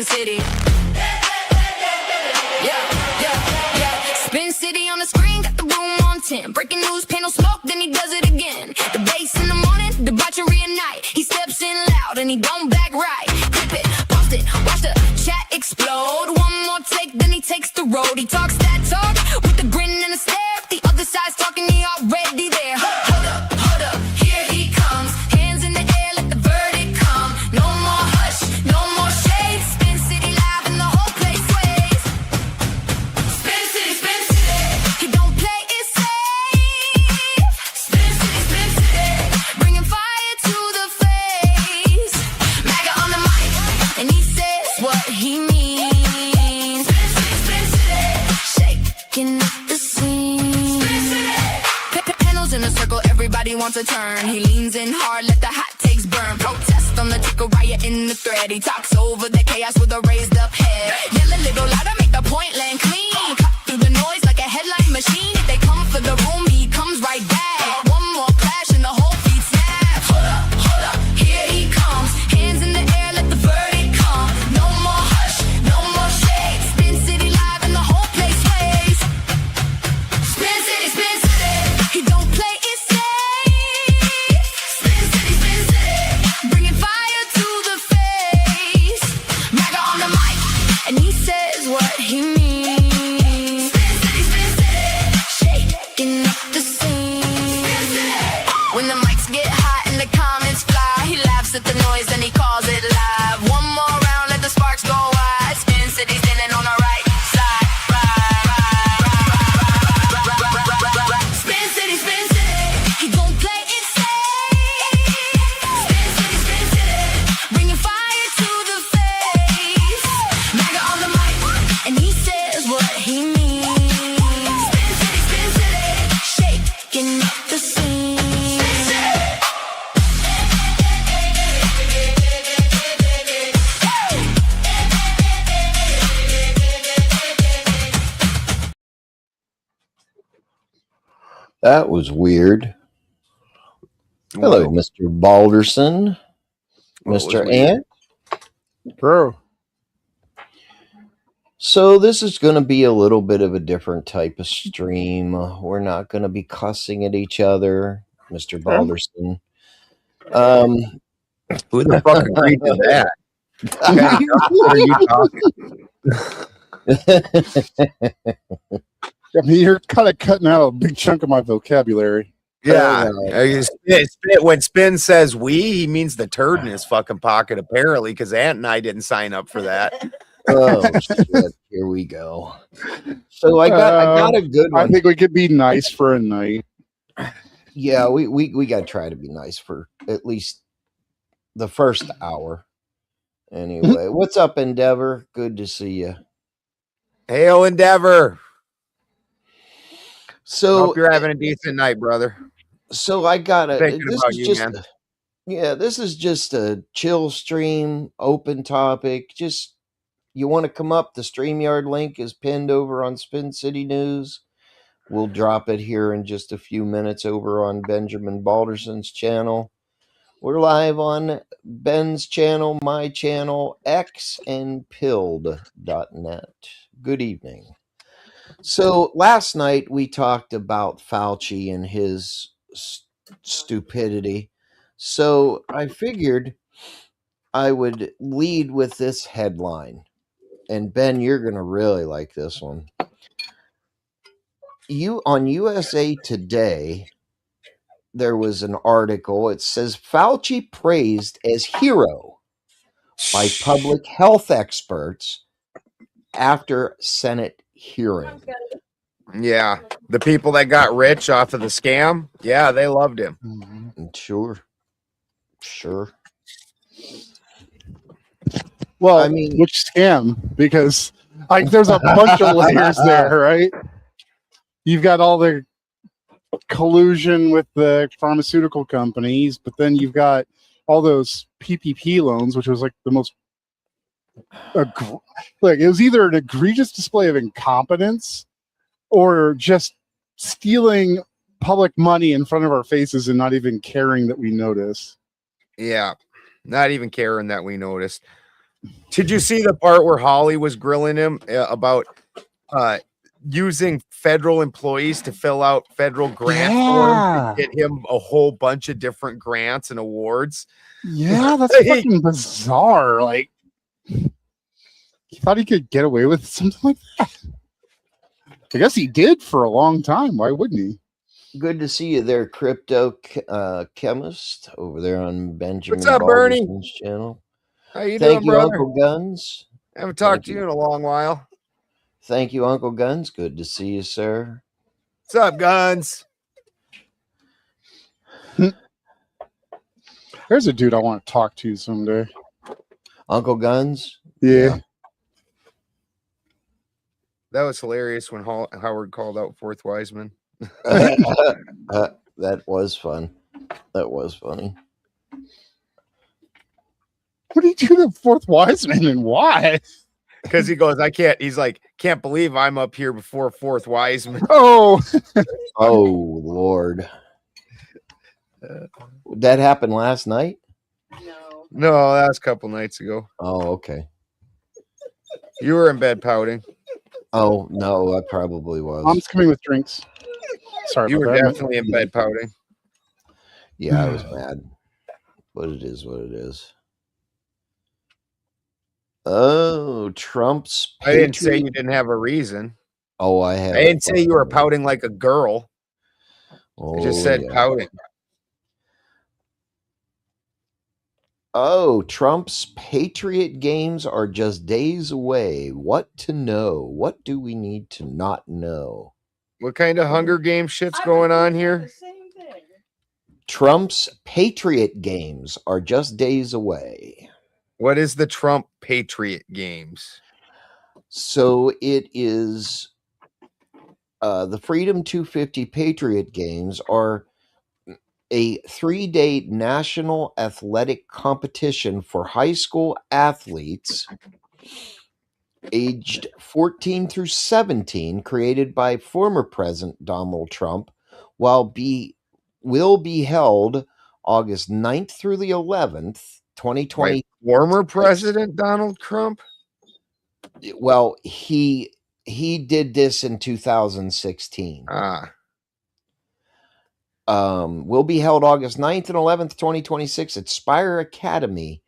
Spin City. Spin City on the screen, got the room on 10. Breaking news, panel smoke, then he does it again. The bass in the morning, debauchery at night. He steps in loud and he don't back right. Clip it, post it, watch the chat explode. One more take, then he takes the road. He talks that talk with a grin and a stare. The other side's talking, he already there. Hold up, here he comes. Hands in the air, let the verdict come. No more hush, no more shade. Spin City live and the whole place sways. Spin City, Spin City. He don't play it safe. Spin City, bringing fire to the face. MAGA on the mic, and he says what he means. Spin City, shaking up the scene. In a circle, everybody wants a turn. He leans in hard, let the hot takes burn. Protest on the ticker, riot in the thread. He talks over the chaos with a raised up head. Yell a little louder, make the point land clean. Cut through the noise like a headline machine. If they come for the room, he comes right back. One more clash and the whole beat snap. Hold up, here he comes. Hands in the air, let the verdict come. No more hush, no more shade. Spin City live and the whole place sways. Spin City, Spin City. He don't play it safe. Spin City, bringing fire to the face. MAGA on the mic, and he says what he means. Spin City, shaking up the scene. When the mics get hot and the comments fly, he laughs at the noise and he calls it live. One more round, let the sparks go wide. Spin City standing on the right side. Spin City, Spin City. He don't play it safe. Spin City, bringing fire to the face. MAGA on the mic, and he says what he means. Spin City, shaking up the scene. That was weird. Hello, Mr. Balderson. Mr. Ant. Bro. So this is going to be a little bit of a different type of stream. We're not going to be cussing at each other, Mr. Balderson. Who the fuck agreed to that? What are you talking? I mean, you're kind of cutting out a big chunk of my vocabulary. Yeah. When Spin says we, he means the turd in his fucking pocket, apparently, because Ant and I didn't sign up for that. Oh, shit. Here we go. So I got a good one. I think we could be nice for a night. Yeah, we got to try to be nice for at least the first hour. Anyway, what's up, Endeavor? Good to see you. Hail, Endeavor. So hope you're having a decent night, brother. So I got a man. This is just a chill stream, open topic. Just you want to come up, the StreamYard link is pinned over on Spin City News. We'll drop it here in just a few minutes over on Benjamin Balderson's channel. We're live on Ben's channel, my channel, X, and pilled.net. Good evening. So last night we talked about Fauci and his stupidity. So I figured I would lead with this headline. And Ben, you're going to really like this one. On USA Today, there was an article. It says Fauci praised as hero by public health experts after Senate hearing. Yeah, the people that got rich off of the scam, yeah, they loved him. Sure. Well, I mean, which scam? Because there's a bunch of layers there, right? You've got all the collusion with the pharmaceutical companies, but then you've got all those PPP loans, which was like the most like it was either an egregious display of incompetence or just stealing public money in front of our faces and not even caring that we notice. Yeah, not even caring that we noticed. Did you see the part where Holly was grilling him about using federal employees to fill out federal grant forms to get him a whole bunch of different grants and awards? Yeah, that's fucking bizarre. Like, he thought he could get away with something like that. I guess he did for a long time. Why wouldn't he? Good to see you there, crypto chemist over there on Benjamin What's up, Bernie? Balderson's channel. How you Thank doing, you, brother? Uncle Guns. Haven't talked to you in a long while. Thank you, Uncle Guns. Good to see you, sir. What's up, Guns? There's a dude I want to talk to someday. Uncle Guns? Yeah. That was hilarious when Howard called out Fourth Wiseman. That was fun. That was funny. What did you do to Fourth Wiseman and why? Because he goes, I can't. He's like, can't believe I'm up here before Fourth Wiseman. Oh, oh Lord. That happened last night? No, that was a couple nights ago. Oh, okay. You were in bed pouting. Oh, no, I probably was. Mom's coming with drinks. Sorry You about were that. definitely in bed pouting. Yeah, I was mad. But it is what it is. Oh, Trump's I didn't say you didn't have a reason. Oh, I have. I didn't say you were pouting like a girl. Oh, I just said pouting. Oh, Trump's Patriot games are just days away. What to know? What do we need to not know? What kind of Hunger Games shit's going on here? Trump's Patriot games are just days away. What is the Trump Patriot Games? So it is the Freedom 250 Patriot Games are a 3-day national athletic competition for high school athletes aged 14 through 17, created by former President Donald Trump, will be held August 9th through the 11th, 2020. By former President Donald Trump? Well, he did this in 2016. Will be held August 9th and 11th, 2026 at Spire Academy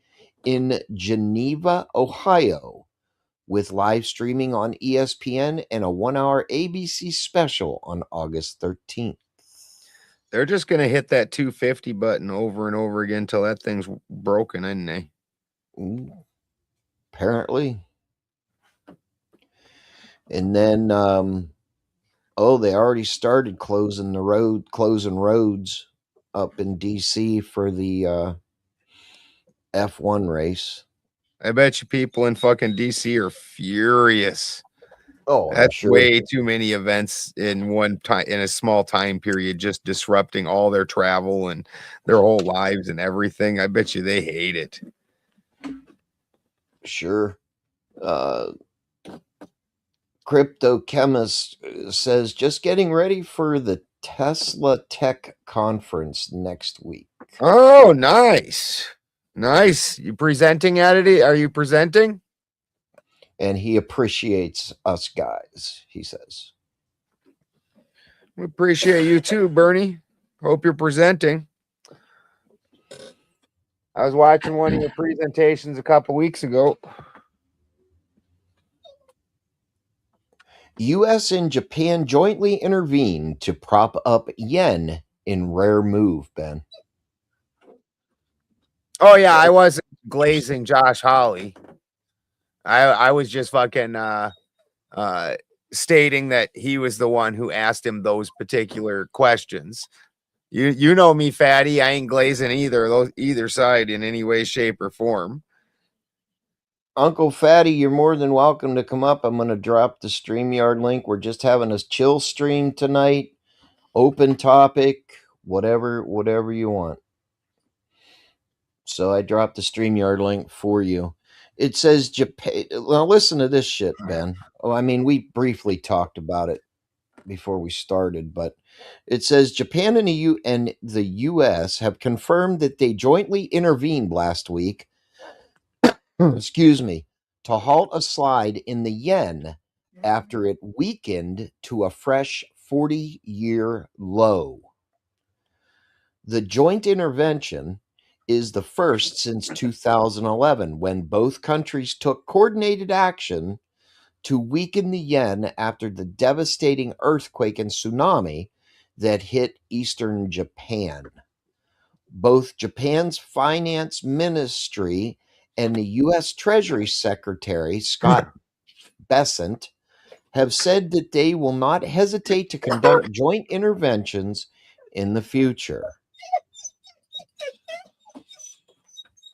in Geneva, Ohio, with live streaming on ESPN and a 1-hour ABC special on August 13th. They're just going to hit that 250 button over and over again until that thing's broken, isn't they? Apparently. And then, they already started closing roads up in DC for the F1 race. I bet you people in fucking DC are furious. Oh, that's sure. Way too many events in one time, in a small time period, just disrupting all their travel and their whole lives and everything. I bet you they hate it. Sure. Crypto Chemist says, just getting ready for the Tesla Tech Conference next week. Oh, nice. Nice. You presenting at it? Are you presenting? And he appreciates us guys, he says. We appreciate you too, Bernie. Hope you're presenting. I was watching one of your presentations a couple weeks ago. U.S. and Japan jointly intervened to prop up yen in rare move, Ben. Oh, yeah, I wasn't glazing Josh Hawley. I was just fucking stating that he was the one who asked him those particular questions. You know me, fatty. I ain't glazing either side in any way, shape, or form. Uncle Fatty, you're more than welcome to come up. I'm going to drop the StreamYard link. We're just having a chill stream tonight. Open topic, whatever you want. So I dropped the StreamYard link for you. It says Japan. Well, listen to this shit, Ben. Oh, I mean, we briefly talked about it before we started, but it says Japan and the U.S. have confirmed that they jointly intervened last week excuse me, to halt a slide in the yen after it weakened to a fresh 40-year low. The joint intervention is the first since 2011, when both countries took coordinated action to weaken the yen after the devastating earthquake and tsunami that hit eastern Japan. Both Japan's finance ministry and the U.S. Treasury Secretary, Scott Bessent, have said that they will not hesitate to conduct joint interventions in the future.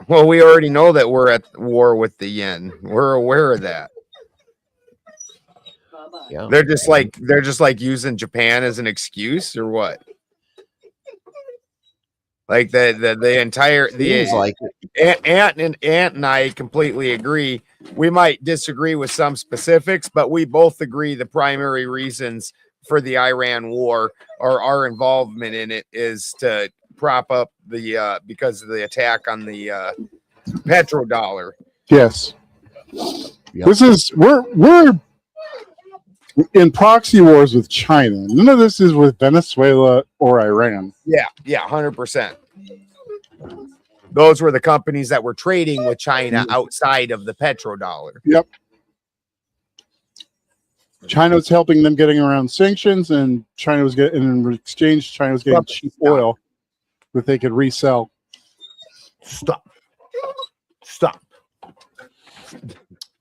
Well, we already know that we're at war with the yen. We're aware of that. Yeah. They're just like using Japan as an excuse, or what? Like the entire Seems like it. Ant and I completely agree. We might disagree with some specifics, but we both agree the primary reasons for the Iran war or our involvement in it is to prop up the because of the attack on the petrodollar. Yes. Yep. This is we're in proxy wars with China. None of this is with Venezuela or Iran. Yeah, 100%. Those were the companies that were trading with China outside of the petrodollar. Yep. China was helping them getting around sanctions, and China was getting in exchange. China was getting cheap oil that they could resell. Stop.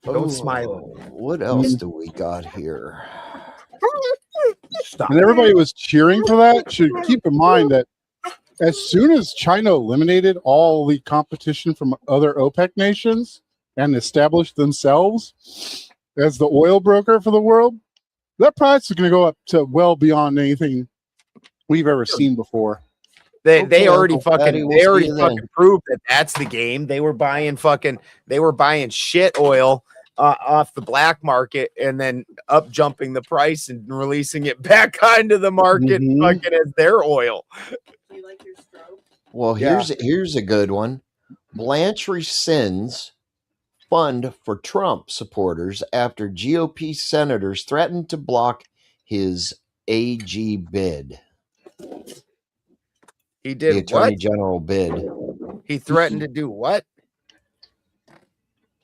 Don't smile. What else do we got here? Stop. And everybody was cheering for that. Should keep in mind that as soon as China eliminated all the competition from other OPEC nations and established themselves as the oil broker for the world, that price is going to go up to well beyond anything we've ever seen before. They already Uncle Fatty, fucking proved that that's the game. They were buying shit oil off the black market and then up jumping the price and releasing it back onto the market fucking as their oil. Do you like your stroke? Well, here's a good one. Blanche rescinds fund for Trump supporters after GOP senators threatened to block his AG bid. He did the Attorney what? General bid. He threatened to do what?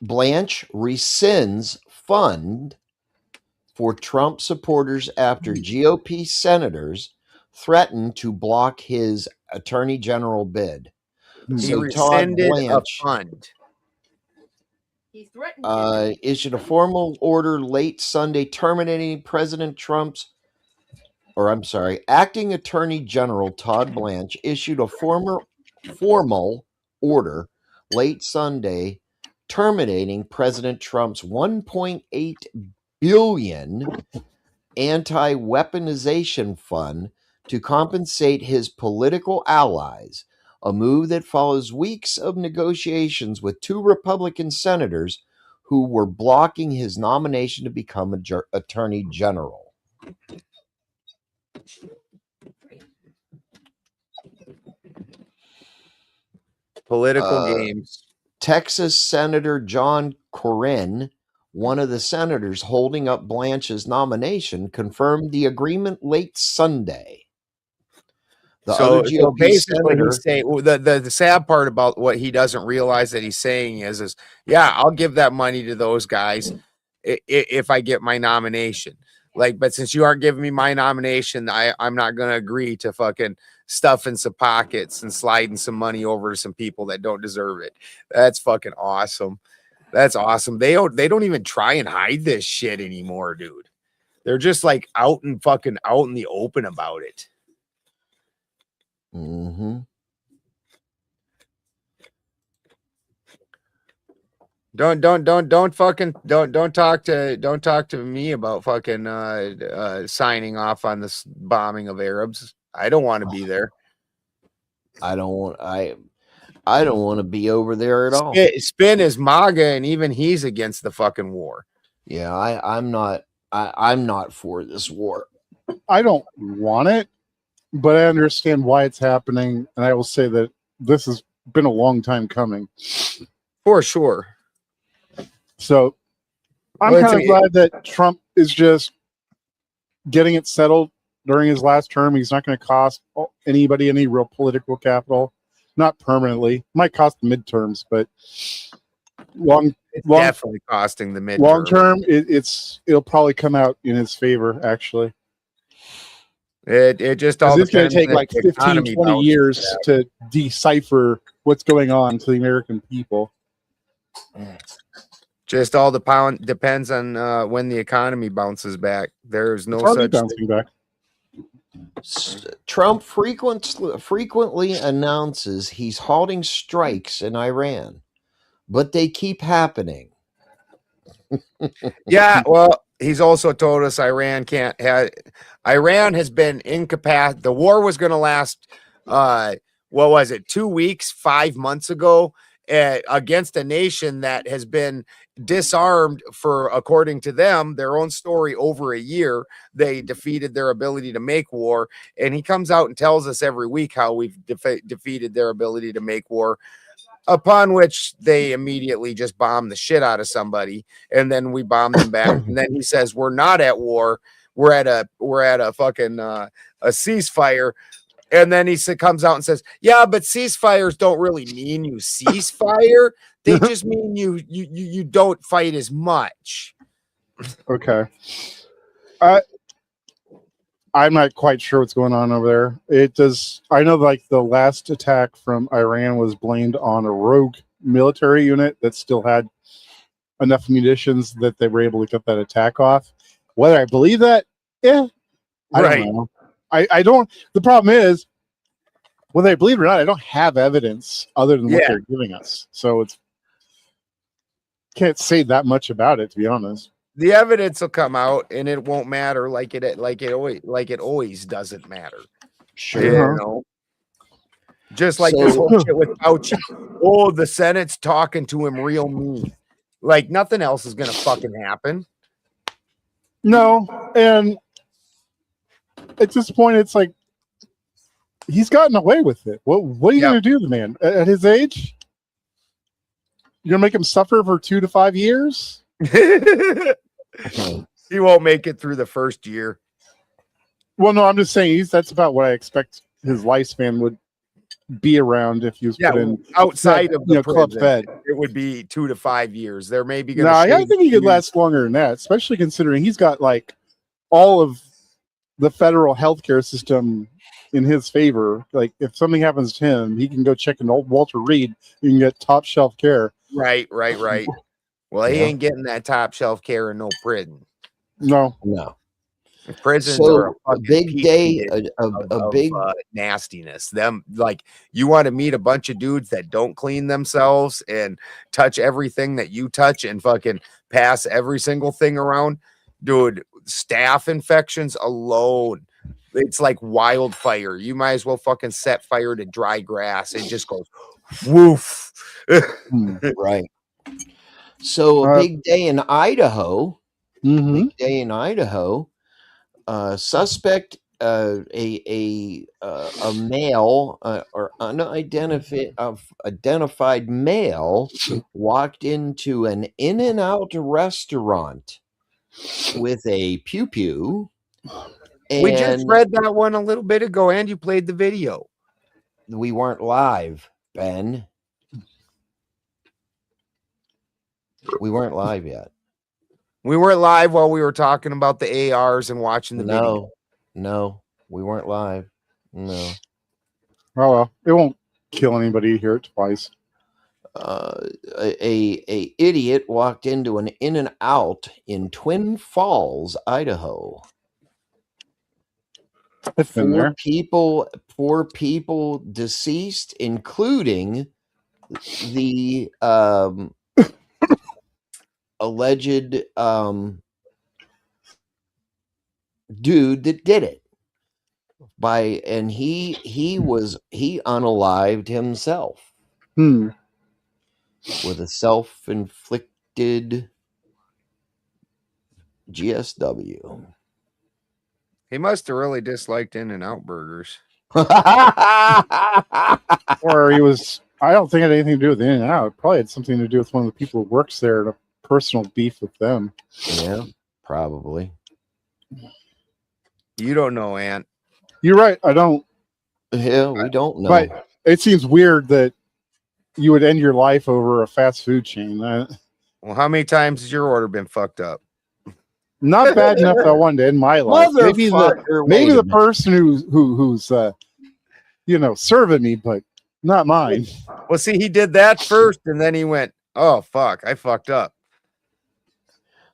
Blanche rescinds fund for Trump supporters after GOP senators threatened to block his Attorney General bid. He So rescinded Todd a Blanche fund. He threatened issued a formal order late Sunday terminating Acting Attorney General Todd Blanche issued a formal order late Sunday terminating President Trump's $1.8 billion anti-weaponization fund to compensate his political allies, a move that follows weeks of negotiations with two Republican senators who were blocking his nomination to become Attorney General. Political games. Texas Senator John Cornyn, one of the senators holding up Blanche's nomination, confirmed the agreement late Sunday. So basically, he's saying the sad part about what he doesn't realize that he's saying is yeah, I'll give that money to those guys if I get my nomination. Like, but since you aren't giving me my nomination, I'm not going to agree to fucking stuffing some pockets and sliding some money over to some people that don't deserve it. That's fucking awesome. That's awesome. They don't even try and hide this shit anymore, dude. They're just like out in the open about it. Mm-hmm. Don't talk to me about fucking signing off on this bombing of Arabs. I don't want to be there. I don't want to be over there at all. Spin is MAGA, and even he's against the fucking war. Yeah, I'm not for this war. I don't want it, but I understand why it's happening, and I will say that this has been a long time coming. For sure. So I'm Well, kind of glad that Trump is just getting it settled during his last term. He's not going to cost anybody any real political capital, not permanently. Might cost the midterms, but long definitely costing the midterm. Long term, it'll probably come out in his favor. Actually, it just all it's going to take like 15, 20 years back to decipher what's going on to the American people. Just all depends on when the economy bounces back. There's no such bouncing back. Trump frequently announces he's halting strikes in Iran, but they keep happening. Yeah, well, he's also told us Iran has been incapacitated. The war was going to last, what was it, 2 weeks, 5 months ago, against a nation that has been disarmed for, according to them, their own story, over a year. They defeated their ability to make war, and he comes out and tells us every week how we've defeated their ability to make war. Upon which they immediately just bomb the shit out of somebody, and then we bomb them back. And then he says we're not at war. We're at a fucking a ceasefire. And then he comes out and says, "Yeah, but ceasefires don't really mean you cease fire. They just mean you don't fight as much." Okay. I'm not quite sure what's going on over there. I know like the last attack from Iran was blamed on a rogue military unit that still had enough munitions that they were able to get that attack off. Whether I believe that, I don't know. I don't. The problem is, whether I believe it or not, I don't have evidence other than what they're giving us. So can't say that much about it, to be honest. The evidence will come out, and it won't matter like it always doesn't matter. Sure. You know? Just like this whole shit with Fauci. Oh, the Senate's talking to him real mean. Like nothing else is gonna fucking happen. No, and at this point, it's like he's gotten away with it. What are you gonna do to the man at his age? You're gonna make him suffer for 2 to 5 years? He won't make it through the first year. Well, no, I'm just saying that's about what I expect his lifespan would be around if he was put in outside of the club fed. It would be 2 to 5 years. They're maybe No, I think he could last longer than that, especially considering he's got like all of the federal healthcare system in his favor. Like if something happens to him, he can go check an old Walter Reed. You can get top shelf care. Right. Well, he ain't getting that top shelf care in no prison. No. Prisons are a big day, a big nastiness. Them like you want to meet a bunch of dudes that don't clean themselves and touch everything that you touch and fucking pass every single thing around, dude. Staph infections alone, it's like wildfire. You might as well fucking set fire to dry grass. It just goes woof. Right. So a big day in Idaho. Big day in Idaho. Suspect, a male or unidentified male walked into an In-N-Out restaurant with a pew-pew. We just read that one a little bit ago, and you played the video. We weren't live, Ben. We weren't live yet. We weren't live while we were talking about the ARs and watching the video. No, we weren't live. No. Oh well, it won't kill anybody to hear it twice. A idiot walked into an In-N-Out in Twin Falls, Idaho. Four people deceased, including the alleged dude that did it. He unalived himself with a self-inflicted GSW. He must have really disliked In-N-Out burgers. Or he was, I don't think it had anything to do with In-N-Out. It probably had something to do with one of the people who works there to personal beef with them. Yeah, probably. You don't know, Ant. You're right. I don't. Yeah, we don't know. But it seems weird that you would end your life over a fast food chain. Well, how many times has your order been fucked up? Not bad enough that I wanted to end my life. Maybe the person who's serving me, but not mine. Well, see, he did that first, and then he went, "Oh fuck, I fucked up."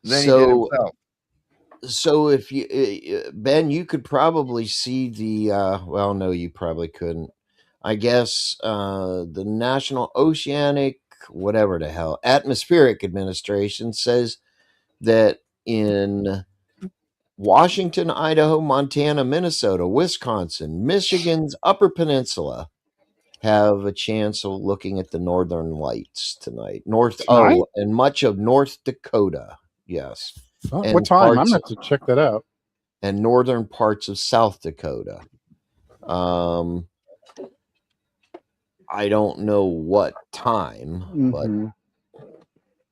Then he did himself. So if you, Ben, you could probably see the, well, no, you probably couldn't. I guess the National Oceanic, whatever the hell, Atmospheric Administration says that in Washington, Idaho, Montana, Minnesota, Wisconsin, Michigan's Upper Peninsula have a chance of looking at the Northern Lights tonight. And much of North Dakota. Yes. What time? I'm going to have to check that out. And northern parts of South Dakota. I don't know what time,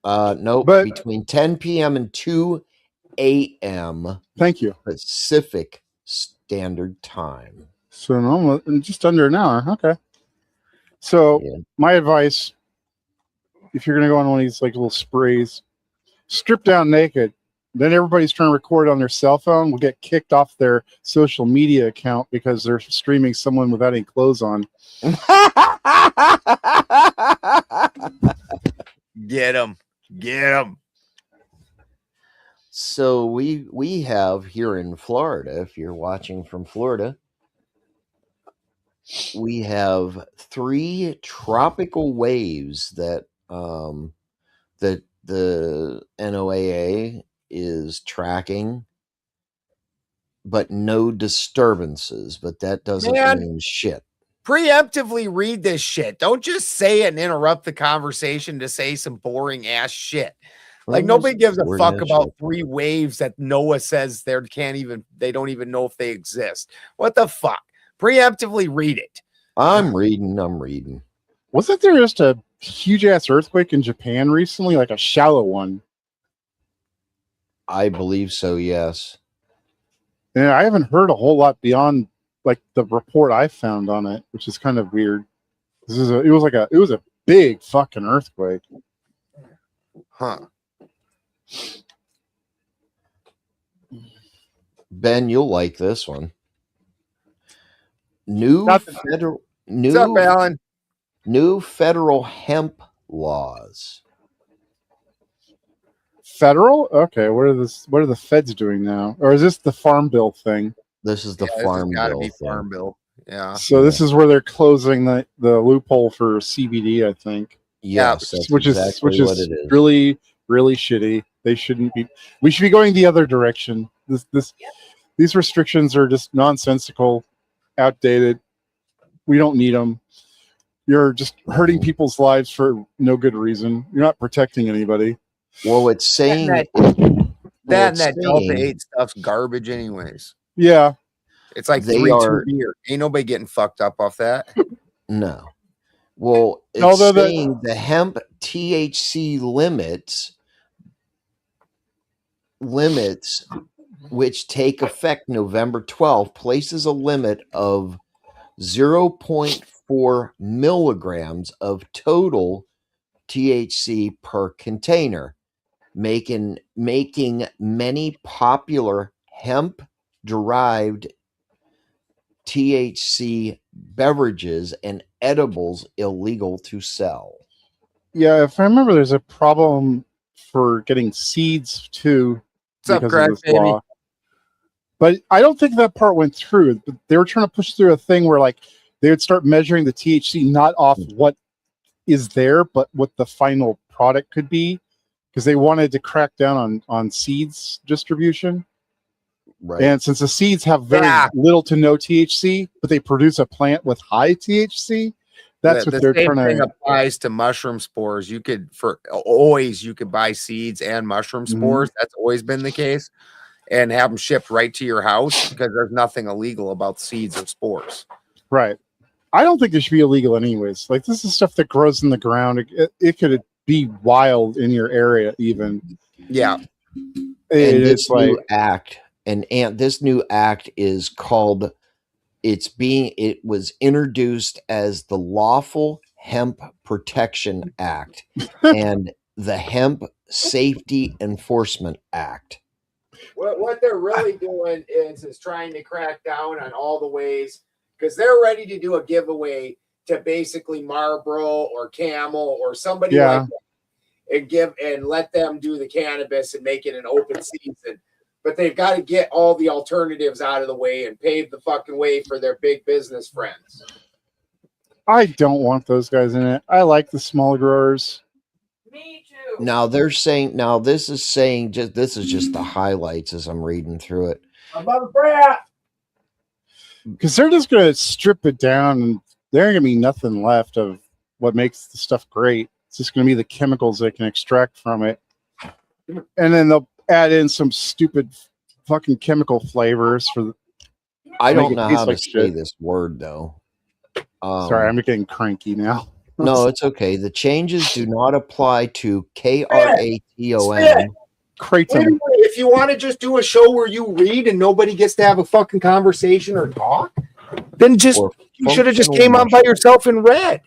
but between 10 p.m. and 2 a.m. Thank you. Pacific Standard Time. So just under an hour. Okay. So my advice, if you're going to go on one of these like little sprays, strip down naked. Then everybody's trying to record on their cell phone will get kicked off their social media account because they're streaming someone without any clothes on. Get him. So we have here in Florida, if you're watching from Florida, we have 3 tropical waves that that the NOAA is tracking, but no disturbances. But that doesn't mean shit. Preemptively read this shit. Don't just say it and interrupt the conversation to say some boring ass shit. Like nobody gives a fuck about 3 waves that NOAA says they don't even know if they exist. What the fuck? Preemptively read it. I'm reading. Wasn't there just a huge ass earthquake in Japan recently, like a shallow one? I believe so, yes. And I haven't heard a whole lot beyond like the report I found on it, which is kind of weird. It was a big fucking earthquake. Huh. Ben, you'll like this one. What's up, Alan? New federal hemp laws. Federal? Okay, what are the feds doing now? Or is this the Farm Bill thing? This is the Farm Bill thing. Farm Bill. Yeah. So this is where they're closing the loophole for CBD, I think. Yes, which is really, really shitty. They shouldn't be. We should be going the other direction. These restrictions are just nonsensical, outdated. We don't need them. You're just hurting people's lives for no good reason. You're not protecting anybody. Well, it's saying that Delta 8 stuff's garbage anyways. Yeah. It's like 3-2 beer. Ain't nobody getting fucked up off that. No. Well, it's saying the hemp THC limits which take effect November 12th places a limit of 0.4 milligrams of total THC per container, making many popular hemp-derived THC beverages and edibles illegal to sell. Yeah, if I remember, there's a problem for getting seeds too. What's up, Greg, baby? Law. But I don't think that part went through. But they were trying to push through a thing where like they would start measuring the THC not off what is there, but what the final product could be, because they wanted to crack down on seeds distribution. Right. And since the seeds have very little to no THC, but they produce a plant with high THC, that's what they're trying to. The same thing applies to mushroom spores. You could buy seeds and mushroom spores. That's always been the case, and have them shipped right to your house because there's nothing illegal about seeds or spores. Right. I don't think it should be illegal anyways. Like, this is stuff that grows in the ground. It could be wild in your area. Even Yeah. it's like new act, and this new act is called. It was introduced as the Lawful Hemp Protection Act and the Hemp Safety Enforcement Act. What they're really doing is trying to crack down on all the ways, because they're ready to do a giveaway to basically Marlboro or Camel or somebody like that, and let them do the cannabis and make it an open season. But they've got to get all the alternatives out of the way and pave the fucking way for their big business friends. I don't want those guys in it. I like the small growers. Me too. Now they're saying. Now this is just the highlights as I'm reading through it. Because they're just going to strip it down, and there ain't going to be nothing left of what makes the stuff great. It's just going to be the chemicals they can extract from it. And then they'll add in some stupid fucking chemical flavors for. I don't Make it know taste how to like say shit. this word though. Sorry, I'm getting cranky now. No, it's okay. The changes do not apply to KRATON. Kratom. If you want to just do a show where you read and nobody gets to have a fucking conversation or talk, then you should have just came on by yourself and read.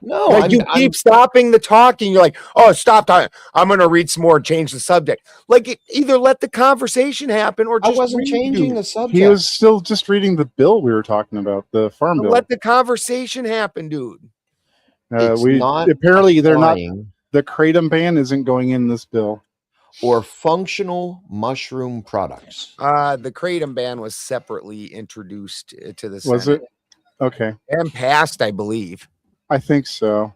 No, Like you keep stopping the talking. You're like, oh, stop talking. I'm going to read some more and change the subject. Like either let the conversation happen or just I wasn't changing the subject. He was still just reading the bill we were talking about, the farm bill. Let the conversation happen, dude. It's not apparently they're not. applying The kratom ban isn't going in this bill. or functional mushroom products. The kratom ban was separately introduced to the Senate. Was it? Okay. And passed, I believe. I think so.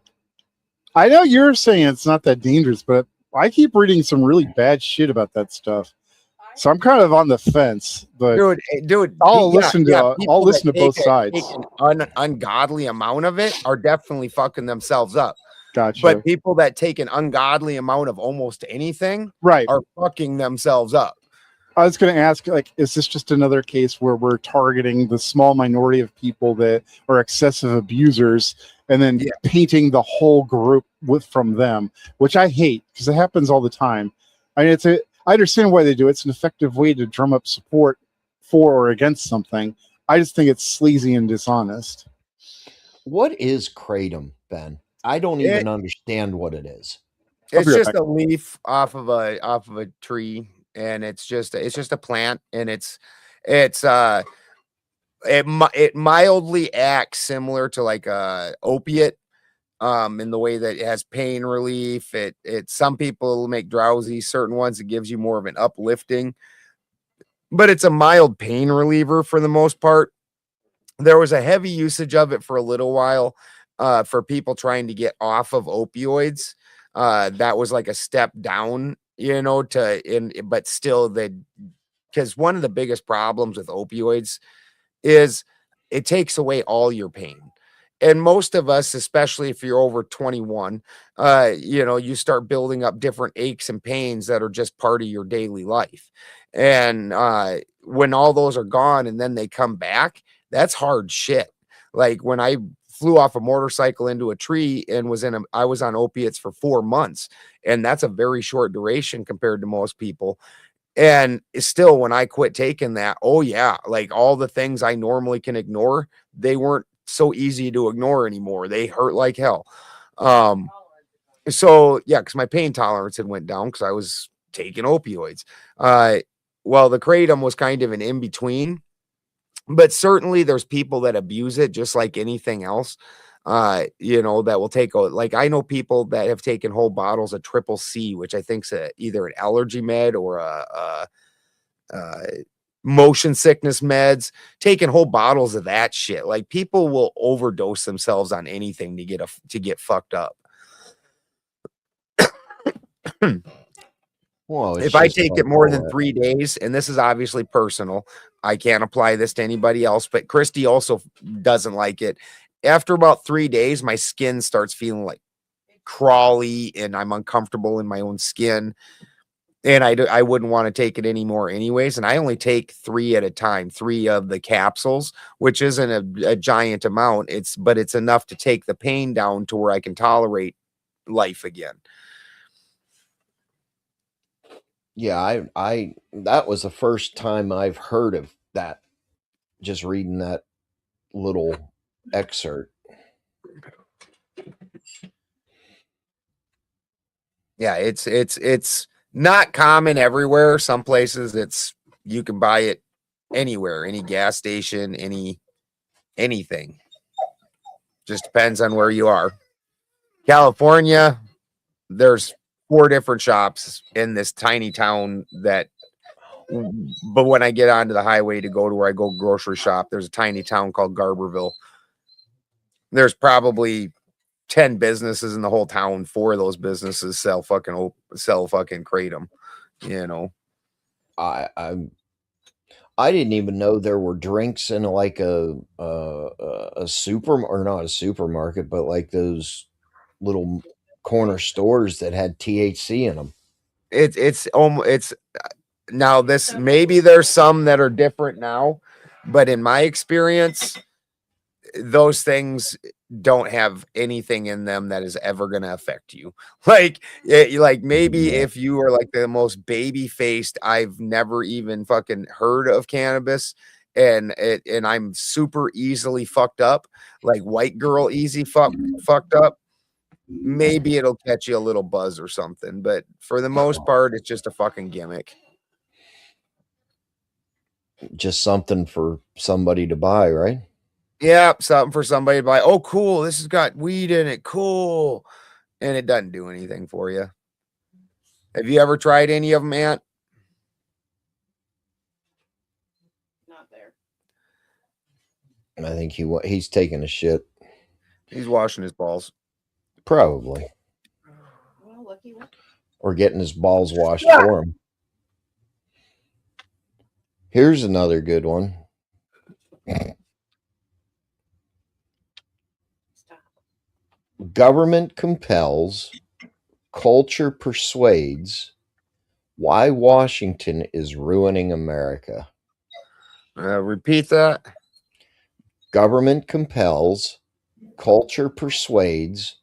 I know you're saying it's not that dangerous, but I keep reading some really bad shit about that stuff. So I'm kind of on the fence. But dude, I'll listen to both sides. An ungodly amount of it are definitely fucking themselves up. Gotcha. But people that take an ungodly amount of almost anything, right, are fucking themselves up. I was going to ask, like, is this just another case where we're targeting the small minority of people that are excessive abusers and then painting the whole group from them, which I hate because it happens all the time. I mean, I understand why they do it. It's an effective way to drum up support for or against something. I just think it's sleazy and dishonest. What is kratom, Ben? I don't even understand what it is. It's just a leaf off of a tree, and it's just a plant, and it mildly acts similar to like a opiate, in the way that it has pain relief. It some people make drowsy, certain ones it gives you more of an uplifting, but it's a mild pain reliever for the most part. There was a heavy usage of it for a little while, for people trying to get off of opioids. That was like a step down, but still because one of the biggest problems with opioids is it takes away all your pain. And most of us, especially if you're over 21, you start building up different aches and pains that are just part of your daily life. And when all those are gone and then they come back, that's hard shit. Like when I flew off a motorcycle into a tree and I was on opiates for 4 months, and that's a very short duration compared to most people. And still, when I quit taking that, oh yeah, like all the things I normally can ignore, they weren't so easy to ignore anymore. They hurt like hell. So yeah, because my pain tolerance had went down because I was taking opioids. Well, the kratom was kind of an in-between, but certainly there's people that abuse it just like anything else. That will take like I know people that have taken whole bottles of Triple C, which I think's either an allergy med or a motion sickness meds, taking whole bottles of that shit. Like people will overdose themselves on anything to get fucked up. Well, if I take it more than 3 days, and this is obviously personal, I can't apply this to anybody else, but Christy also doesn't like it. After about 3 days, my skin starts feeling like crawly and I'm uncomfortable in my own skin. And I wouldn't want to take it anymore anyways. And I only take 3 at a time, 3 of the capsules, which isn't a giant amount. But it's enough to take the pain down to where I can tolerate life again. Yeah, I that was the first time I've heard of that. Just reading that little excerpt. Yeah, it's not common everywhere. Some places you can buy it anywhere, any gas station, anything. Just depends on where you are. California, there's 4 different shops in this tiny town but when I get onto the highway to go to where I go grocery shop, there's a tiny town called Garberville. There's probably 10 businesses in the whole town. 4 of those businesses sell fucking kratom, you know. I didn't even know there were drinks in like a or not a supermarket, but like those little corner stores that had THC in them. It's now this, maybe there's some that are different now, but in my experience, those things don't have anything in them that is ever going to affect you. Like maybe if you are like the most baby faced, I've never even fucking heard of cannabis, and I'm super easily fucked up, like white girl easy fucked up, maybe it'll catch you a little buzz or something, but for the most part, it's just a fucking gimmick. Just something for somebody to buy, right? Yeah, something for somebody to buy. Oh, cool. This has got weed in it. Cool. And it doesn't do anything for you. Have you ever tried any of them, Aunt? Not there. I think he's taking a shit. He's washing his balls. Probably. Well, lucky one. Or getting his balls washed for him. Here's another good one. Stop. Government compels, culture persuades. Why Washington is ruining America. Repeat that. Government compels, culture persuades.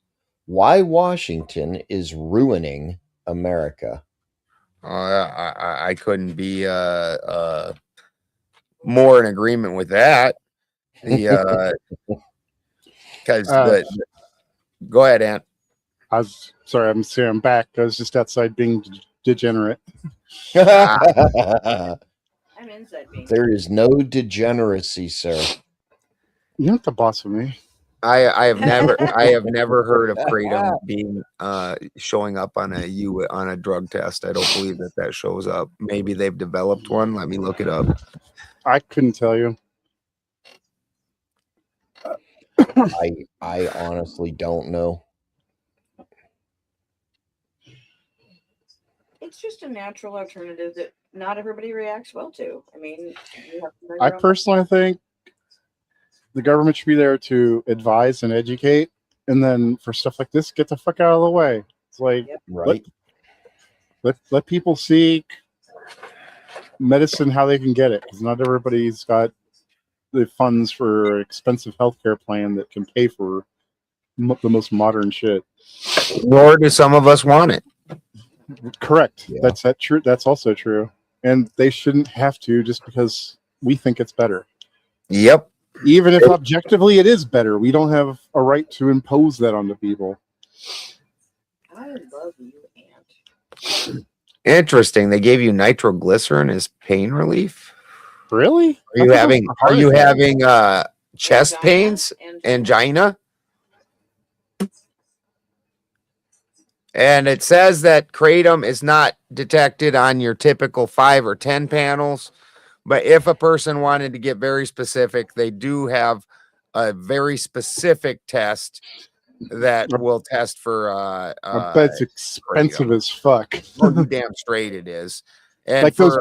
Why Washington is ruining America. I couldn't be more in agreement with that. Because go ahead, Aunt. I was sorry. I'm back. I was just outside being degenerate. I'm inside being. There is no degeneracy, sir. You're not the boss of me. I have never heard of kratom being showing up on a drug test. I don't believe that shows up. Maybe they've developed one. Let me look it up. I couldn't tell you. I honestly don't know. It's just a natural alternative that not everybody reacts well to. I mean, you have to I personally think the government should be there to advise and educate, and then for stuff like this, get the fuck out of the way. It's like, right. Let people seek medicine how they can get it, because not everybody's got the funds for an expensive healthcare plan that can pay for the most modern shit. Nor do some of us want it. Correct. Yeah. That's true. That's also true. And they shouldn't have to just because we think it's better. Yep. Even if objectively it is better, we don't have a right to impose that on the people. I love you, Aunt. Interesting. They gave you nitroglycerin as pain relief. Really? Are you having chest pains, angina? And it says that kratom is not detected on your typical 5 or 10 panels. But if a person wanted to get very specific, they do have a very specific test that will test for I bet it's expensive as fuck. Oh, damn straight it is. And like those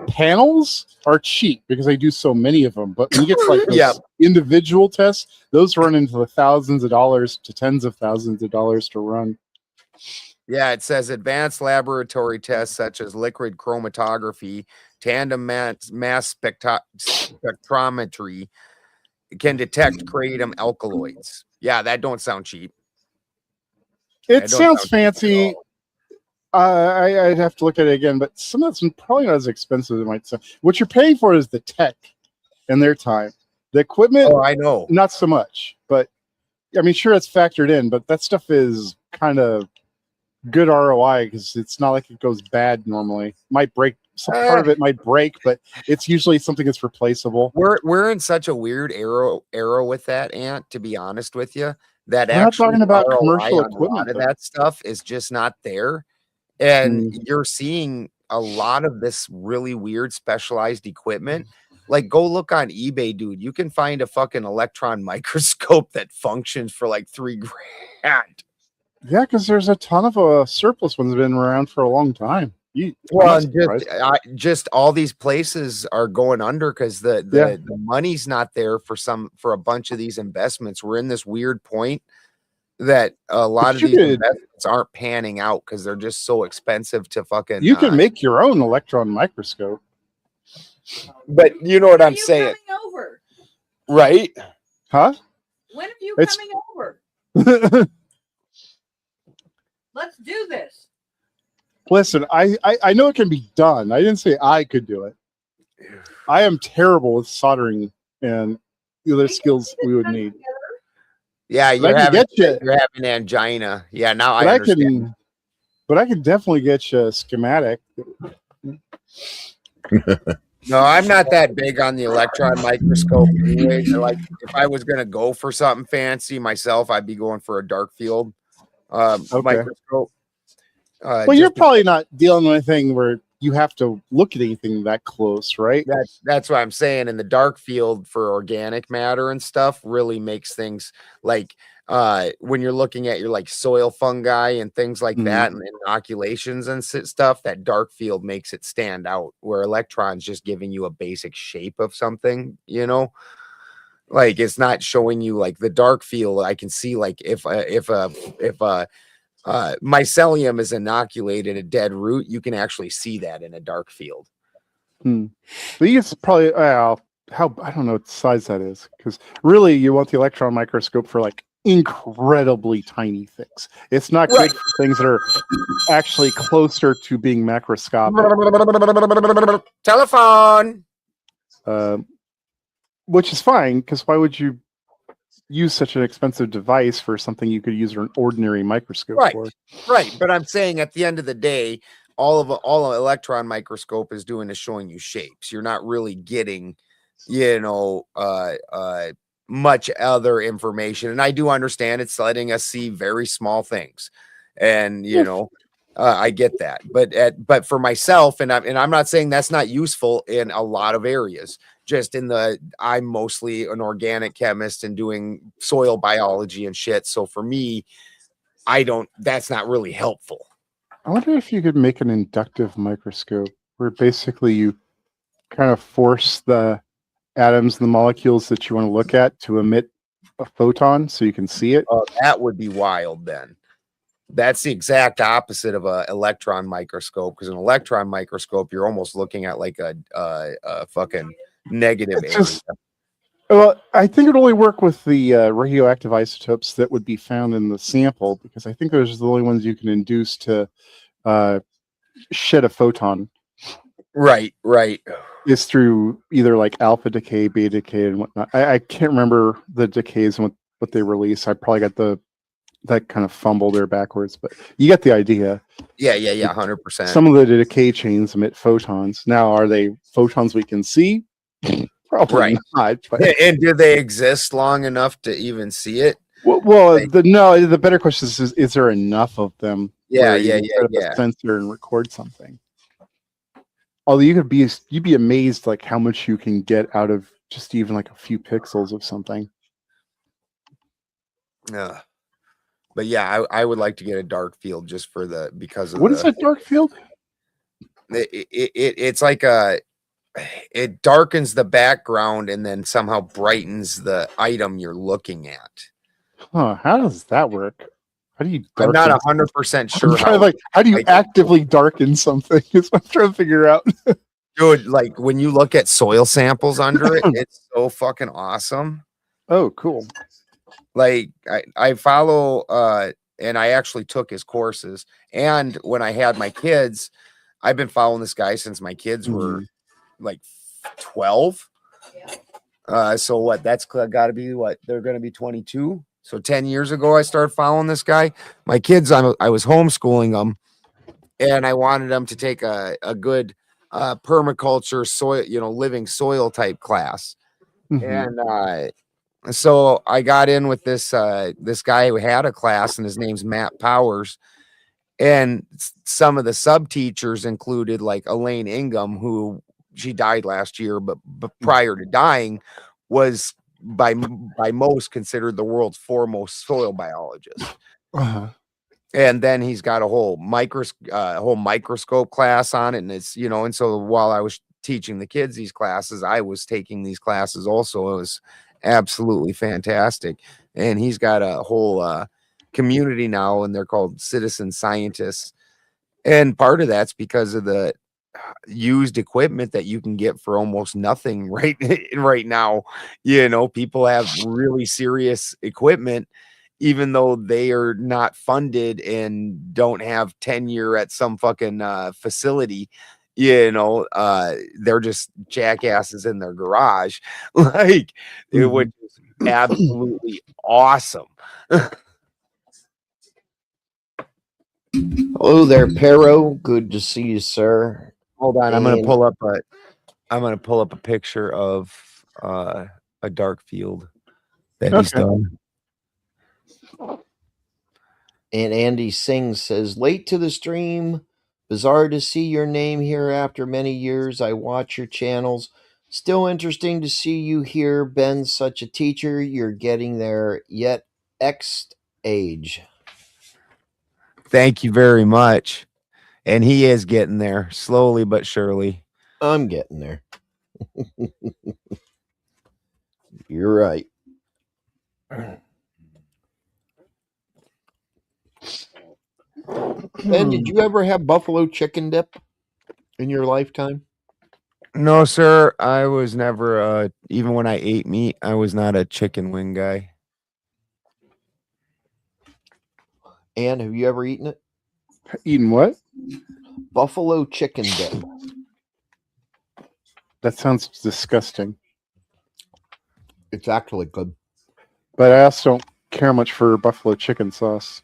panels are cheap because they do so many of them. But when you get to like those individual tests, those run into the thousands of dollars to tens of thousands of dollars to run. Yeah, it says advanced laboratory tests such as liquid chromatography, tandem mass spectrometry can detect kratom alkaloids. Yeah, that don't sound cheap. It don't sounds sound fancy. cheap at I'd have to look at it again, but some of that's probably not as expensive as it might sound. What you're paying for is the tech and their time. The equipment, all. Oh, I know. not so much. But I mean, sure, it's factored in, but that stuff is kind of good ROI because it's not like it goes bad normally. Might break. Some part of it might break, but it's usually something that's replaceable. We're in such a weird era with that, Ant, to be honest with you. That We're not talking about ROI commercial on a equipment, lot of though. that stuff is just not there. And Mm. you're seeing a lot of this really weird specialized equipment. Like, go look on eBay, dude. You can find a fucking electron microscope that functions for like $3 grand. Yeah, because there's a ton of surplus ones that have been around for a long time. Well, just all these places are going under because the money's not there for a bunch of these investments. We're in this weird point that a lot of these investments aren't panning out because they're just so expensive to fucking. You can make your own electron microscope, but you know what I'm saying, coming over? right? Huh? When are you It's- coming over? Let's do this. Listen, I know it can be done. I didn't say I could do it. I am terrible with soldering and the other skills we would need. Yeah, you're having angina. Yeah, now I understand. But I can definitely get you a schematic. No, I'm not that big on the electron microscope anyways. Like, if I was gonna go for something fancy myself, I'd be going for a dark field microscope. Well, you're probably not dealing with anything where you have to look at anything that close, right? That's what I'm saying. And the dark field for organic matter and stuff really makes things like when you're looking at your like soil fungi and things like that and inoculations and stuff, that dark field makes it stand out, where electrons just giving you a basic shape of something, you know. Like, it's not showing you like the dark field. I can see like if mycelium is inoculated a dead root, you can actually see that in a dark field. But you can probably how I don't know what size that is, because really you want the electron microscope for like incredibly tiny things. It's not good for things that are actually closer to being macroscopic. Telephone. Which is fine, because why would you use such an expensive device for something you could use an ordinary microscope for? Right, but I'm saying at the end of the day, all an electron microscope is doing is showing you shapes. You're not really getting, you know, much other information. And I do understand it's letting us see very small things, and you know, I get that. But for myself, and I'm not saying that's not useful in a lot of areas. Just I'm mostly an organic chemist and doing soil biology and shit. So for me, that's not really helpful. I wonder if you could make an inductive microscope where basically you kind of force the atoms and the molecules that you want to look at to emit a photon so you can see it. Oh, that would be wild then. That's the exact opposite of an electron microscope, because an electron microscope, you're almost looking at like a fucking negative area. Well, I think it only work with the radioactive isotopes that would be found in the sample, because I think those are the only ones you can induce to shed a photon. Right. Is through either like alpha decay, beta decay, and whatnot. I can't remember the decays and what they release. I probably got that kind of fumble there backwards, but you get the idea. Yeah, 100%. Some of the decay chains emit photons. Now, are they photons we can see? Probably not. But... And do they exist long enough to even see it? Well, the better question is there enough of them? Yeah. A sensor and record something. Although you'd be amazed like how much you can get out of just even like a few pixels of something. Yeah. But yeah, I would like to get a dark field just because of what is that dark field? It's like it darkens the background and then somehow brightens the item you're looking at. Huh? How does that work? How do you? I'm not 100% sure. How do you actively darken something? Is what I'm trying to figure out. Dude, like when you look at soil samples under it, it's so fucking awesome. Oh, cool. Like I follow and I actually took his courses. And when I had my kids, I've been following this guy since my kids were like 12. So what? That's got to be what? They're going to be 22. So 10 years ago, I started following this guy. My kids, I was homeschooling them, and I wanted them to take a good permaculture soil, living soil type class. And so I got in with this guy who had a class, and his name's Matt Powers. And some of the sub teachers included like Elaine Ingham, who she died last year, but prior to dying was by most considered the world's foremost soil biologist. And then he's got a whole microscope class on it. And it's, and so while I was teaching the kids these classes, I was taking these classes also. It was absolutely fantastic. And he's got a whole community now, and they're called citizen scientists. And part of that's because of the used equipment that you can get for almost nothing right now. People have really serious equipment, even though they are not funded and don't have tenure at some fucking facility. They're just jackasses in their garage, like it would absolutely awesome. Hello there, Pero. Good to see you, sir. Hold on, I'm gonna pull up a picture of a dark field that he's done. And Andy Singh says, late to the stream. Bizarre to see your name here after many years. I watch your channels. Still interesting to see you here. Ben's such a teacher. You're getting there yet X age. Thank you very much. And he is getting there slowly but surely. I'm getting there. You're right. Ben, did you ever have buffalo chicken dip in your lifetime? No, sir. I was never, even when I ate meat, I was not a chicken wing guy. And have you ever eaten it? Eaten what? Buffalo chicken dip. That sounds disgusting. It's actually good. But I also don't care much for buffalo chicken sauce.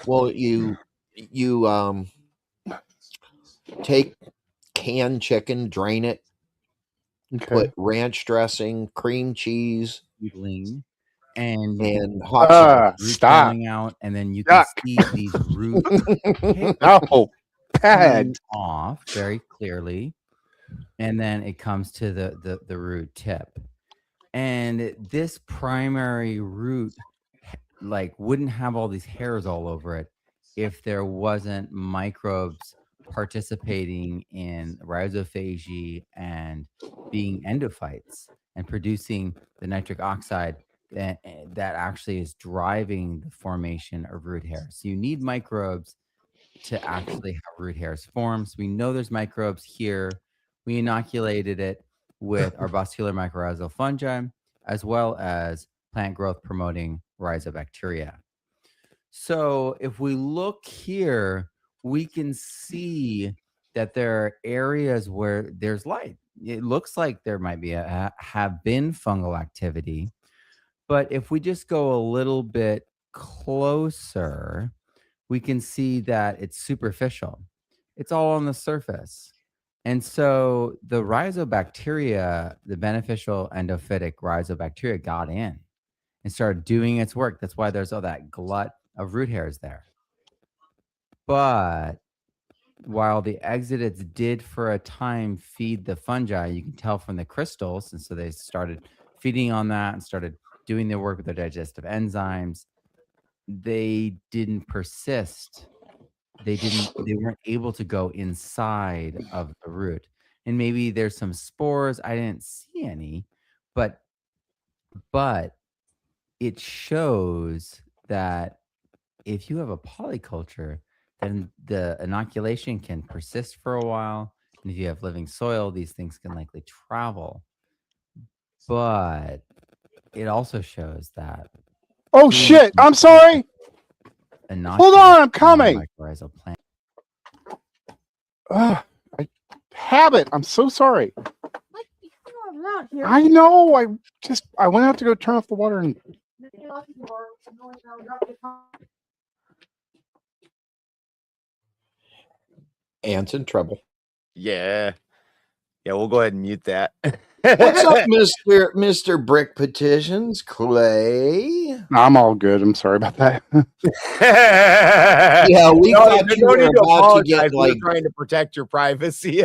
Well, you take canned chicken, drain it, put ranch dressing, cream cheese, and hot roots stop. coming out, and then you can see these roots No, bad. off very clearly, and then it comes to the root tip, and this primary root wouldn't have all these hairs all over it if there wasn't microbes participating in rhizophagy and being endophytes and producing the nitric oxide that actually is driving the formation of root hairs. So you need microbes to actually have root hairs form. So we know there's microbes here. We inoculated it with our bacillus mycorrhizal fungi, as well as plant growth promoting rhizobacteria. So if we look here, we can see that there are areas where there's light. It looks like there might be have been fungal activity. But if we just go a little bit closer, we can see that it's superficial. It's all on the surface. And so the rhizobacteria, the beneficial endophytic rhizobacteria, got in and started doing its work. That's why there's all that glut of root hairs there. But while the exudates did for a time feed the fungi, you can tell from the crystals, and so they started feeding on that and started doing their work with their digestive enzymes, they didn't persist. They weren't able to go inside of the root. And maybe there's some spores. I didn't see any, but it shows that if you have a polyculture, then the inoculation can persist for a while. And if you have living soil, these things can likely travel. But it also shows that Oh shit! I'm sorry. Hold on, I'm coming. Habit. I'm so sorry. I know. I went out to go turn off the water and. Ant's in trouble. Yeah. Yeah, we'll go ahead and mute that. What's up, Mr. Brick Petitions? Clay? I'm all good. I'm sorry about that. Yeah, we thought you were about to get like trying to protect your privacy.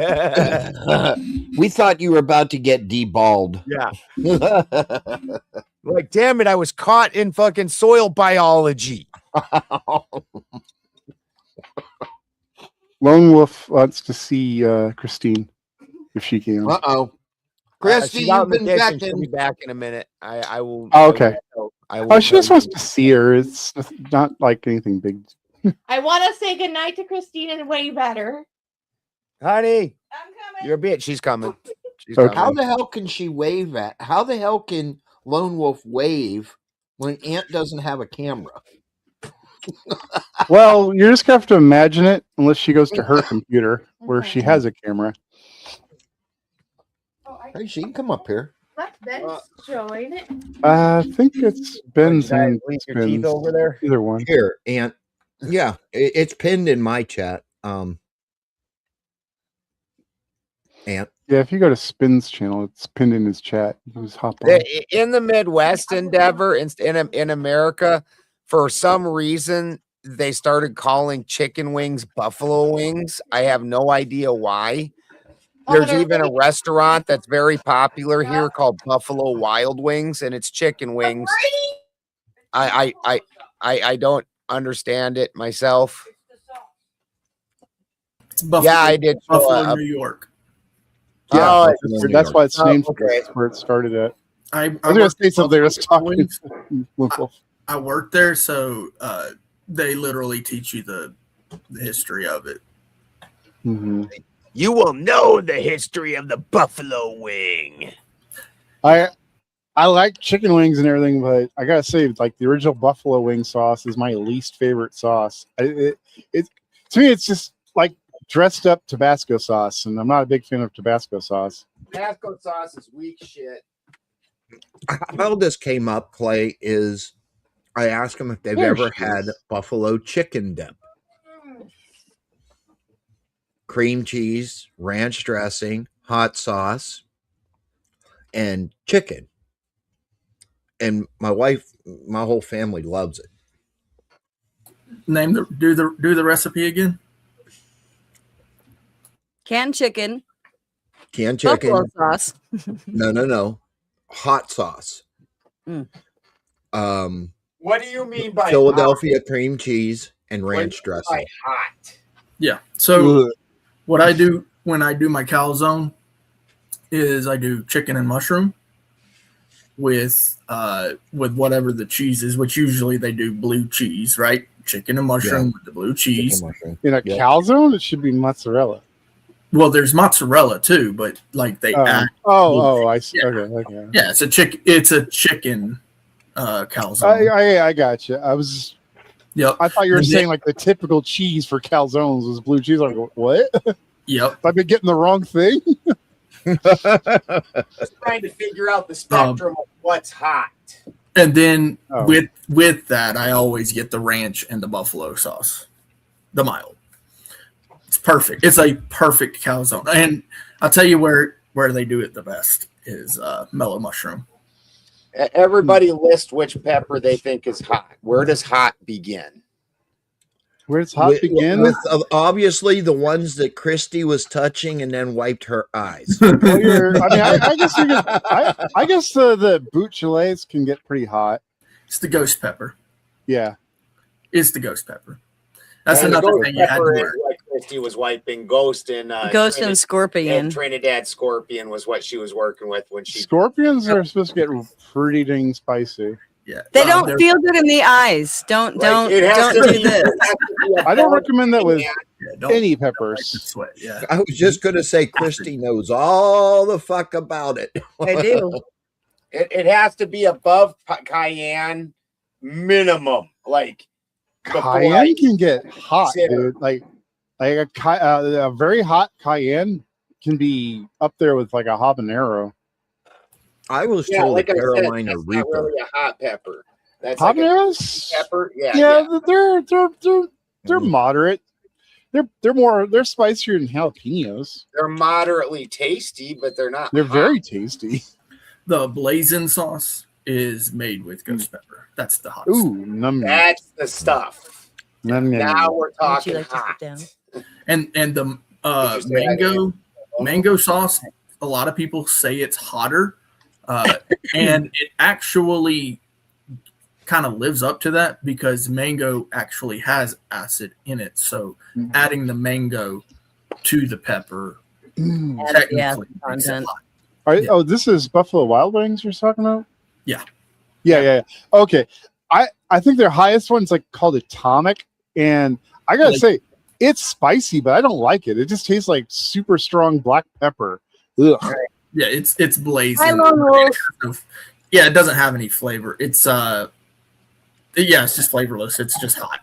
we thought you were about to get deballed. Yeah. Like, damn it, I was caught in fucking soil biology. Lone Wolf wants to see Christine if she can. Uh-oh. Christy, you've been back She'll be back in a minute. I will. Oh, okay. I will She just wants to see her. It's not like anything big. I want to say goodnight to Christine and way better. Honey, I'm coming. you're a bitch. She's coming. She's Okay. coming. How the hell can she wave at? How the hell can Lone Wolf wave when Ant doesn't have a camera? Well, you're just gonna have to imagine it unless she goes to her computer where she has a camera. Hey, she can come up here. Let Ben join it. I think it's Ben's and Leave your teeth over there. either one. Here, Ant. Yeah, it's pinned in my chat. Ant. Yeah, if you go to Spin's channel, it's pinned in his chat. You just hop on. In the Midwest, Endeavor, in America, for some reason, they started calling chicken wings buffalo wings. I have no idea why. There's even a restaurant that's very popular here called Buffalo Wild Wings, and it's chicken wings. I don't understand it myself. It's Buffalo, Yeah, I did. Buffalo, New York. Yeah, Oh, that's why it's named. okay. That's where it started at. I I was gonna say something. Just talking. I worked there, so they literally teach you the history of it. Mm-hmm. You will know the history of the buffalo wing. I like chicken wings and everything, but I gotta say, like the original buffalo wing sauce is my least favorite sauce. To me, it's just like dressed up Tabasco sauce, and I'm not a big fan of Tabasco sauce. Tabasco sauce is weak shit. How this came up, Clay, is I asked them if they've ever had buffalo chicken dip. Cream cheese, ranch dressing, hot sauce, and chicken. And my wife, my whole family loves it. Do the recipe again. Canned chicken. Canned chicken. Buffalo sauce. No. Hot sauce. Mm. What do you mean by Philadelphia cream cheese and ranch dressing. Hot? Yeah. So what I do when I do my calzone is I do chicken and mushroom with whatever the cheese is, which usually they do blue cheese, right? Chicken and mushroom with the blue cheese. In a calzone, it should be mozzarella. Well, there's mozzarella too, but like they add. I see. Yeah. Okay. Yeah, it's a chicken calzone. I got you. Yep. I thought you were saying like the typical cheese for calzones was blue cheese. I go, what? Yep. I've been getting the wrong thing. Just trying to figure out the spectrum of what's hot. And then with that, I always get the ranch and the buffalo sauce, the mild. It's perfect. It's a perfect calzone. And I'll tell you where they do it the best is mellow mushroom. Everybody list which pepper they think is hot. Where does hot begin? Where does hot begin? With obviously the ones that Christy was touching and then wiped her eyes. I guess the Beaujolais can get pretty hot. It's the ghost pepper. Yeah. It's the ghost pepper. That's another thing you had to learn. Like Christy was wiping Ghost and and Scorpion. And Trinidad Scorpion was what she was working with when she. Scorpions are supposed to get pretty dang spicy. Yeah, They don't feel good in the eyes. Don't do this. I don't recommend that with don't any peppers. sweat. Yeah, I was just going to say Christy knows all the fuck about it. I do. It has to be above cayenne minimum. Like Cayenne can get hot, consider. dude. Like a very hot cayenne can be up there with like a habanero. I was Yeah, told like a I said, Carolina that's not Reaper. really a hot pepper. That's like a Habaneros, pepper. yeah, they're moderate. They're spicier than jalapenos. They're moderately tasty, but they're not. They're hot. very tasty. The blazing sauce is made with ghost pepper. That's the hot. Ooh, num. That's the stuff. Num, num, Now num. we're Would talking you like to hot. sit down? And the mango sauce. A lot of people say it's hotter, and it actually kind of lives up to that because mango actually has acid in it. So adding the mango to the pepper technically makes it hot. Oh, this is Buffalo Wild Wings you're talking about? Yeah. Okay. I think their highest one's like called Atomic, and I gotta say it's spicy, but I don't like it. It just tastes like super strong black pepper. Ugh. Yeah, it's blazing. Hi, Lone Wolf. Yeah, it doesn't have any flavor. It's it's just flavorless. It's just hot.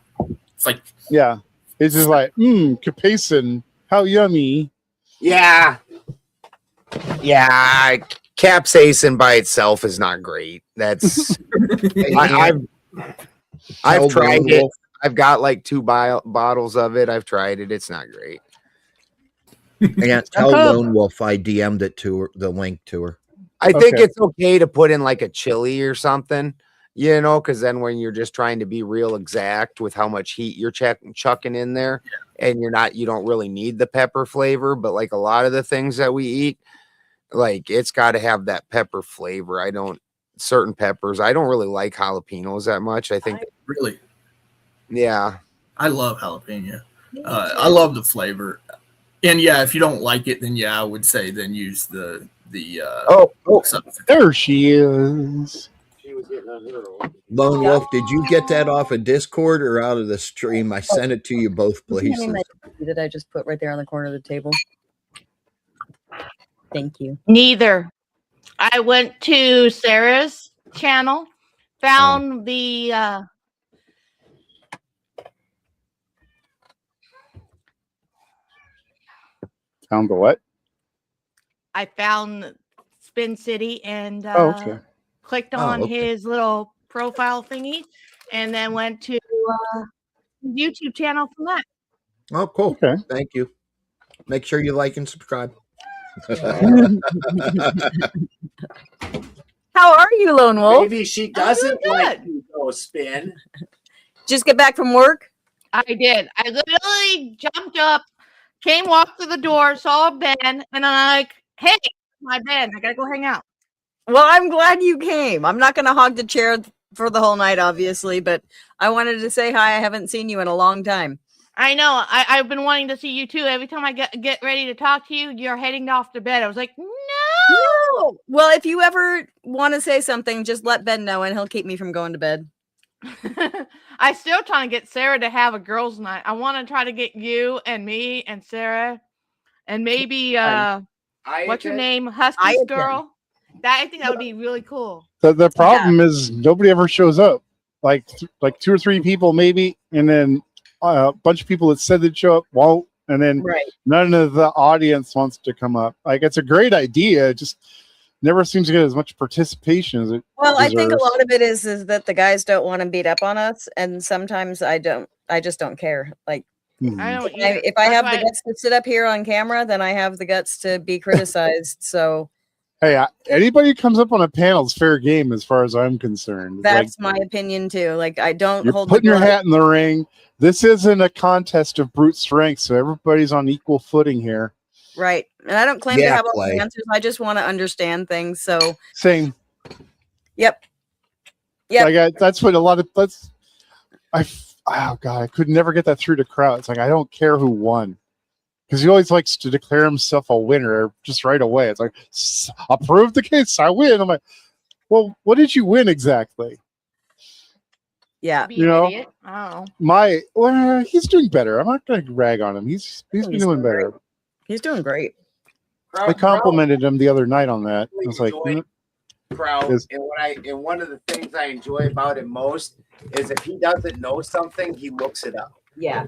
It's like it's just like capsaicin. How yummy. Yeah. Capsaicin by itself is not great. That's I've tried it. I've got like 2 bottles of it. I've tried it. It's not great. Yeah, tell Lone Wolf I DM'd it to her, the link to her. I think it's okay to put in like a chili or something, you know, because then when you're just trying to be real exact with how much heat you're chucking in there, and you don't really need the pepper flavor, but like a lot of the things that we eat, like it's got to have that pepper flavor. Certain peppers, I don't really like jalapenos that much. I think really, yeah, I love jalapeno. I love the flavor. And if you don't like it, then I would say then use the there she is. Lone Wolf, did you get that off of Discord or out of the stream? I sent it to you both places. Did I just put right there on the corner of the table? Thank you. Neither. I went to Sarah's channel, found the Found the what? I found Spin City and clicked Oh, on okay. his little profile thingy, and then went to his YouTube channel from that. Oh, cool. Okay. Thank you. Make sure you like and subscribe. How are you, Lone Wolf? maybe she doesn't like to go spin. Just get back from work? I did. I literally jumped up, walked through the door, saw a Ben, and I'm like, hey, my Ben, I gotta go hang out. Well, I'm glad you came. I'm not going to hog the chair for the whole night, obviously, but I wanted to say hi. I haven't seen you in a long time. I know. I've been wanting to see you too. Every time I get ready to talk to you, you're heading off to bed. I was like, no. Well, if you ever want to say something, just let Ben know, and he'll keep me from going to bed. I'm still trying to get Sarah to have a girls' night. I want to try to get you and me and Sarah and maybe what's her name, Husky's girl. I think that would be really cool. The problem is nobody ever shows up. Like 2 or 3 people maybe, and then a bunch of people that said they'd show up won't, and then none of the audience wants to come up. Like, it's a great idea, it just never seems to get as much participation as it deserves. I think a lot of it is that the guys don't want to beat up on us, and sometimes I just don't care. Like, if I have the guts to sit up here on camera, then I have the guts to be criticized. So hey, anybody who comes up on a panel is fair game as far as I'm concerned. That's my opinion too. Like, I don't hold putting your hat in the ring. This isn't a contest of brute strength, so everybody's on equal footing here. Right. And I don't claim to have all the answers. I just want to understand things. So same. Yep. Like that's what a lot of oh god, I could never get that through to crowd. It's like, I don't care who won. Because he always likes to declare himself a winner just right away. It's like, I'll prove the case, I win. I'm like, well, what did you win exactly? Yeah. You know, he's doing better. I'm not going to rag on him. He's been doing better. He's doing great. I complimented him the other night on that. I was like, Crow, and one of the things I enjoy about him most is if he doesn't know something, he looks it up. Yeah.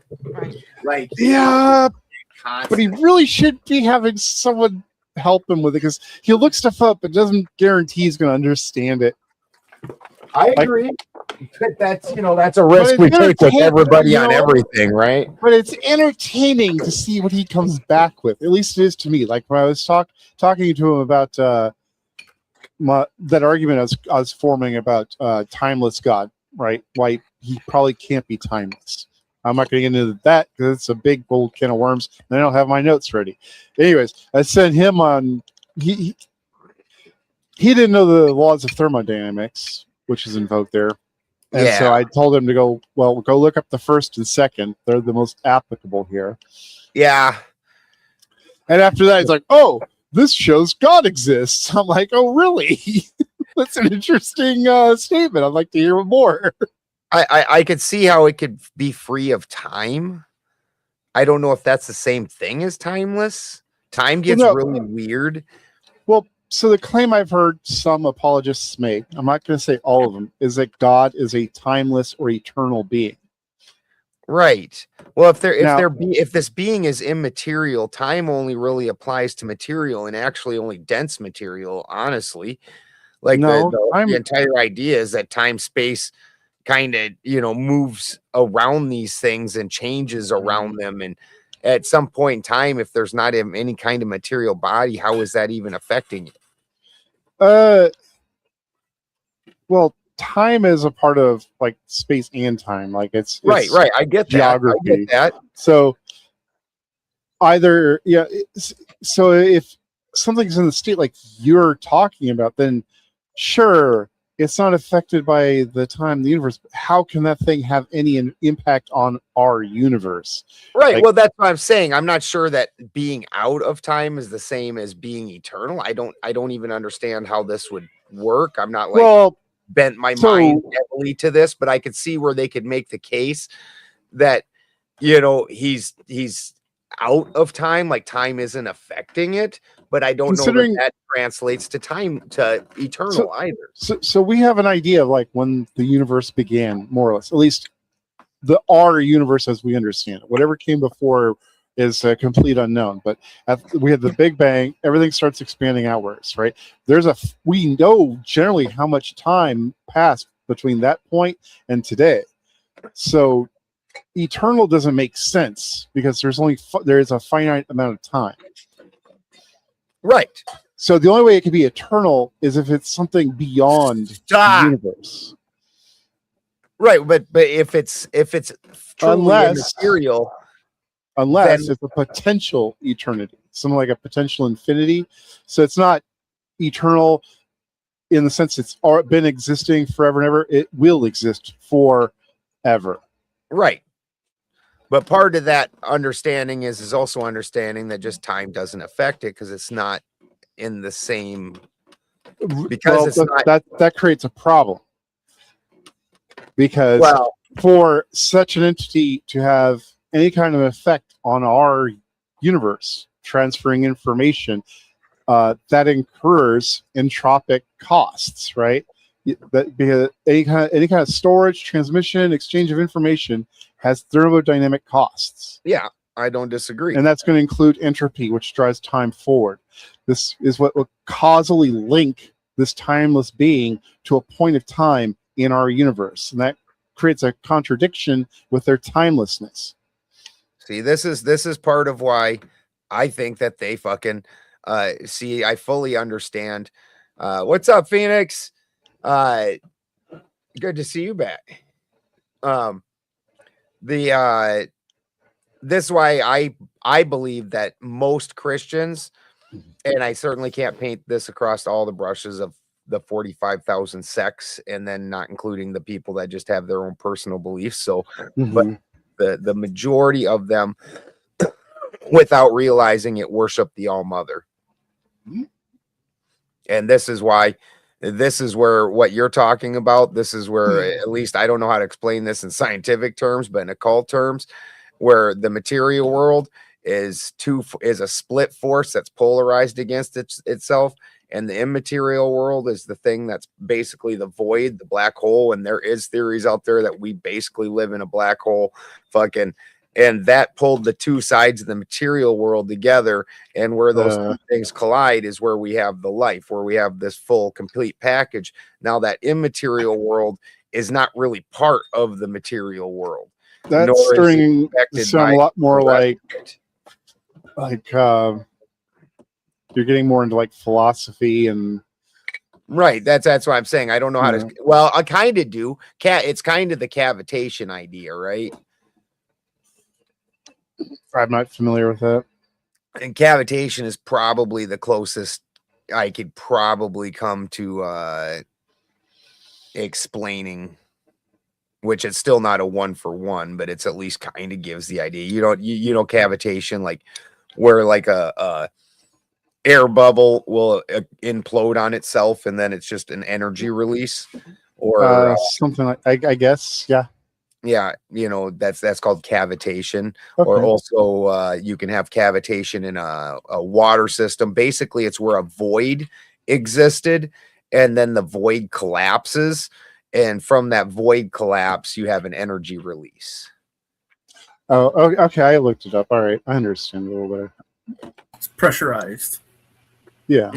Like yeah, but he really should be having someone help him with it because he looks stuff up but doesn't guarantee he's going to understand it. I agree. But that's that's a risk we take with everybody on everything, right? But it's entertaining to see what he comes back with. At least it is to me. Like when I was talking to him about that argument I was forming about timeless God, right? Why he probably can't be timeless. I'm not going to get into that because it's a big old can of worms, and I don't have my notes ready. Anyways, I sent him on. He didn't know the laws of thermodynamics, which is invoked there. And so I told him to go look up the first and second. They're the most applicable here. Yeah. And after that, he's like, oh, this shows God exists. I'm like, oh, really? That's an interesting statement. I'd like to hear more. I could see how it could be free of time. I don't know if that's the same thing as timeless. Time gets really weird. Well, so the claim I've heard some apologists make, I'm not going to say all of them, is that God is a timeless or eternal being. Right. Well, if this being is immaterial, time only really applies to material and actually only dense material, honestly. Like the entire idea is that time space kind of moves around these things and changes around them, and at some point in time, if there's not any kind of material body, how is that even affecting you? Well, time is a part of like space and time, like it's right. I get geography. That. I get that. So either so if something's in the state like you're talking about, then sure, it's not affected by the time, the universe. But how can that thing have any impact on our universe? Right. Like, well, that's what I'm saying. I'm not sure that being out of time is the same as being eternal. I don't even understand how this would work. I'm not bent my mind heavily to this, but I could see where they could make the case that he's out of time, like time isn't affecting it, but I don't know that translates to time to eternal either. So we have an idea of like when the universe began, more or less, at least our universe as we understand it. Whatever came before is a complete unknown, but we had the Big Bang, everything starts expanding outwards, right? We know generally how much time passed between that point and today. So eternal doesn't make sense because there is a finite amount of time. Right. So the only way it could be eternal is if it's something beyond the universe. Right, but if it's truly immaterial, unless it's a potential eternity, something like a potential infinity. So it's not eternal in the sense it's been existing forever and ever. It will exist forever. Right. But part of that understanding is also understanding that just time doesn't affect it because it's not in the same. Because that creates a problem. Because for such an entity to have any kind of effect on our universe, transferring information, that incurs entropic costs, right? Because any kind of storage, transmission, exchange of information has thermodynamic costs. Yeah, I don't disagree. And that's going to include entropy, which drives time forward. This is what will causally link this timeless being to a point of time in our universe. And that creates a contradiction with their timelessness. See, this is part of why I think that they fucking I fully understand. What's up, Phoenix? Good to see you back. This is why I believe that most Christians, and I certainly can't paint this across all the brushes of the 45,000 sects, and then not including the people that just have their own personal beliefs. So, but the majority of them, without realizing it, worship the All Mother. And this is why. This is where what you're talking about. This is where, at least I don't know how to explain this in scientific terms, but in occult terms, where the material world is a split force that's polarized against itself, and the immaterial world is the thing that's basically the void, the black hole. And there is theories out there that we basically live in a black hole, and that pulled the two sides of the material world together. And where those two things collide is where we have the life, where we have this full, complete package. Now that immaterial world is not really part of the material world. That's starting to sound a lot more like you're getting more into like philosophy and right. That's what I'm saying. I don't know how to. Well, I kind of do. It's kind of the cavitation idea, right? I'm not familiar with that. And cavitation is probably the closest I could probably come to explaining, which it's still not a 1-for-1, but it's at least kind of gives the idea. You know, cavitation, like where like a air bubble will implode on itself, and then it's just an energy release, or something like I guess, yeah. Yeah, you know, that's called cavitation. Okay. Or also you can have cavitation in a water system. Basically, it's where a void existed, and then the void collapses, and from that void collapse, you have an energy release. Oh, okay. I looked it up. All right, I understand a little better. It's pressurized. Yeah.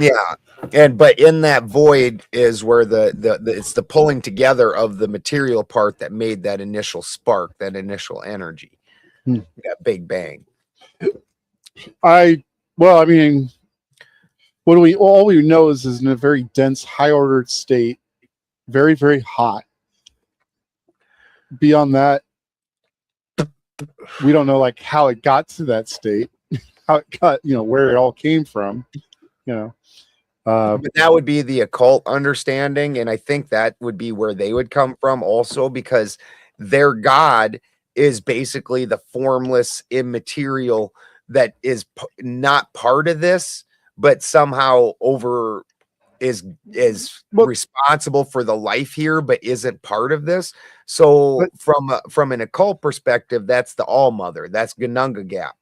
But in that void is where it's the pulling together of the material part that made that initial spark, that initial energy, that big bang. I mean, all we know is in a very dense, high ordered state, very, very hot. Beyond that, we don't know like how it got to that state, how it got, where it all came from. But that would be the occult understanding, and I think that would be where they would come from also, because their God is basically the formless immaterial that is not part of this, but somehow is responsible for the life here, but isn't part of this. So from an occult perspective, that's the All Mother, that's Gununga Gap.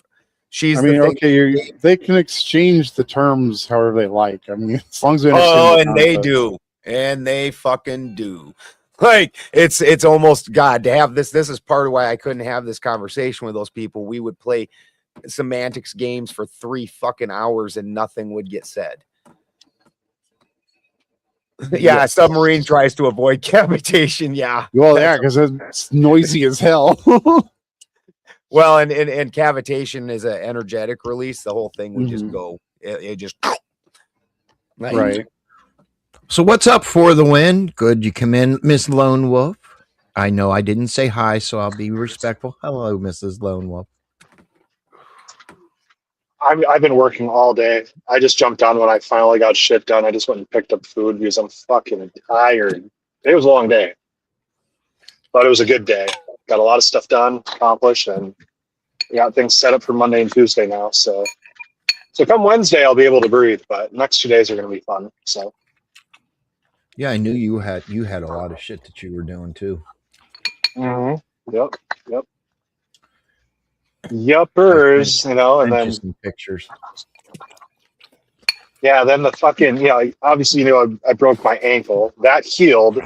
They can exchange the terms however they like. I mean, as long as they understand. They do, and they fucking do. Like it's almost God to have this. This is part of why I couldn't have this conversation with those people. We would play semantics games for 3 fucking hours and nothing would get said. Yeah, submarine tries to avoid cavitation. Yeah. Well, yeah, because it's noisy as hell. Well, and cavitation is an energetic release. The whole thing would just go. It just right. So what's up for the win? Good, you come in, Miss Lone Wolf. I know I didn't say hi, so I'll be respectful. Hello, Mrs. Lone Wolf. I've been working all day. I just jumped on when I finally got shit done. I just went and picked up food because I'm fucking tired. It was a long day, but it was a good day. Got a lot of stuff done, accomplished, and we got things set up for Monday and Tuesday now. So come Wednesday, I'll be able to breathe. But next 2 days are going to be fun. So yeah, I knew you had a lot of shit that you were doing too. Mm-hmm. Yep. Yuppers, and then some pictures. Yeah, then the fucking obviously I broke my ankle. That healed,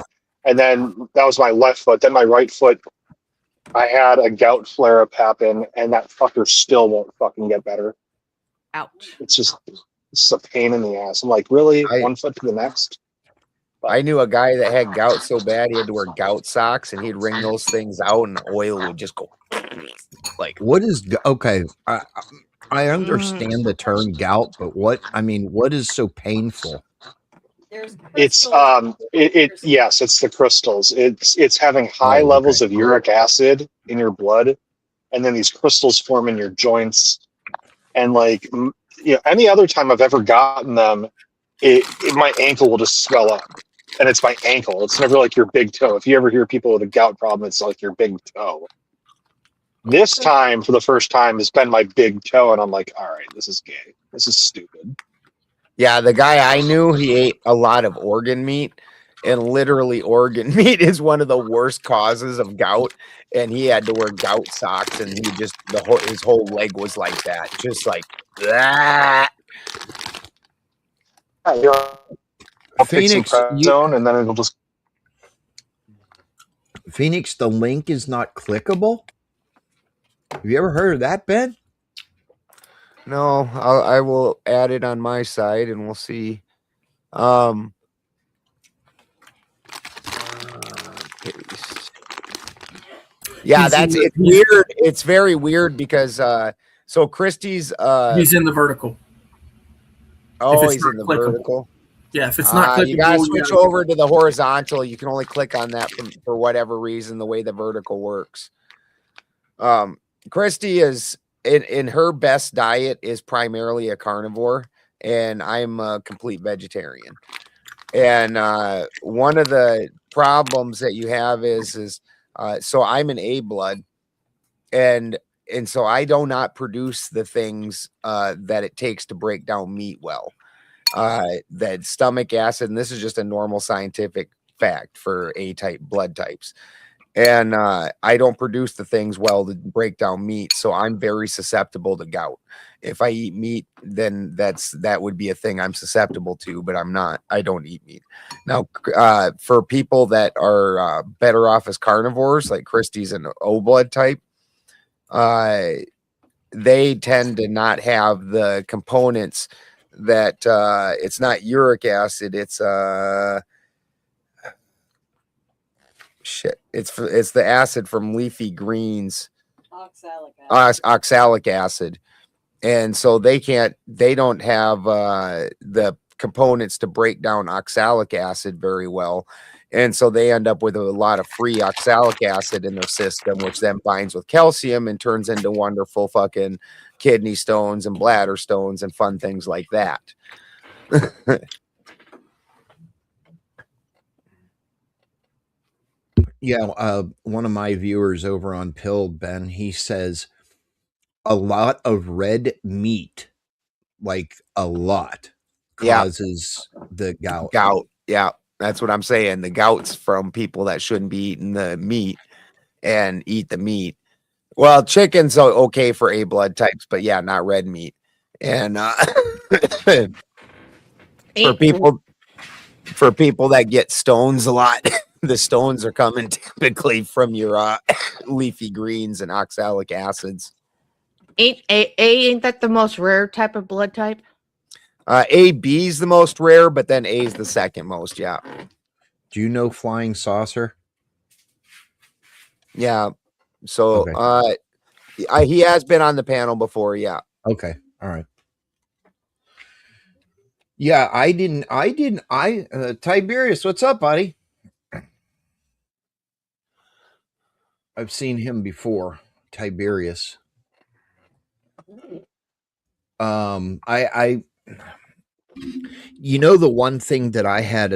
and then that was my left foot. Then my right foot, I had a gout flare up happen, and that fucker still won't fucking get better. Ouch. It's a pain in the ass. I'm like, really? 1 foot to the next? I knew a guy that had gout so bad he had to wear gout socks, and he'd wring those things out, and the oil would just go. Like, what is okay? I understand the term gout, but what is so painful? It's yes, it's the crystals. It's having high levels of uric acid in your blood, and then these crystals form in your joints. And like any other time I've ever gotten them, my ankle will just swell up, and it's my ankle. It's never like your big toe. If you ever hear people with a gout problem, it's like your big toe. This time, for the first time, has been my big toe, and I'm like, all right, this is gay. This is stupid. Yeah, the guy I knew, he ate a lot of organ meat, and literally organ meat is one of the worst causes of gout, and he had to wear gout socks, and he just his whole leg was like that, just like that. I'll pick some Phoenix, zone, and then it'll just. Phoenix, the link is not clickable. Have you ever heard of that, Ben? No, I will add it on my side, and we'll see. Paste. Yeah, it's weird. It's very weird because so Christie's he's in the vertical. Oh, he's in the vertical. Yeah, if it's not clickable, you gotta switch over to the horizontal. You can only click on that for whatever reason, the way the vertical works. Christy is in her best diet is primarily a carnivore, and I'm a complete vegetarian. And one of the problems that you have is so I'm an A blood, and so I do not produce the things that it takes to break down meat well. That stomach acid, and this is just a normal scientific fact for A-type blood types. And I don't produce the things well to break down meat, so I'm very susceptible to gout. If I eat meat, then that would be a thing I'm susceptible to, but I'm not. I don't eat meat. Now, for people that are better off as carnivores, like Christie's an O blood type, they tend to not have the components that it's not uric acid, it's it's the acid from leafy greens, oxalic acid. And so they don't have the components to break down oxalic acid very well, and so they end up with a lot of free oxalic acid in their system, which then binds with calcium and turns into wonderful fucking kidney stones and bladder stones and fun things like that. Yeah, one of my viewers over on Pilled, Ben, he says a lot of red meat, like a lot, causes the gout. Yeah, that's what I'm saying. The gout's from people that shouldn't be eating the meat and eat the meat. Well, chicken's okay for A blood types, but yeah, not red meat. And for people that get stones a lot, the stones are coming typically from your leafy greens and oxalic acids. Ain't that the most rare type of blood type? AB is the most rare, but then A is the second most. Yeah. Do you know Flying Saucer? Yeah. So he has been on the panel before. Yeah. Okay. All right. Yeah, I didn't. Tiberius, what's up, buddy? I've seen him before, Tiberius. You know, the one thing that I had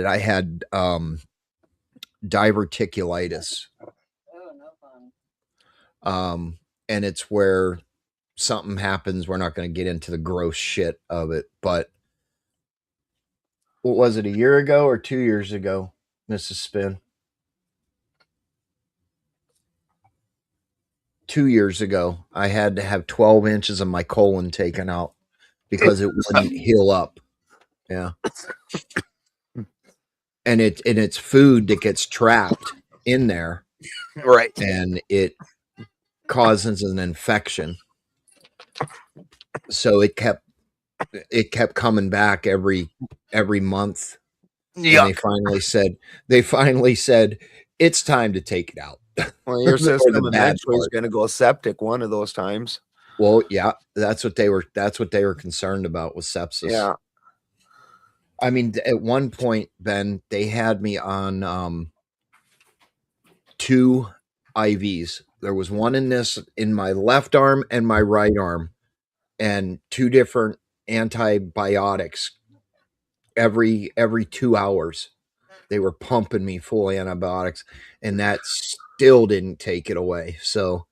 diverticulitis. Oh, no fun. And it's where something happens. We're not going to get into the gross shit of it, but what was it, a year ago or 2 years ago, Mrs. Spin? 2 years ago, I had to have 12 inches of my colon taken out because it wouldn't heal up. Yeah. And it's food that gets trapped in there. Right. And it causes an infection. So it kept coming back every month. Yeah. And they finally said it's time to take it out. Well, your system eventually is going to go septic one of those times. Well, yeah, that's what they were concerned about, with sepsis. Yeah. I mean, at one point, Ben, they had me on 2 IVs. There was one in my left arm and my right arm, and 2 different antibiotics every 2 hours. They were pumping me full antibiotics, and that still didn't take it away. So,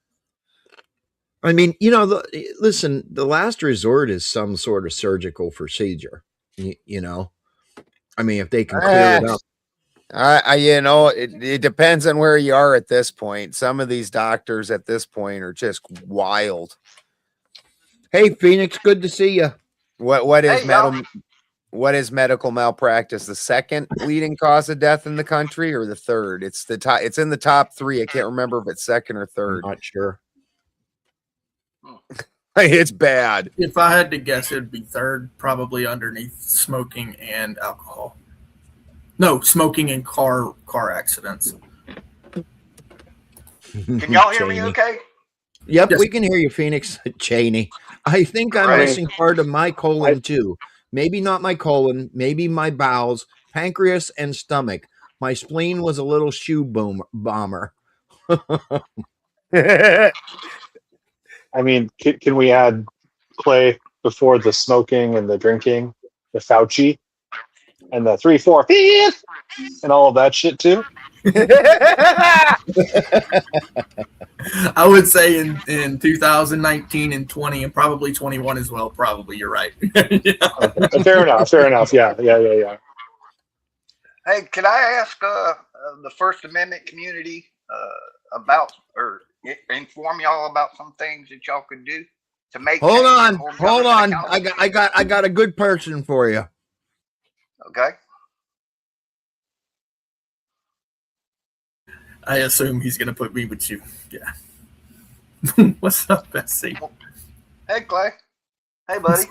I mean, you know, listen, the last resort is some sort of surgical procedure. You know, I mean, if they can clear it up. You know, it depends on where you are at this point. Some of these doctors at this point are just wild. Hey, Phoenix, good to see you. What is metal? what is medical malpractice? The second leading cause of death in the country, or the third? It's the top. It's in the top 3. I can't remember if it's second or third. I'm not sure. It's bad. If I had to guess, it'd be third, probably underneath smoking and alcohol. No, smoking and car accidents. Can y'all hear me okay? Yep, Yes. we can hear you, Phoenix. Cheney. I think I'm Right. missing part of my colon too. Maybe not my colon, maybe my bowels, pancreas, and stomach. My spleen was a little shoe bomber. I mean, can we add Clay before the smoking and the drinking, the Fauci, and the 3, 4, 5, and all of that shit too? I would say in 2019 and 20 and probably 21 as well. Probably, you're right. Okay. Fair enough. Fair enough. Yeah. Hey, could I ask the First Amendment community about, or inform y'all about some things that y'all could do to make? Hold change on, and hold hold government on. accountable? I got a good person for you. Okay. I assume he's gonna put me with you. Yeah. What's up, Bessie? Hey, Clay. Hey, buddy.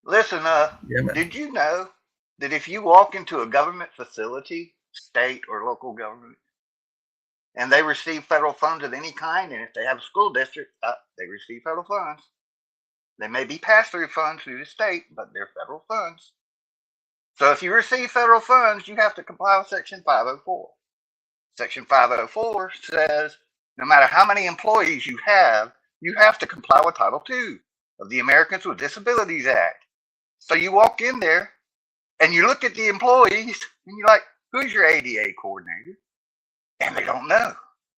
Listen, man. did you know that if you walk into a government facility, state or local government, and they receive federal funds of any kind, and if they have a school district, they receive federal funds. They may be pass-through funds through the state, but they're federal funds. So if you receive federal funds, you have to comply with Section 504. Section 504 says no matter how many employees you have to comply with Title II of the Americans with Disabilities Act. So you walk in there and you look at the employees and you're like, who's your ADA coordinator? And they don't know.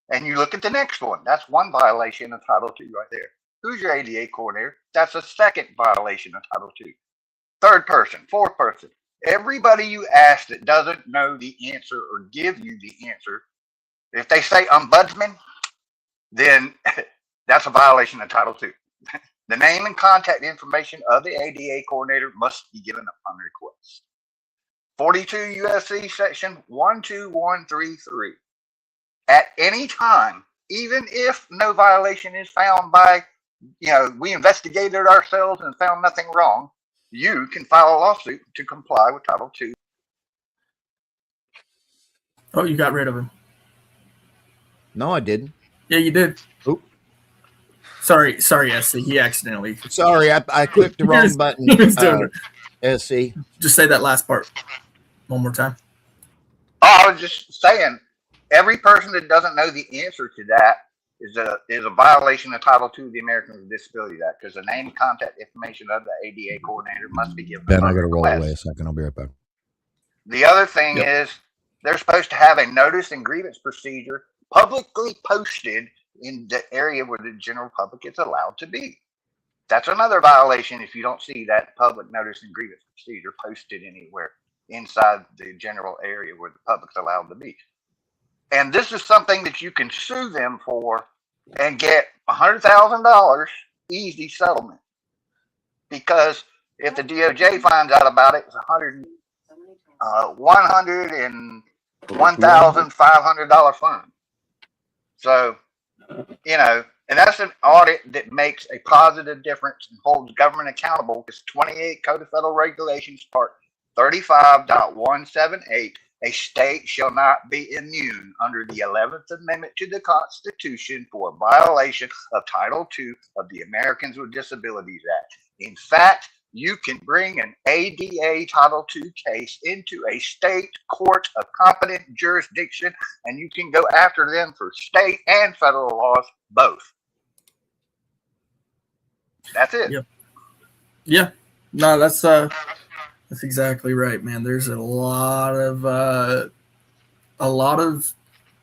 And you look at the next one. That's one violation of Title II right there. Who's your ADA coordinator? That's a second violation of Title II. Third person, fourth person. Everybody you ask that doesn't know the answer or give you the answer, if they say ombudsman, then that's a violation of Title II. The name and contact information of the ADA coordinator must be given upon request. 42 USC section 12133. At any time, even if no violation is found by, we investigated ourselves and found nothing wrong, you can file a lawsuit to comply with Title II. Oh, you got rid of him. No, I didn't. Yeah, you did. Oop. Sorry, SC. He accidentally. Sorry, I clicked the wrong button. He was doing it. SC. Just say that last part one more time. Oh, I was just saying, every person that doesn't know the answer to that is a violation of Title II of the Americans with Disabilities Act, because the name and contact information of the ADA coordinator must be given. Ben, I got to roll away a second. I'll be right back. The other thing is they're supposed to have a notice and grievance procedure publicly posted in the area where the general public is allowed to be. That's another violation if you don't see that public notice and grievance procedure posted anywhere inside the general area where the public's allowed to be. And this is something that you can sue them for and get $100,000 easy settlement. Because if the DOJ finds out about it, it's $101,500 fine. So, and that's an audit that makes a positive difference and holds government accountable. Because 28 Code of Federal Regulations, Part 35.178, a state shall not be immune under the 11th Amendment to the Constitution for violation of Title II of the Americans with Disabilities Act. In fact, you can bring an ADA Title II case into a state court of competent jurisdiction, and you can go after them for state and federal laws, both. That's it. Yeah. No, that's exactly right, man. There's a lot of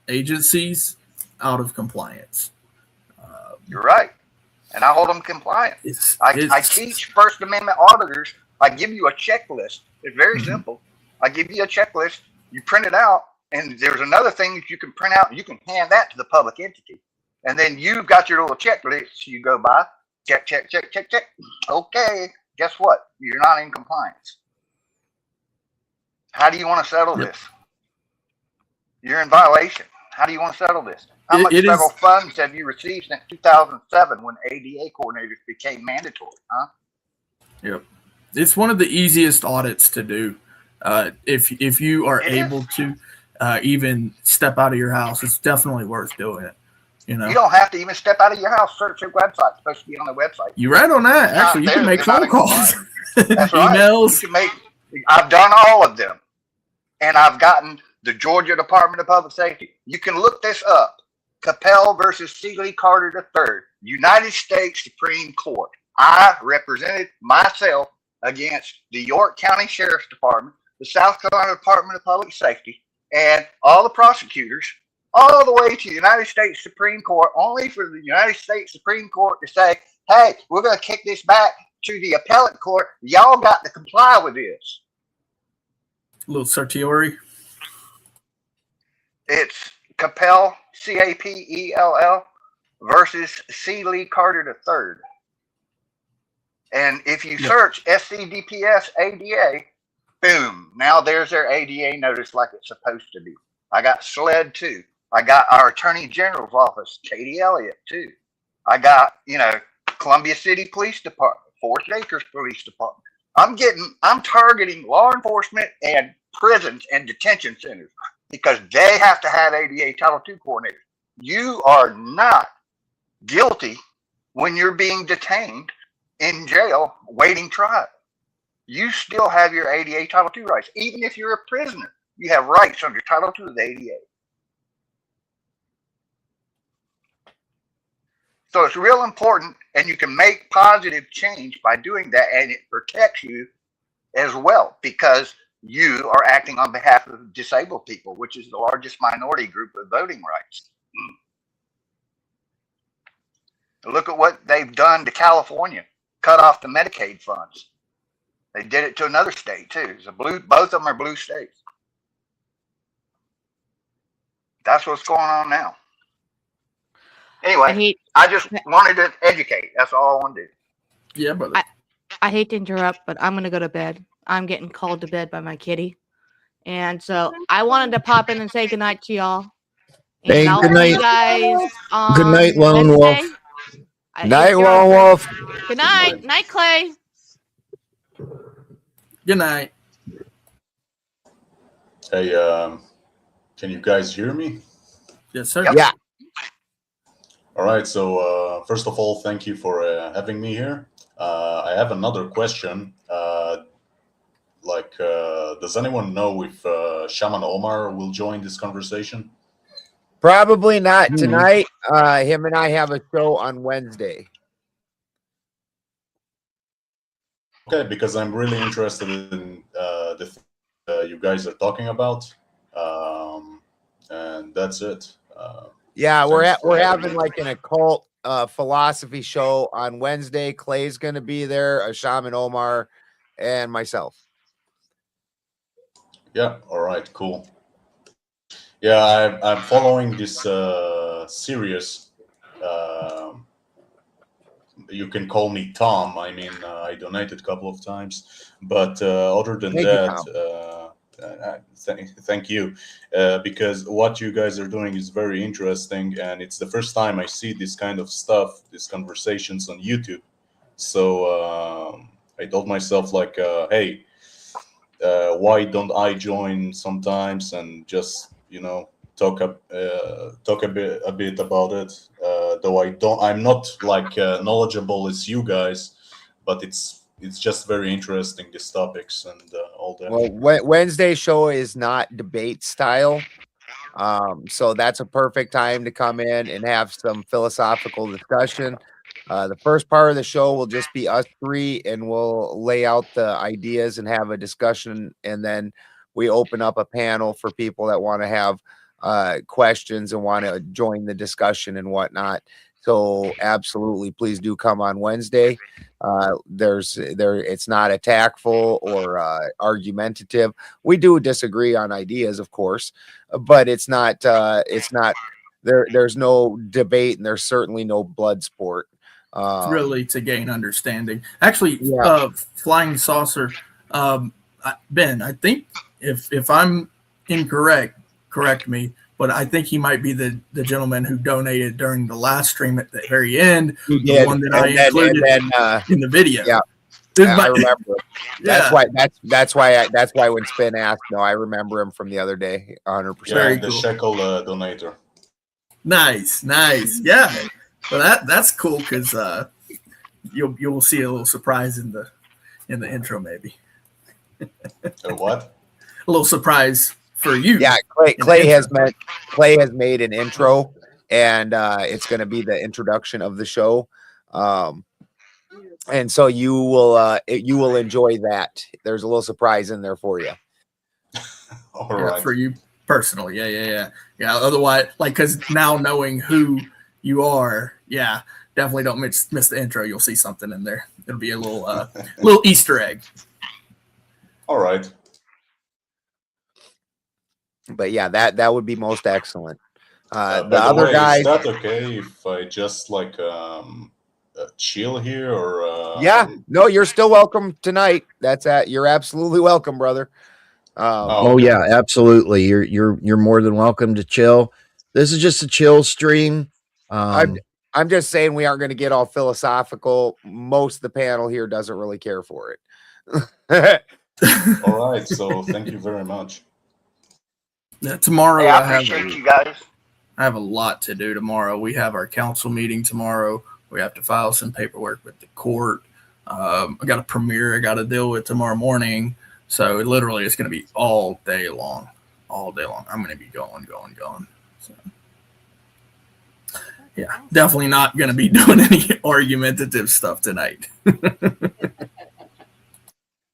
agencies out of compliance. You're right. And I hold them compliant. I teach First Amendment auditors. I give you a checklist. It's very simple. I give you a checklist. You print it out. And there's another thing that you can print out. You can hand that to the public entity. And then you've got your little checklist you go by. Check, check, check, check, check. Okay. guess what? You're not in compliance. How do you want to settle this? You're in violation. How do you want to settle this? How much federal funds have you received since 2007 when ADA coordinators became mandatory? Huh? Yep. It's one of the easiest audits to do. If you are able to even step out of your house, it's definitely worth doing it. You don't have to even step out of your house. Search your website. It's supposed to be on the website. You're right on that. Actually, you can make phone calls, That's right. emails. You can I've done all of them, and I've gotten the Georgia Department of Public Safety. You can look this up. Capel versus Seeley Carter III, United States Supreme Court. I represented myself against the York County Sheriff's Department, the South Carolina Department of Public Safety, and all the prosecutors, all the way to the United States Supreme Court, only for the United States Supreme Court to say, hey, we're going to kick this back to the appellate court. Y'all got to comply with this. A little certiorari. It's Capel, C-A-P-E-L-L, versus Seeley Carter III. And if you search SCDPS ADA, boom, now there's their ADA notice like it's supposed to be. I got SLED too. I got our Attorney General's office, Katie Elliott too. I got, Columbia City Police Department, Forest Acres Police Department. I'm targeting law enforcement and prisons and detention centers because they have to have ADA Title II coordinators. You are not guilty when you're being detained in jail waiting trial. You still have your ADA Title II rights. Even if you're a prisoner, you have rights under Title II of the ADA. So it's real important, and you can make positive change by doing that, and it protects you as well because you are acting on behalf of disabled people, which is the largest minority group with voting rights. Look at what they've done to California, cut off the Medicaid funds. They did it to another state too. Both of them are blue states. That's what's going on now. Anyway, I just wanted to educate. That's all I want to do. Yeah, brother. I hate to interrupt, but I'm going to go to bed. I'm getting called to bed by my kitty. And so I wanted to pop in and say goodnight to y'all. Hey, good night. You guys Good night, Lone Wolf. Night, Lone Wolf. Good night. Night, Clay. Good night. Hey, can you guys hear me? Yes, sir. Yeah. All right. So first of all, thank you for having me here. I have another question. Does anyone know if Shaman Omar will join this conversation? Probably not tonight. Him and I have a show on Wednesday. Okay, because I'm really interested in the you guys are talking about, and that's it. Yeah, we're having like an occult philosophy show on Wednesday. Clay's going to be there, Shaman Omar, and myself. Yeah. All right. Cool. Yeah, I'm following this series. You can call me Tom. I mean, I donated a couple of times, but other than thank you, because what you guys are doing is very interesting, and it's the first time I see this kind of stuff, these conversations on YouTube. So I told myself, like, hey, why don't I join sometimes and just talk a bit about it, though I'm not like knowledgeable as you guys, but it's just very interesting, these topics and all that. Well, Wednesday show is not debate style, so that's a perfect time to come in and have some philosophical discussion. The first part of the show will just be us three, and we'll lay out the ideas and have a discussion, and then we open up a panel for people that want to have questions and want to join the discussion and whatnot. So absolutely, please do come on Wednesday. It's not attackful or argumentative. We do disagree on ideas, of course, but it's not there's no debate, and there's certainly no blood sport. really to gain understanding. Actually, Flying Saucer, Ben, I think if I'm incorrect, correct me, but I think he might be the gentleman who donated during the last stream at the very end, the one that I included in the video. Yeah, I remember. That's why when Spin asked, no, I remember him from the other day, 100%. Yeah, the shekel donator. Nice. Yeah, well that's cool because you'll see a little surprise in the intro, maybe. A what? A little surprise for you. Yeah, Clay has made an intro, and it's going to be the introduction of the show, and so you will enjoy that. There's a little surprise in there for you. All right. For you personally, yeah. Otherwise, because now knowing who you are, definitely don't miss the intro. You'll see something in there. It'll be a little Easter egg. All right. But yeah, that would be most excellent. The other guys. Is that okay if I just chill here or? No, you're still welcome tonight. You're absolutely welcome, brother. Oh yeah, absolutely. You're more than welcome to chill. This is just a chill stream. I'm just saying we aren't going to get all philosophical. Most of the panel here doesn't really care for it. All right, so thank you very much. Tomorrow, hey, I appreciate you guys. I have a lot to do tomorrow. We have our council meeting tomorrow. We have to file some paperwork with the court. I got a premiere I got to deal with tomorrow morning. So literally, it's going to be all day long. All day long. I'm going to be going. So, yeah, definitely not going to be doing any argumentative stuff tonight.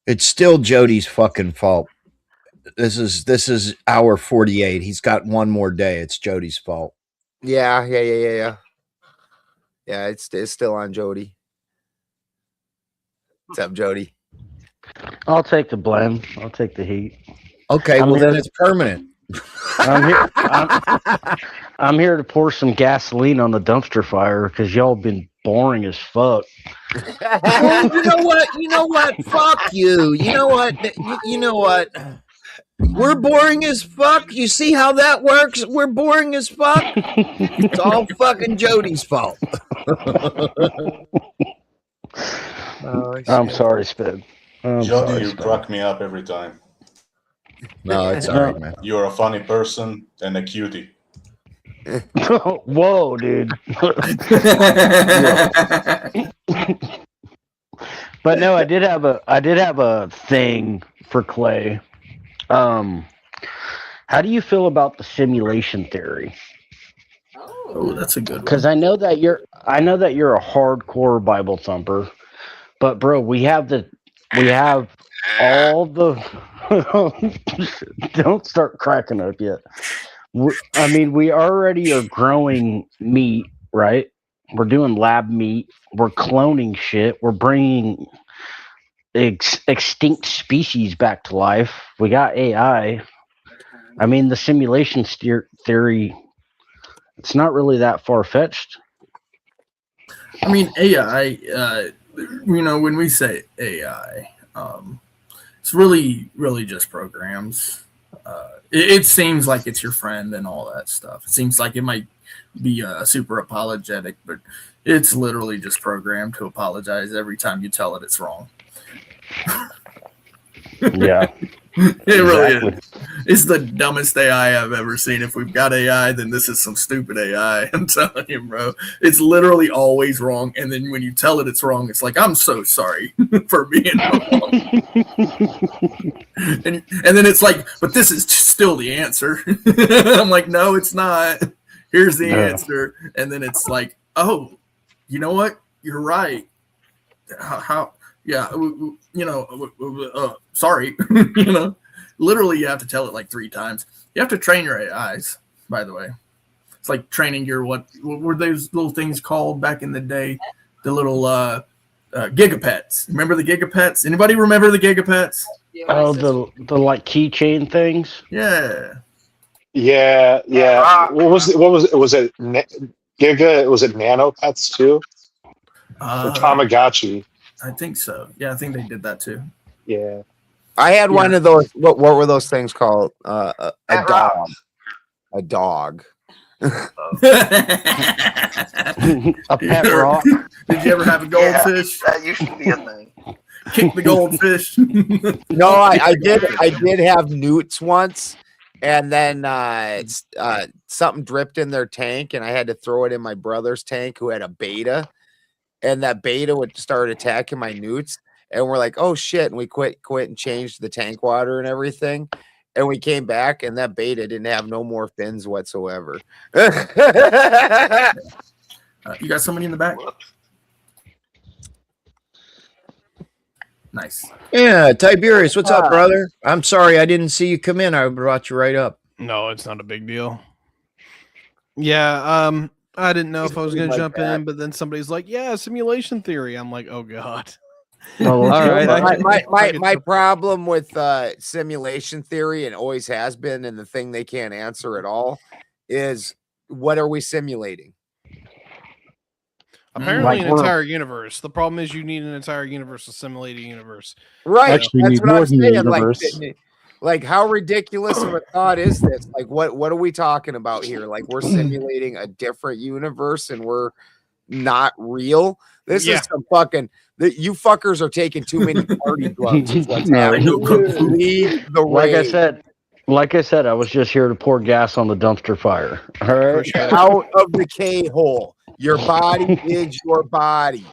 It's still Jody's fucking fault. This is hour 48. He's got one more day. It's Jody's fault. Yeah. Yeah, it's still on Jody. What's up, Jody? I'll take the blame. I'll take the heat. Okay, then it's permanent. I'm here to pour some gasoline on the dumpster fire because y'all been boring as fuck. Well, you know what? Fuck you. You know what? We're boring as fuck. You see how that works? We're boring as fuck. It's all fucking Jody's fault. I'm sorry, Spin. Jody, you crack me up every time. No, it's all right, man. You're a funny person and a cutie. Whoa, dude. But no, I did have a thing for Clay. How do you feel about the simulation theory? Oh, that's a good one. Because I know that you're a hardcore Bible thumper, but bro, we have all the. Don't start cracking up yet. We already are growing meat, right? We're doing lab meat. We're cloning shit. We're bringing extinct species back to life. We got AI. The simulation theory, it's not really that far-fetched. AI, when we say AI, it's really, really just programs. It seems like it's your friend and all that stuff. It seems like it might be super apologetic, but it's literally just programmed to apologize every time you tell it it's wrong. Yeah. It really is. It's the dumbest AI I've ever seen. If we've got AI, then this is some stupid AI. I'm telling you, bro. It's literally always wrong. And then when you tell it it's wrong, it's like, I'm so sorry for being wrong. and then it's like, but this is still the answer. I'm like, no, it's not. Here's the answer. And then it's like, oh, you know what? You're right. How? Yeah, sorry. Literally, you have to tell it like 3 times. You have to train your AIs, by the way. It's like training your what were those little things called back in the day? The little gigapets. Remember the gigapets? Anybody remember the gigapets? Oh, the like keychain things. Yeah. What was it? Was it Giga? Was it Nano Pets too? Tamagotchi. I think so. Yeah, I think they did that too. Yeah. I had one of those. What were those things called? A dog. A dog. A pet rock. Did you ever have a goldfish? Yeah, that used to be a thing. Kick the goldfish. No, I did have newts once, and then something dripped in their tank, and I had to throw it in my brother's tank, who had a beta, and that beta would start attacking my newts, and we're like, oh shit, and we quit and changed the tank water and everything, and we came back, and that beta didn't have no more fins whatsoever. You got somebody in the back? Nice. Yeah, Tiberius, what's up, brother? I'm sorry I didn't see you come in. I brought you right up. No, it's not a big deal. Yeah, I didn't know if I was going to jump in, but then somebody's like, "Yeah, simulation theory." I'm like, "Oh god." All right. My problem with simulation theory, and always has been, and the thing they can't answer at all, is what are we simulating? Apparently, an entire universe. The problem is you need an entire universe to simulate a universe. Right. Actually, That's need what more I'm than the saying. universe. Like, how ridiculous of a thought is this? Like, what are we talking about here? Like, we're simulating a different universe and we're not real. This is some fucking. You fuckers are taking too many party drugs. Is what's happening. Leave the rave. Like I said, I was just here to pour gas on the dumpster fire. All right, out of the K-hole. Your body is your body.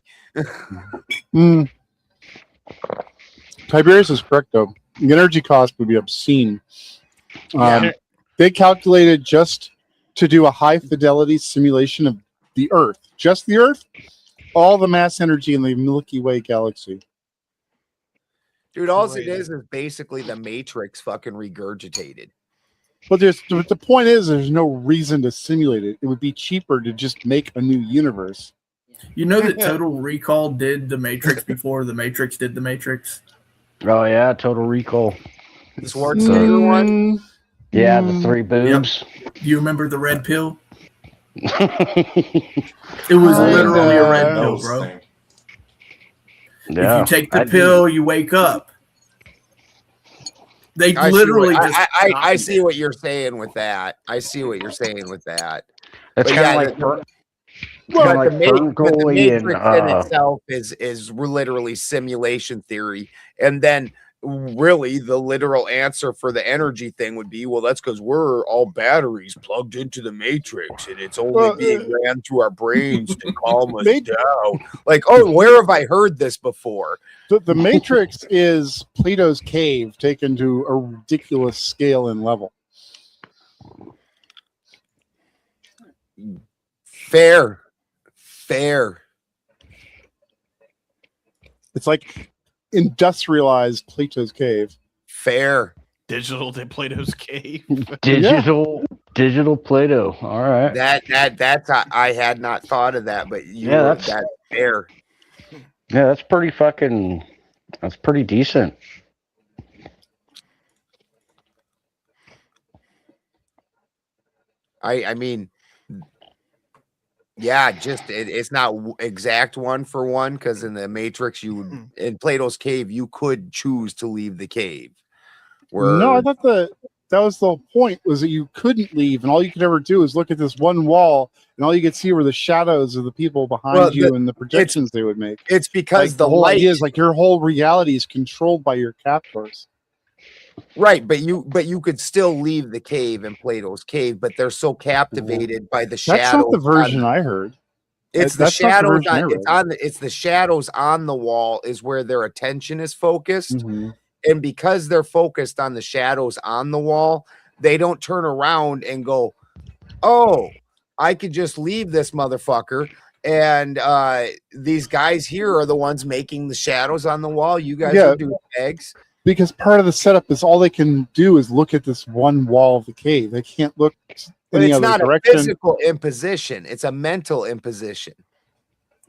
Tiberius is correct, though. The energy cost would be obscene. They calculated just to do a high fidelity simulation of the Earth, just the Earth, all the mass energy in the Milky Way galaxy. Dude, all it is basically the Matrix fucking regurgitated. But the point is, there's no reason to simulate it. It would be cheaper to just make a new universe. You know that Total Recall did the Matrix before the Matrix did the Matrix? Oh yeah, Total Recall. The Schwarzenegger one? Yeah, the three boobs. Yep. Do you remember the red pill? It was literally a red pill, bro. Yeah, if you take the pill, you wake up. They literally I see what you're saying with that. It's kind of like the Matrix in itself is literally simulation theory, and then really the literal answer for the energy thing would be, well, that's because we're all batteries plugged into the Matrix, and it's only being ran through our brains to calm us down. Like, oh, where have I heard this before? The Matrix is Plato's cave taken to a ridiculous scale and level. Fair. It's like industrialized Plato's cave. Fair. Digital to Plato's cave. Digital Plato. All right. That's I had not thought of that, but that's fair. Yeah, that's pretty decent. I mean, yeah, just it's not exact one for one, because in the Matrix, in Plato's cave, you could choose to leave the cave. No, I thought that was the whole point, was that you couldn't leave, and all you could ever do is look at this one wall, and all you could see were the shadows of the people behind you and the projections they would make. It's because the whole light idea is like your whole reality is controlled by your captors. Right, but you could still leave the cave in Plato's cave, but they're so captivated by the shadows. That's not the version I heard. It's the shadows it's the shadows on the wall is where their attention is focused. Mm-hmm. And because they're focused on the shadows on the wall, they don't turn around and go, "Oh, I could just leave this motherfucker." And these guys here are the ones making the shadows on the wall. You guys are doing eggs. Because part of the setup is all they can do is look at this one wall of the cave. They can't look any other direction. It's not a physical imposition. It's a mental imposition.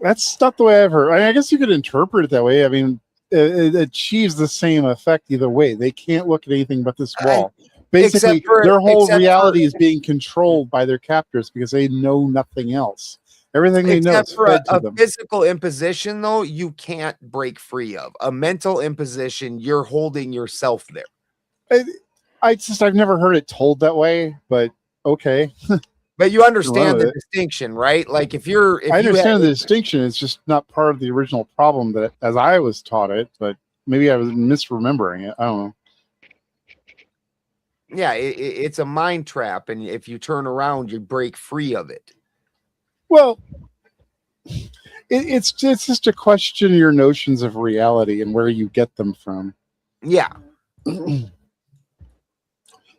That's not the way I've heard. I mean, I guess you could interpret it that way. I mean, it achieves the same effect either way. They can't look at anything but this wall. Basically, their whole reality is being controlled by their captors because they know nothing else. Everything they know Except is for fed to a them. physical imposition, though, you can't break free of. A mental imposition, you're holding yourself there. I've never heard it told that way, but okay. But you understand the it. distinction, right? Like if I understand the distinction. It's just not part of the original problem that, as I was taught it, but maybe I was misremembering it. I don't know. Yeah, it's a mind trap, and if you turn around, you break free of it. Well, it's just a question of your notions of reality and where you get them from. Yeah.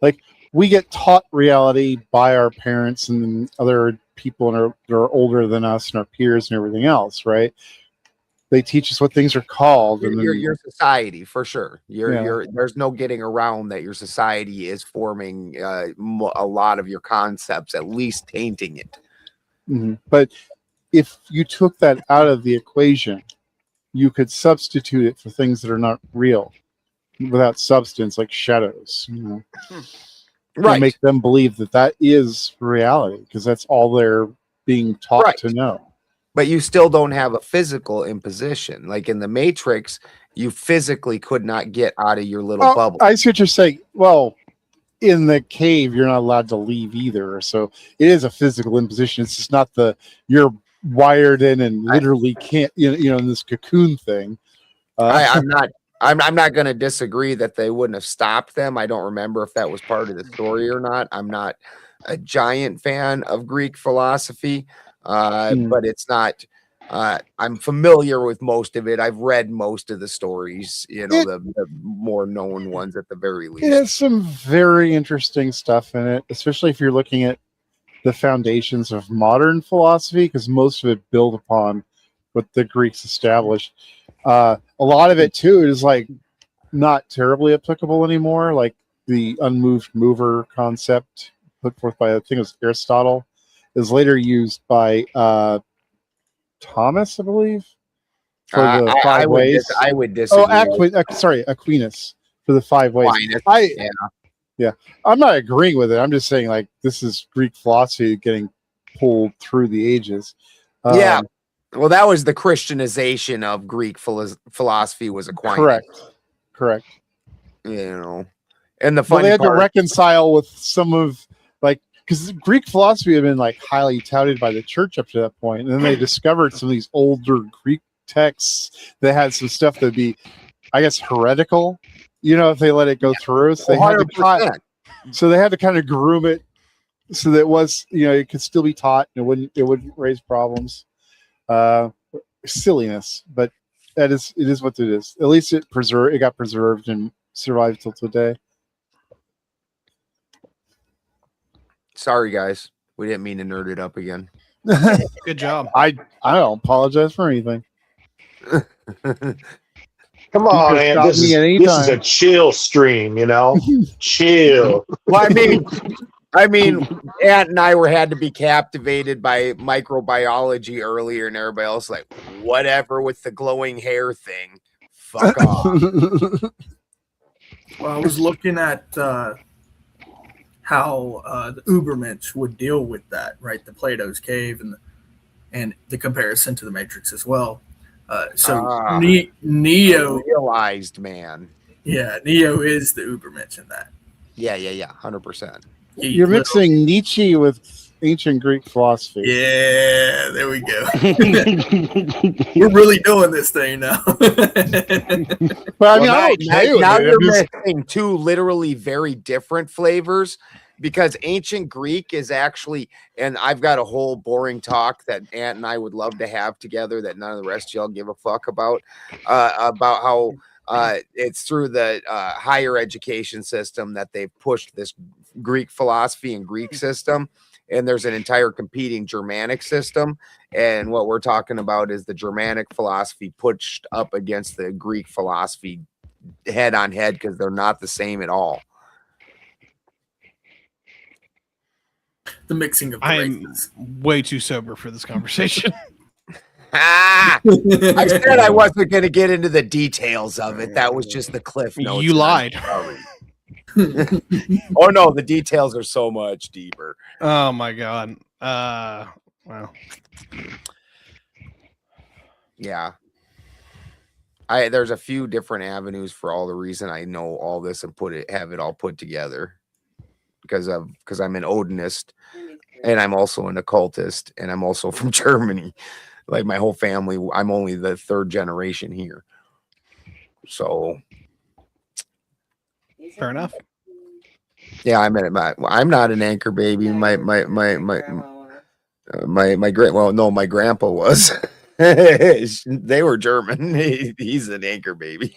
Like we get taught reality by our parents and other people that are older than us and our peers and everything else, right? They teach us what things are called. And Your society, for sure. There's no getting around that your society is forming a lot of your concepts, at least tainting it. Mm-hmm. But if you took that out of the equation, you could substitute it for things that are not real, without substance, like shadows. Right. Make them believe that is reality because that's all they're being taught to know. But you still don't have a physical imposition. Like in the Matrix, you physically could not get out of your little bubble. I see what you're saying. Well, in the cave, you're not allowed to leave either. So it is a physical imposition. It's just not you're wired in and literally can't, in this cocoon thing. I'm not going to disagree that they wouldn't have stopped them. I don't remember if that was part of the story or not. I'm not a giant fan of Greek philosophy. But it's not, I'm familiar with most of it. I've read most of the stories, the more known ones at the very least. It has some very interesting stuff in it, especially if you're looking at the foundations of modern philosophy, because most of it built upon what the Greeks established. A lot of it too is like not terribly applicable anymore, like the unmoved mover concept put forth by, I think it was Aristotle, is later used by Thomas, I believe, for the five ways. I would disagree. Aquinas for the 5 ways. I'm not agreeing with it. I'm just saying, like, this is Greek philosophy getting pulled through the ages. Well, that was the Christianization of Greek philosophy, was Aquinas. Correct. And the funny they had part, to reconcile with some of, like, because Greek philosophy had been like highly touted by the church up to that point, and then they discovered some of these older Greek texts that had some stuff that'd be, I guess, heretical, if they let it go through. So they had to kind of groom it so that it was, it could still be taught and it wouldn't raise problems. Silliness, but it is what it is. At least it got preserved and survived till today. Sorry, guys. We didn't mean to nerd it up again. Good job. I don't apologize for anything. Come on, man. This is a chill stream, chill. Well, I mean, Ant and I had to be captivated by microbiology earlier, and everybody else like, whatever with the glowing hair thing. Fuck off. Well, I was looking at how the Ubermensch would deal with that, right? The Plato's Cave and the comparison to the Matrix as well. Neo realized, man. Yeah, Neo is the Ubermensch in that. Yeah, 100%. You're mixing Nietzsche with ancient Greek philosophy. Yeah, there we go. We're really doing this thing now. Well, now you're mixing two literally very different flavors, because ancient Greek is actually, and I've got a whole boring talk that Ant and I would love to have together that none of the rest of y'all give a fuck about how it's through the higher education system that they've pushed this Greek philosophy and Greek system, and there's an entire competing Germanic system, and what we're talking about is the Germanic philosophy pushed up against the Greek philosophy head on head, because they're not the same at all. The mixing of the races. Way too sober for this conversation. I said I wasn't going to get into the details of it. That was just the cliff notes. You lied. Oh no, the details are so much deeper. Oh my god. Wow. Yeah. There's a few different avenues for all the reason I know all this and have it all put together because I'm an Odinist and I'm also an occultist and I'm also from Germany. Like my whole family, I'm only the third generation here. So fair enough. Yeah, I'm not an anchor baby. My grandpa was. They were German. He's an anchor baby.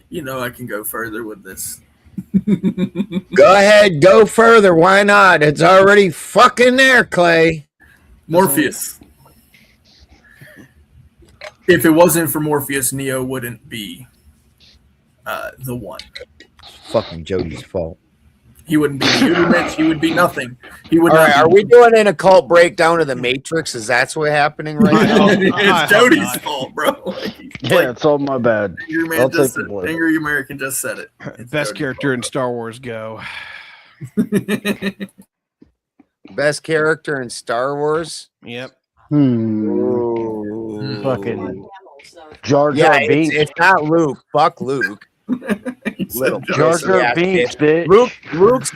You know, I can go further with this. Go ahead, go further. Why not? It's already fucking there, Clay. Morpheus. If it wasn't for Morpheus, Neo wouldn't be the one. Fucking Jody's fault. He wouldn't be the Ubermensch. He would be nothing. He would. All right, are we doing an occult breakdown of the Matrix? Is that's what's happening right now? It's Jody's fault, bro. Yeah, it's all my bad. Angry American just said it. Best character in Star Wars, go. Best character in Star Wars? Yep. Fucking Jar Jar Binks. It's not Luke. Fuck Luke. Little Jar Jar Binks, bitch. Luke's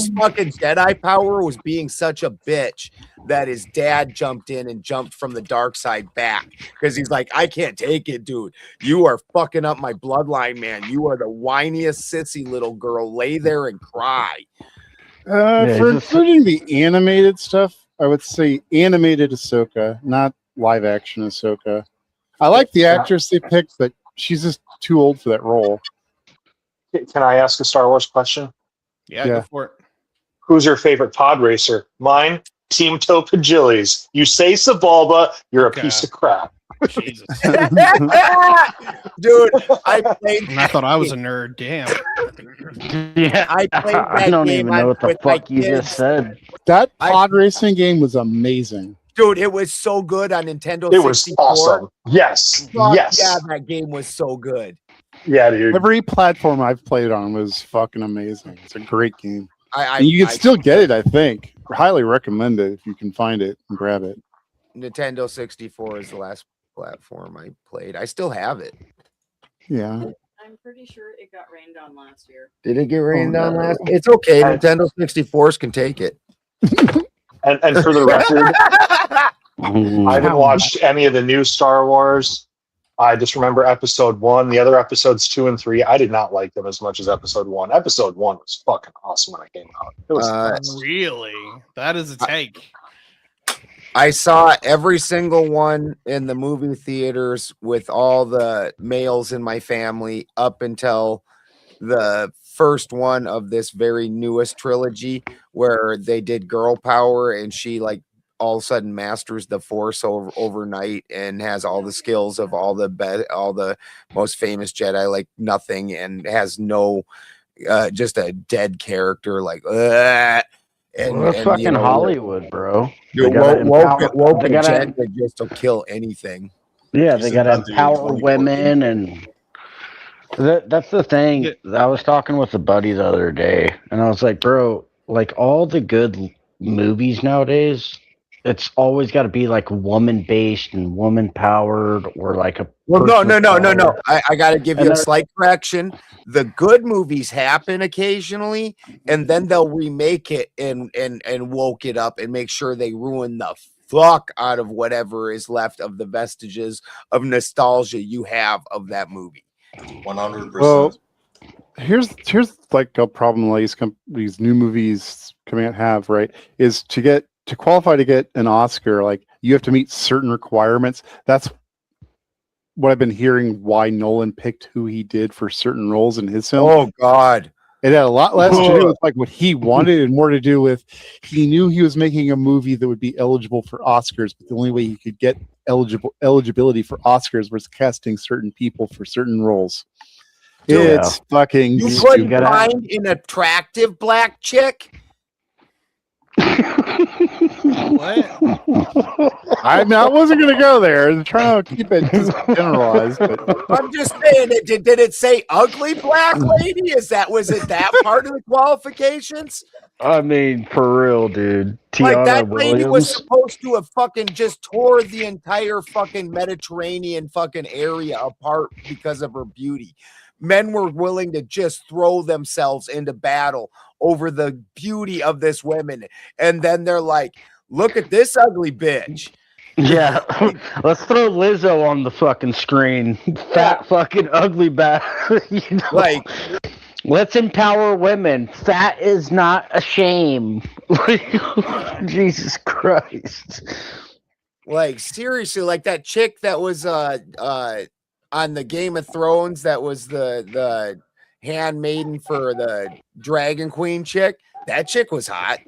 fucking Jedi power was being such a bitch that his dad jumped in and jumped from the dark side back because he's like, I can't take it, dude. You are fucking up my bloodline, man. You are the whiniest sissy little girl. Lay there and cry. For including the animated stuff, I would say animated Ahsoka, not live action Ahsoka. I like the actress they picked, but she's just too old for that role. Can I ask a Star Wars question? Yeah. Go for it. Who's your favorite pod racer? Mine, Team Topagillies. You say Sebulba, you're a piece of crap. Jesus. Dude, I played. And I thought I was a nerd. Damn. Yeah, I played that I don't game even know what the with my fuck you kids. just said. That pod racing game was amazing. Dude, it was so good on Nintendo 64. It was awesome. Yes. Fuck Yes. yeah, that game was so good. Yeah, dude. Every platform I've played on was fucking amazing. It's a great game. And you can still get it, I think. Highly recommend it if you can find it and grab it. Nintendo 64 is the last platform I played. I still have it. Yeah. I'm pretty sure it got rained on last year. Did it get rained on last? It's okay. Nintendo 64s can take it. And for the record, I haven't watched any of the new Star Wars. I just remember episode 1. The other episodes 2 and 3, I did not like them as much as episode 1. Episode 1 was fucking awesome when it came out. It was Really? That is a take. I saw every single one in the movie theaters with all the males in my family up until the first one of this very newest trilogy where they did girl power and she like all of a sudden masters the force overnight and has all the skills of all the most famous Jedi like nothing and has no just a dead character like That's fucking Hollywood, bro. Dude, woke agenda just to kill anything. Yeah, they gotta empower women, and that's the thing. I was talking with a buddy the other day, and I was like, bro, like all the good movies nowadays, it's always got to be like woman based and woman powered, or like a no. I got to give you a slight correction. The good movies happen occasionally, and then they'll remake it and woke it up and make sure they ruin the fuck out of whatever is left of the vestiges of nostalgia you have of that movie. 100%. Well, here's like a problem these new movies coming out have, right? Is to qualify to get an Oscar, like you have to meet certain requirements. That's what I've been hearing why Nolan picked who he did for certain roles in his film. Oh God. It had a lot less to do with like what he wanted and more to do with he knew he was making a movie that would be eligible for Oscars, but the only way he could get eligibility for Oscars was casting certain people for certain roles. Dude, it's fucking you stupid. couldn't find an attractive black chick. I mean, I wasn't going to go there. I'm trying to keep it just generalized. But I'm just saying, did it say ugly black lady? Was it that part of the qualifications? I mean, for real, dude. Like Tiana that lady was Williams. supposed to have fucking just tore the entire fucking Mediterranean fucking area apart because of her beauty. Men were willing to just throw themselves into battle over the beauty of this woman. And then they're like, look at this ugly bitch. Yeah, let's throw Lizzo on the fucking screen. Fat fucking ugly bad. You know? Like, let's empower women. Fat is not a shame. Jesus Christ. Like seriously, like that chick that was on the Game of Thrones, that was the handmaiden for the Dragon Queen chick. That chick was hot.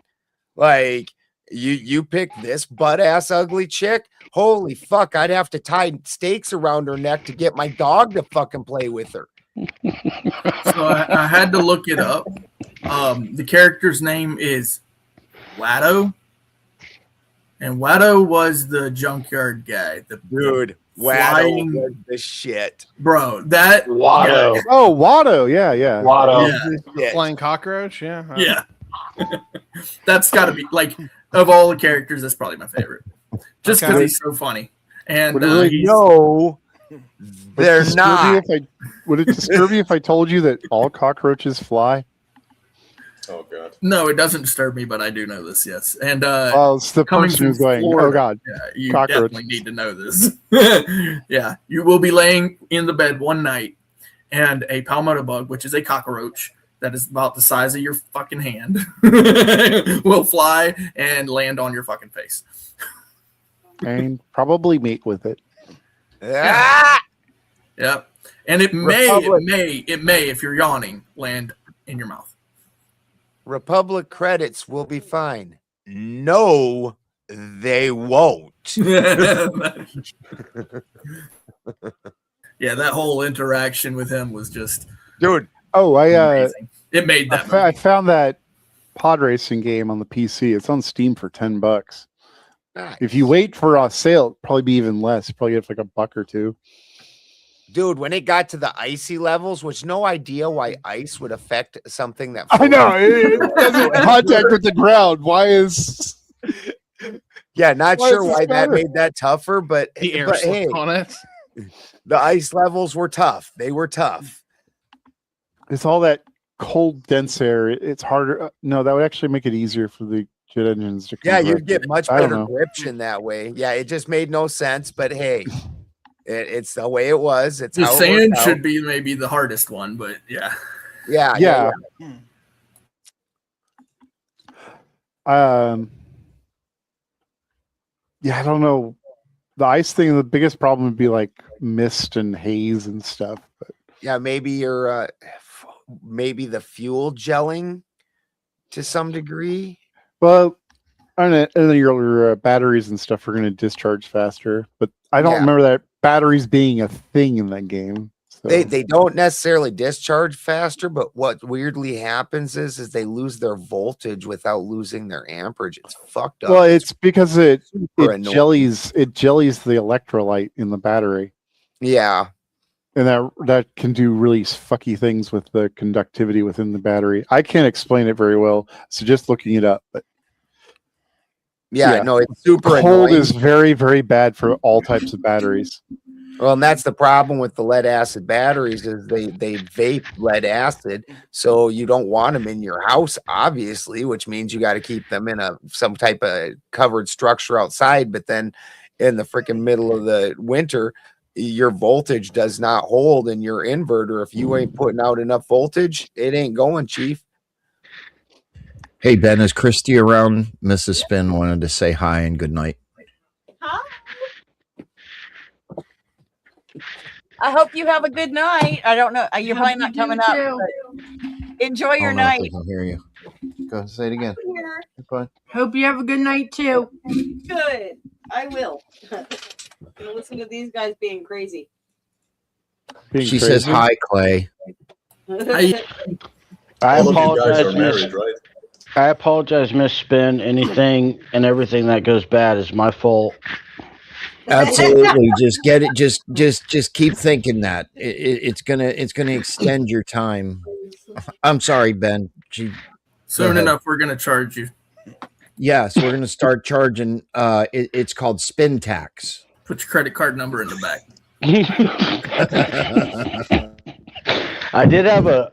Like you picked this butt ass ugly chick. Holy fuck, I'd have to tie stakes around her neck to get my dog to fucking play with her. So I had to look it up. The character's name is Watto. And Watto was the junkyard guy. Dude, Watto was the shit. Bro, that Watto. Yeah. Oh, Watto. Yeah. Yeah. Flying cockroach. Yeah. Yeah. That's got to be, like, of all the characters, that's probably my favorite. Just because he's so funny. And no, they're not. Would it disturb you if I told you that all cockroaches fly? Oh god. No, it doesn't disturb me, but I do know this. Yes, and it's the coming person who's from going, Florida, oh god, yeah, you cockroach. definitely need to know this. Yeah, you will be laying in the bed one night, and a palmetto bug, which is a cockroach that is about the size of your fucking hand, will fly and land on your fucking face. And probably mate with it. Ah! Yep, and it may, if you're yawning, land in your mouth. Republic credits will be fine. No, they won't. Yeah, that whole interaction with him was just, dude. Oh, amazing. It made that. I found that pod racing game on the PC. It's on Steam for $10. Nice. If you wait for a sale, it'll probably be even less. Probably get like $1 or $2. Dude, when it got to the icy levels, which no idea why ice would affect something that I know it doesn't contact with the ground. Why is? Yeah, not Why sure is this why that better? made that tougher, but The air but slipped on it. The ice levels were tough. They were tough. It's all that cold, dense air. It's harder. No, that would actually make it easier for the jet engines to. Yeah, convert. you'd get much I don't better know. gription that way. Yeah, it just made no sense, but hey, it's the way it was. It's The how it sand worked should out. be maybe the hardest one, but yeah. Yeah. Yeah, I don't know. The ice thing, the biggest problem would be like mist and haze and stuff. But Yeah, maybe you're maybe the fuel gelling to some degree. well, and then your batteries and stuff are going to discharge faster. But I don't Yeah. remember that batteries being a thing in that game. So. They don't necessarily discharge faster, but what weirdly happens is they lose their voltage without losing their amperage. It's fucked up. Well, it's because it annoying. jellies the electrolyte in the battery. Yeah. And that can do really fucky things with the conductivity within the battery. I can't explain it very well, so just looking it up. But Yeah, no, it's super cold annoying. is very, very bad for all types of batteries. Well, and that's the problem with the lead acid batteries is they vape lead acid, so you don't want them in your house, obviously, which means you got to keep them in some type of covered structure outside. But then in the freaking middle of the winter, your voltage does not hold in your inverter. If you ain't putting out enough voltage, it ain't going, Chief. Hey, Ben, is Christy around? Mrs. Spin wanted to say hi and good night. I hope you have a good night. I don't know. You're probably not coming up. But enjoy your night. I can hear you. Go say it again. Goodbye. Hope you have a good night too. Good. I will. I'm gonna listen to these guys being crazy. She says hi, Clay. I All of you guys apologize. are married, right? I apologize, Miss Spin. Anything and everything that goes bad is my fault. Absolutely. Just get it. Just keep thinking that it's gonna extend your time. I'm sorry, Ben. Soon enough, we're gonna charge you. Yes, we're gonna start charging. It's called spin tax. Put your credit card number in the back. I did have a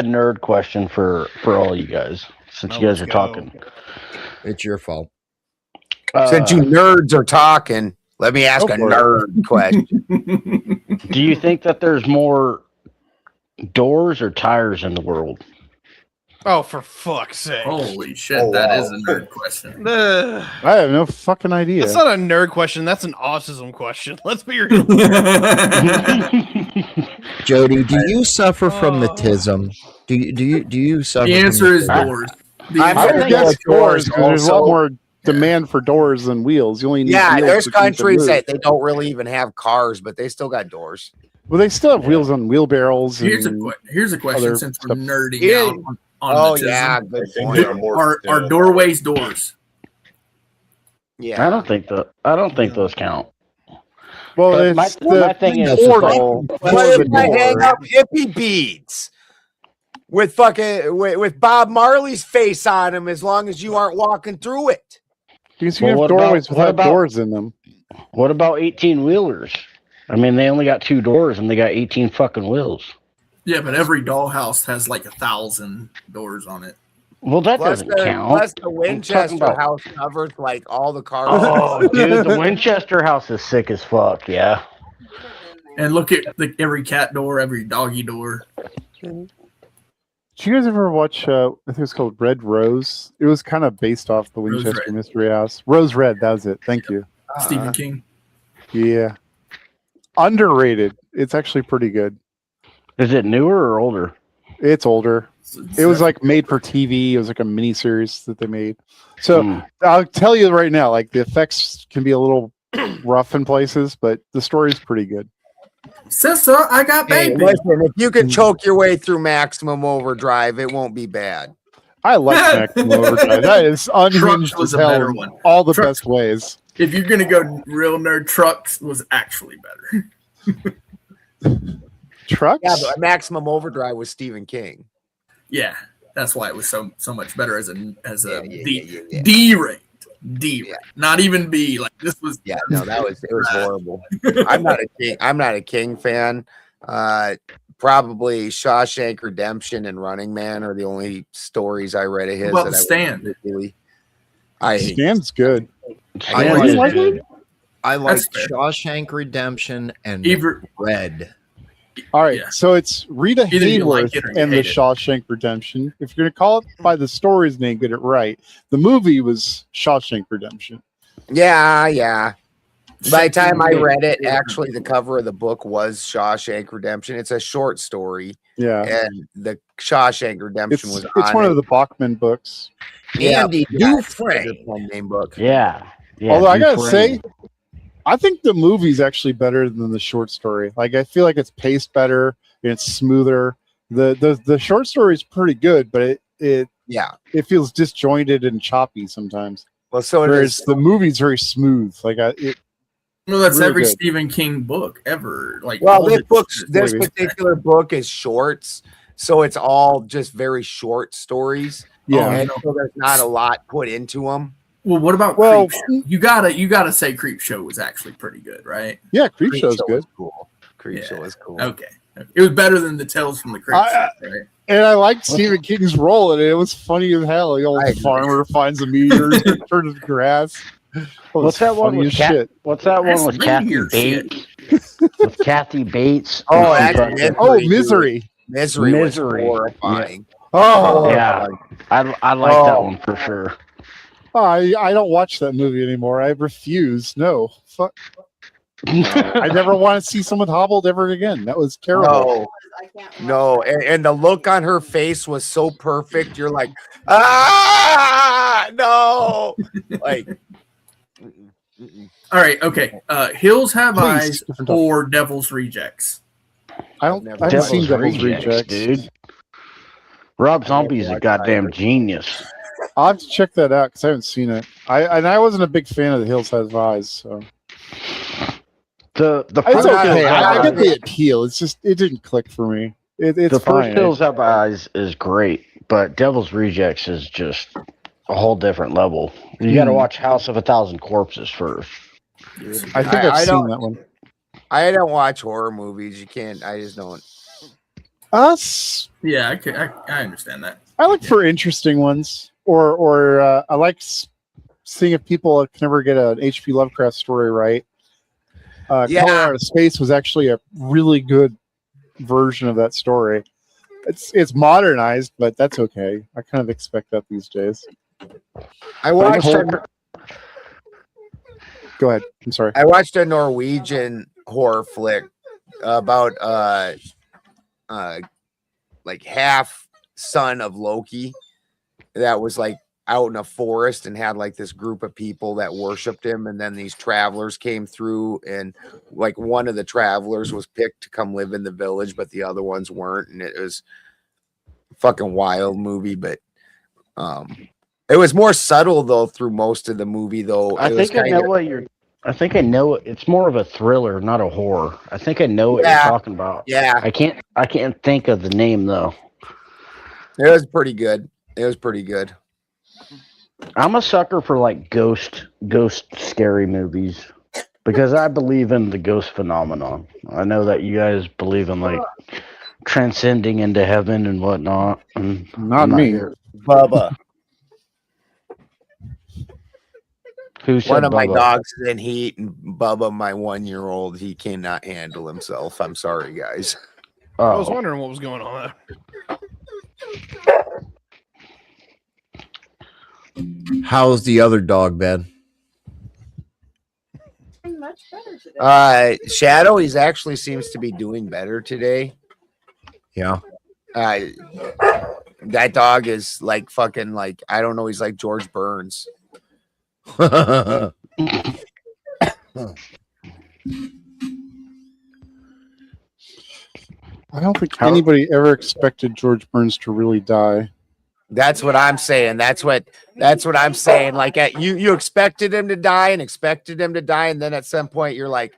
nerd question for all you guys, since you guys are talking. It's your fault. Since you nerds are talking, let me ask a nerd question. Do you think that there's more doors or tires in the world? Oh, for fuck's sake. Holy shit, that is a nerd question. I have no fucking idea. That's not a nerd question. That's an autism question. Let's be real. Jody, do you suffer from autism? Do you suffer? The answer is doors. I would guess doors because there's a lot more demand for doors than wheels. You only need wheels there's to keep them countries moved. that they don't really even have cars, but they still got doors. Well, they still have wheels on wheelbarrows. Here's a question other since we're stuff. nerding out on autism. Yeah, good point. Are doorways doors? Yeah, I don't think those count. Well, But my thing is, portal. What if I hang up hippie beads with with Bob Marley's face on them? As long as you aren't walking through it. Because you have doorways without doors in them. What about 18-wheelers? I mean, they only got 2 doors and they got 18 fucking wheels. Yeah, but every dollhouse has like 1,000 doors on it. Well, that doesn't count. Plus the Winchester house covers like all the cars. Oh, dude, the Winchester house is sick as fuck. Yeah. And look at every cat door, every doggy door. Did you guys ever watch, I think it was called Red Rose? It was kind of based off the Winchester Red. Mystery House. Rose Red, that was it. Thank you. Stephen King. Yeah. Underrated. It's actually pretty good. Is it newer or older? It's older. It was like made for TV. It was like a mini series that they made. So I'll tell you right now, like the effects can be a little rough in places, but the story is pretty good. Sister, I got Hey, baby. listen, if you can choke your way through Maximum Overdrive, it won't be bad. I like Maximum Overdrive. That is unhinged was as a hell better in one. all the Trucks- best ways. If you're gonna go real nerd, Trucks was actually better. Trucks? Yeah, but Maximum Overdrive was Stephen King. Yeah, that's why it was so much better as a yeah. D rate. Not even B. Like this was. Yeah, no, it was horrible. I'm not a King fan. Probably Shawshank Redemption and Running Man are the only stories I read of his. What about that Stand? Stand's good. I like That's fair. Shawshank Redemption and Red. All right, so it's Rita Either you like Hayworth it or you and the hate it. Shawshank Redemption. If you're going to call it by the story's name, get it right. The movie was Shawshank Redemption. Yeah. By the time I read it, actually, the cover of the book was Shawshank Redemption. It's a short story. Yeah. And the Shawshank Redemption It's was one of the Bachman books. Andy Dufresne. name book. Yeah. Although I got to Dufresne. say, I think the movie's actually better than the short story. Like I feel like it's paced better and it's smoother. The short story is pretty good, but it feels disjointed and choppy sometimes. Well, so whereas the movie's very smooth. Like Well, that's really every good. Stephen King book ever. Like, Well, all this particular book is shorts, so it's all just very short stories. Yeah. And so there's not a lot put into them. Well, what about Well, Creep Show? You gotta say Creep Show was actually pretty good, right? Yeah, Creep Show's Show good. was cool. Creep Show was cool. Okay. It was better than the Tales from the Crypt. Right? And I liked Stephen King's role in it. It was funny as hell. The old farmer finds a meteor, turns to grass. What's that one with shit? What's that one with Kathy meteor shit. Bates? With Kathy Bates. Oh, and that's she's Misery. Misery was Misery. horrifying. Oh, yeah. I like that one for sure. I don't watch that movie anymore. I refuse. No. Fuck. I never want to see someone hobbled ever again. That was terrible. No, and the look on her face was so perfect. You're like, no. Like, All right, okay. Hills Have Please, Eyes different topic. or Devil's Rejects. I haven't seen Devil's Rejects. dude. Rob Zombie's a goddamn genius. I'll have to check that out because I haven't seen it. I wasn't a big fan of The Hills Have Eyes, so The it's first okay. Hills Have I get Eyes- the appeal. It's just it didn't click for me. It's the fine. first Hills Have Eyes is great, but Devil's Rejects is just a whole different level. You got to watch House of a Thousand Corpses first. I think I've seen that one. I don't watch horror movies. You can't. I just don't. Us? Yeah, I understand that. I look for interesting ones, or I like seeing if people can ever get an H.P. Lovecraft story right. Yeah. Color Out of Space was actually a really good version of that story. It's modernized, but that's okay. I kind of expect that these days. I watched. Go ahead. I'm sorry. I watched a Norwegian horror flick about like half son of Loki that was like out in a forest and had like this group of people that worshipped him, and then these travelers came through, and like one of the travelers was picked to come live in the village, but the other ones weren't, and it was a fucking wild movie. But it was more subtle though through most of the movie though. I think I know what you're. I think I know it. It's more of a thriller, not a horror. I think I know what you're talking about. Yeah. I can't think of the name though. It was pretty good. It was pretty good. I'm a sucker for like ghost scary movies because I believe in the ghost phenomenon. I know that you guys believe in like transcending into heaven and whatnot. And Not me. Bubba. Who said One of my Bubba? dogs is in heat, and Bubba, my 1-year-old, he cannot handle himself. I'm sorry, guys. I was wondering what was going on there. How's the other dog, Ben? Much better today. Shadow, he's actually seems to be doing better today. Yeah. That dog is like fucking like, I don't know, he's like George Burns. I don't think anybody ever expected George Burns to really die. That's what I'm saying. That's what I'm saying. Like you expected him to die and expected him to die, and then at some point you're like,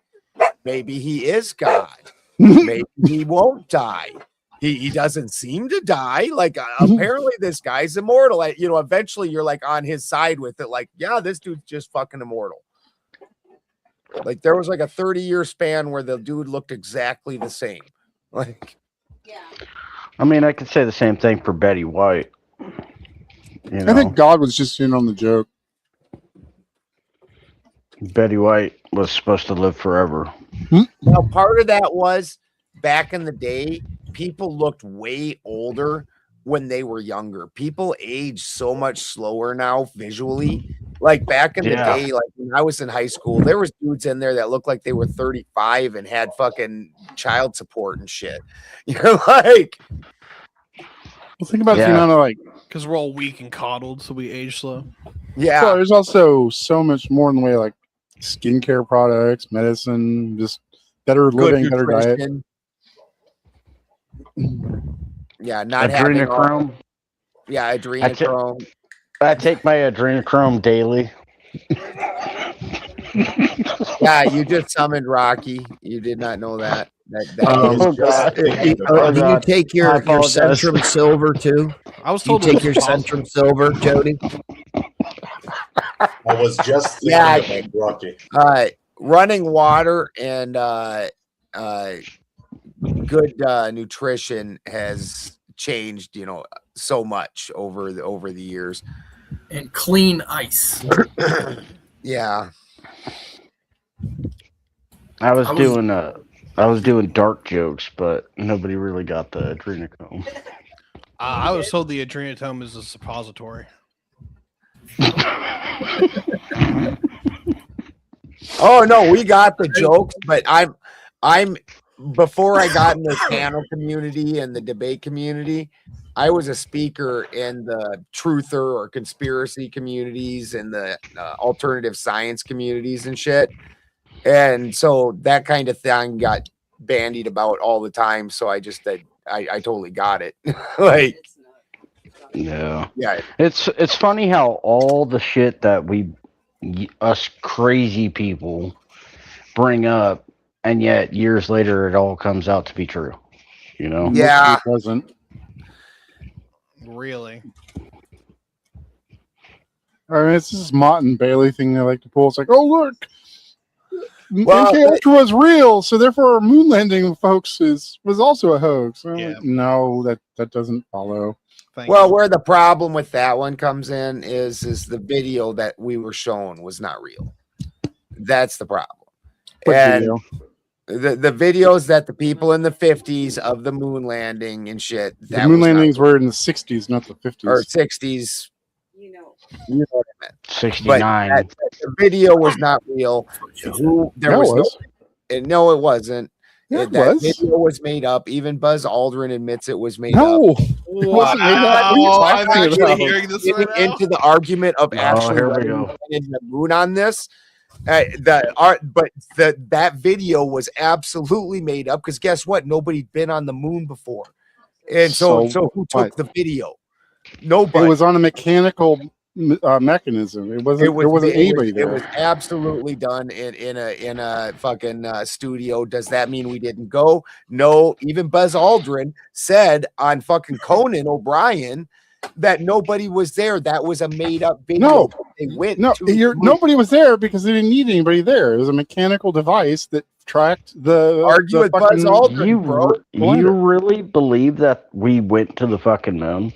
maybe he is God. Maybe he won't die. He doesn't seem to die. Like apparently this guy's immortal. Eventually you're like on his side with it. Like, yeah, this dude's just fucking immortal. Like there was like a 30-year span where the dude looked exactly the same. Like, I mean, I could say the same thing for Betty White. You know, I think God was just in on the joke. Betty White was supposed to live forever. now part of that was back in the day, people looked way older when they were younger. People age so much slower now visually. Like back in the day, like when I was in high school, there was dudes in there that looked like they were 35 and had fucking child support and shit. You're like, Well, think about the amount of like. Because we're all weak and coddled, so we age slow. Yeah. Well, there's also so much more in the way of, like skincare products, medicine, just better living, better diet. Yeah, not having all, Adrenochrome. yeah, adrenochrome. I take my adrenochrome daily. Yeah, you just summoned Rocky. You did not know that. That Oh, is just, do you take your Centrum Silver too? I was Do you told it take was your possible. Centrum Silver, Jody? I was just Yeah. thinking about Rocky. running water and good nutrition has changed, so much over the years. And clean ice. Yeah. I was doing dark jokes, but nobody really got the adrenochrome. I was told the adrenochrome is a suppository. Oh no, we got the jokes, but I'm before I got in the channel community and the debate community, I was a speaker in the truther or conspiracy communities and the alternative science communities and shit. And so that kind of thing got bandied about all the time. So I just I totally got it. Like, Yeah. Yeah. It's funny how all the shit that us crazy people bring up, and yet years later it all comes out to be true. You know? Yeah. It doesn't. Really? I mean, it's this Mott and Bailey thing they like to pull. It's like, oh look, Well, MK Ultra was real, so therefore our moon landing, folks, was also a hoax. Yeah. Like, no, that doesn't follow. Well, where the problem with that one comes in is the video that we were shown was not real. That's the problem. What And video? the videos that the people in the 50s of the moon landing and shit, The moon landings were in the 60s, not the 50s. or 60s. You know what I meant. 69. But the video was not real. There was no, no, it wasn't. Yeah, it that was. video was made up. Even Buzz Aldrin admits it was made No, up. it wasn't made up. What are you I'm talking actually about? hearing this Getting right now. into the argument of actually here we letting go. them in the moon on this. That video was absolutely made up because guess what? Nobody'd been on the moon before, and so who took the video? Nobody. It was on a mechanical mechanism. There wasn't anybody there. It was absolutely done in a fucking studio. Does that mean we didn't go? No. Even Buzz Aldrin said on fucking Conan O'Brien that nobody was there. That was a made up video. No, they went. Nobody was there because they didn't need anybody there. It was a mechanical device that tracked the. Argue with Buzz Aldrin, bro. You really believe that we went to the fucking moon?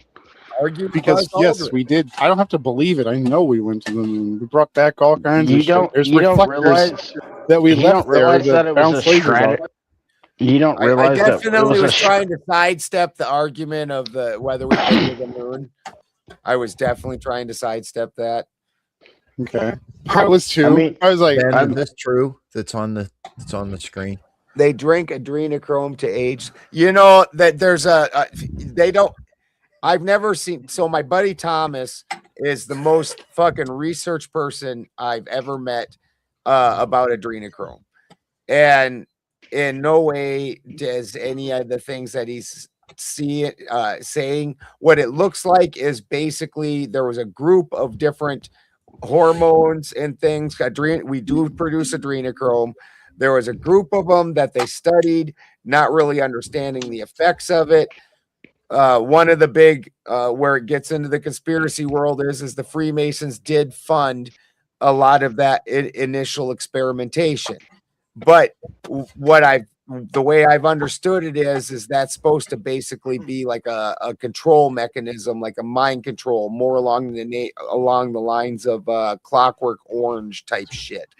Argue because yes, we did. I don't have to believe it. I know we went to the moon. We brought back all kinds of shit. There's reflectors that we left there that bounced lasers off. You don't realize I definitely that was trying to sidestep the argument of the whether we went to the moon. I was definitely trying to sidestep that. Okay, I was too. I was like, Ben, is this true? That's on the screen. They drink adrenochrome to age. You know that there's they don't. I've never seen. So my buddy Thomas is the most fucking research person I've ever met about adrenochrome, and in no way does any of the things that he's saying. What it looks like is basically there was a group of different hormones and things. We do produce adrenochrome. There was a group of them that they studied, not really understanding the effects of it. One of the big where it gets into the conspiracy world is the Freemasons did fund a lot of that initial experimentation. But the way I've understood it is that's supposed to basically be like a control mechanism, like a mind control, more along the lines of Clockwork Orange type shit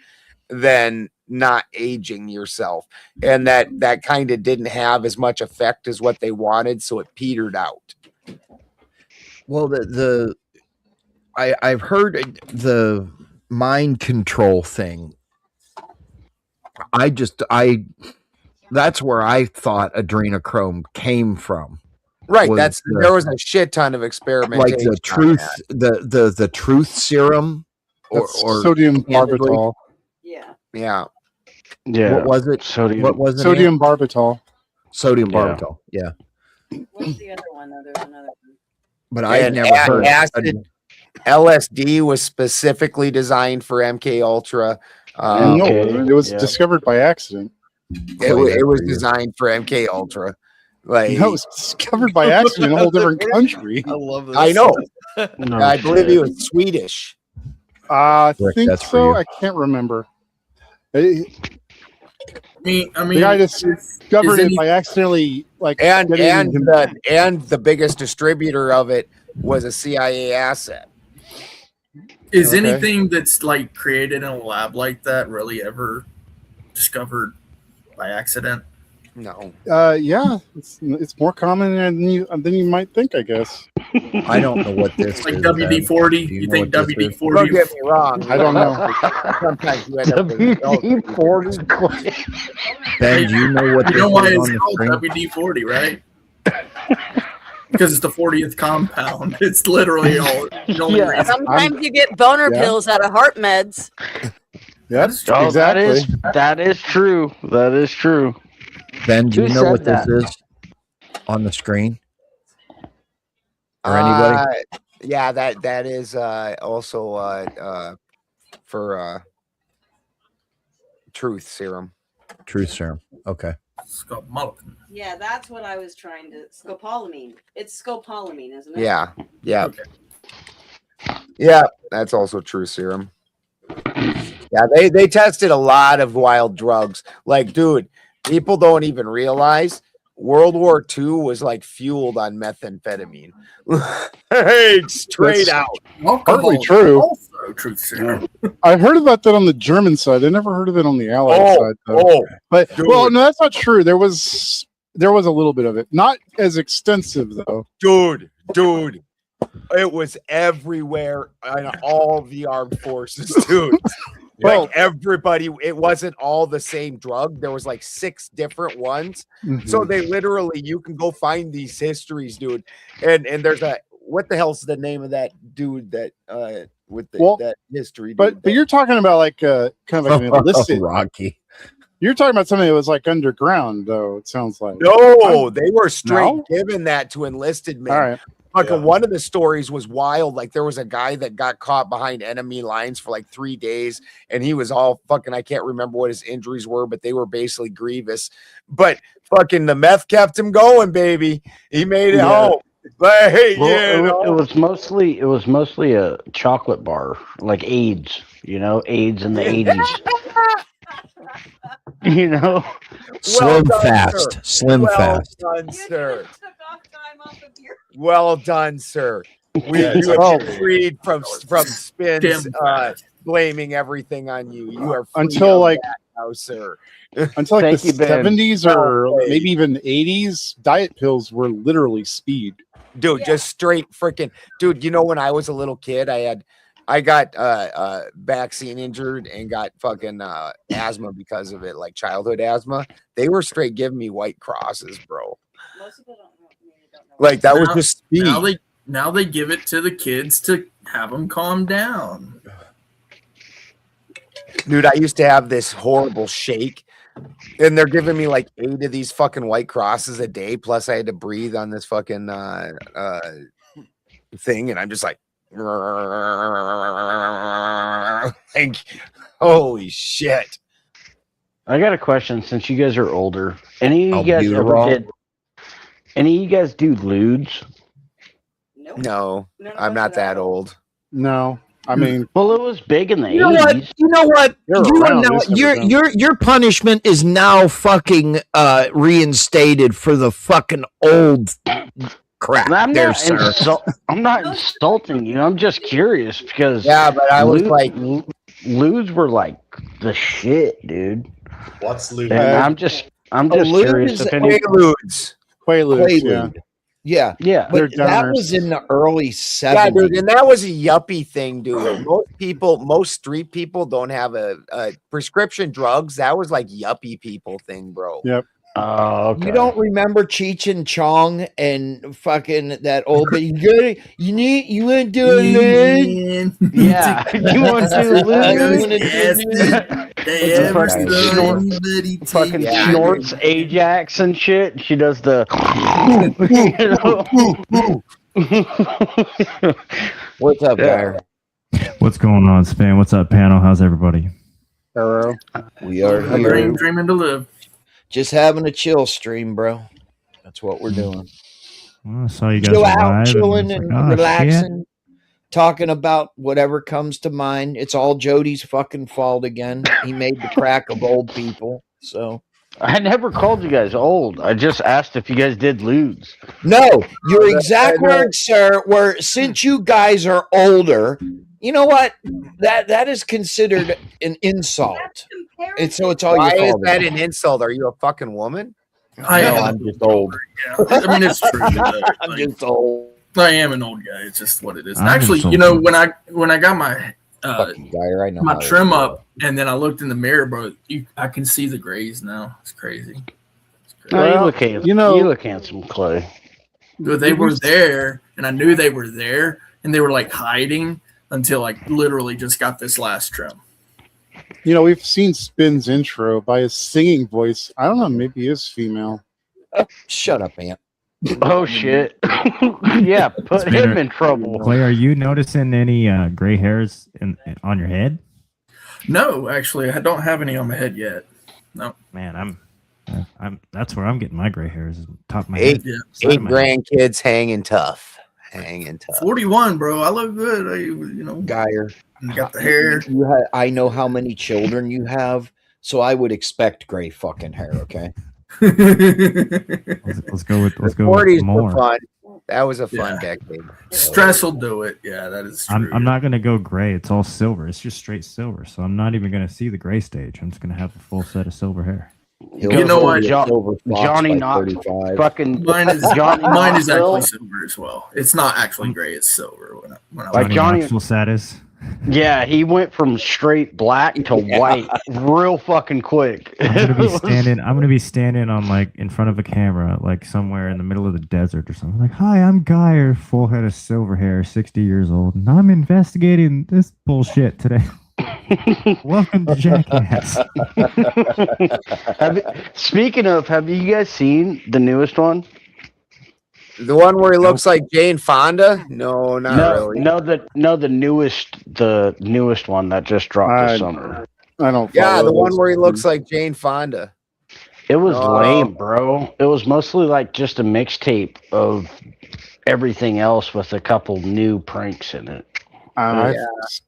than not aging yourself, and that kind of didn't have as much effect as what they wanted, so it petered out. Well, I've heard the mind control thing. That's where I thought adrenochrome came from. Right. There was a shit ton of experimentation. Like the truth, the truth serum or sodium barbitol. Yeah. What was it? Sodium. What was it? Sodium barbitol. Sodium barbitol. Yeah. What's the other one? There's another one. But I've never heard acid. LSD was specifically designed for MK Ultra. No, it was discovered by accident. It was designed for MK Ultra. Like it was discovered by accident in a whole different country. I love this. I know. No I believe shit. he was Swedish. I think that's for so. you. I can't remember. I mean, the guy discovered it by accidentally, like, and the biggest distributor of it was a CIA asset. Is anything that's like created in a lab like that really ever discovered by accident? No. Yeah, it's more common than you might think, I guess. I don't know what this like is. WD-40. You think WD-40? Don't get me wrong. I don't know. Sometimes you end up WD-40. Ben, do you know what You this know why is it's on the called screen? WD-40, right? Because it's the 40th compound. It's literally all. Sometimes you get boner pills out of heart meds. Yes, Oh, exactly. that is true. That is true. Ben, do you Who know said what this that? is on the screen? or anybody? Yeah, that is also for truth serum. Truth serum. Okay. Scopolamine. Yeah, that's what I was trying to. Scopolamine. It's scopolamine, isn't it? Yeah. Yeah. Okay. Yeah, that's also true serum. Yeah, they tested a lot of wild drugs. Like, dude, people don't even realize World War II was like fueled on methamphetamine. Hey, straight out. Hardly true. Also truth serum. I heard about that on the German side. I never heard of it on the Allied side, though. But dude. well, no, that's not true. There was a little bit of it, not as extensive though. Dude, it was everywhere in all the armed forces, dude. Like everybody, it wasn't all the same drug. There was like 6 different ones. So they literally, you can go find these histories, dude. And there's what the hell's the name of that dude that with that history? Dude, but you're talking about like kind of like an illicit Rocky. You're talking about something that was like underground, though. It sounds like no, they were straight giving that to enlisted men. All right. Fucking one of the stories was wild. Like there was a guy that got caught behind enemy lines for like 3 days, and he was all fucking. I can't remember what his injuries were, but they were basically grievous. But fucking the meth kept him going, baby. He made it home. But hey, it was mostly a chocolate bar, like AIDS. You know, AIDS in the 80s. You know, Slim fast. Slim fast. Well done, sir. Well done, sir. You have been freed from spins blaming everything on you. You are free until like now, sir. Until like the 70s or maybe even 80s, diet pills were literally speed. Dude, just straight freaking dude. You know, when I was a little kid, I got vaccine injured and got fucking asthma because of it, like childhood asthma. They were straight giving me White Crosses, bro. Like that was just speed. Now they give it to the kids to have them calm down. Dude, I used to have this horrible shake, and they're giving me like 8 of these fucking White Crosses a day. Plus, I had to breathe on this fucking thing, and I'm just like, holy shit. I got a question. Since you guys are older, any of you guys do lewds? No, I'm not that old. No, I mean, well, it was big in the 80s. You know what? Your punishment is now fucking reinstated for the fucking old crap. I'm I'm not insulting you. I'm just curious because but I was like, lewds were like the shit, dude. What's lewd? I'm just curious if any Quaaludes. Yeah. But that was in the early 70s. Yeah, dude, and that was a yuppie thing, dude. Most street people don't have a prescription drugs. That was like yuppie people thing, bro. Yep. You don't remember Cheech and Chong and fucking that old but you want to do a lid? Yeah. You want to do a lid? Fucking snorts Ajax and shit. She does the What's up, Guy? What's going on, Span? What's up, panel? How's everybody? Hello. We are here. Dreaming to live. Just having a chill stream, bro. That's what we're doing. Well, I saw you guys Chill were out, live, chilling and and it's like, oh, relaxing, shit. talking about whatever comes to mind. It's all Jody's fucking fault again. He made the crack of old people. So I never called you guys old. I just asked if you guys did lewds. no, your exact words, sir, were since you guys are older. You know what? That is considered an insult. It's all Why your is fault. that an insult? Are you a fucking woman? I'm just old. I mean, it's true. I'm just old. I am an old guy. It's just what it is. I'm Actually, just you know, old. when I got my I know my how trim it up, and then I looked in the mirror, bro, I can see the grays now. It's crazy. No, you look handsome. You look handsome, Clay. But they were there, and I knew they were there, and they were like hiding until I literally just got this last trim. You know, we've seen Spin's intro by his singing voice. I don't know, maybe he is female. Shut up, Aunt. Oh shit! Yeah, put him in trouble. Clay, are you noticing any gray hairs on your head? No, actually, I don't have any on my head yet. No. Man, I'm. That's where I'm getting my gray hairs. Top of my Eight, head. eight grandkids hanging tough. Hanging tough. 41, bro. I look good. Geyer. Got the hair. I know how many children you have, so I would expect gray fucking hair. Okay. Let's go with 40s more. were fun. That was a fun decade. Stress will do it. Yeah, that is true. I'm not gonna go gray. It's all silver. It's just straight silver. So I'm not even gonna see the gray stage. I'm just gonna have a full set of silver hair. You know what? Johnny not fucking Mine is Johnny mine is Knoxville. actually silver as well. It's not actually gray. It's silver. When I Like Johnny Knoxville status. Yeah, he went from straight black to white real fucking quick. I'm gonna be standing on like in front of a camera, like somewhere in the middle of the desert or something. Like, hi, I'm Geyer, full head of silver hair, 60 years old, and I'm investigating this bullshit today. Welcome to Jackass. Speaking of, have you guys seen the newest one? The one where he looks like Jane Fonda? No, not really. No, the newest one that just dropped this summer. I don't. Yeah, the one where he looks like Jane Fonda. It was lame, bro. It was mostly like just a mixtape of everything else with a couple new pranks in it. I've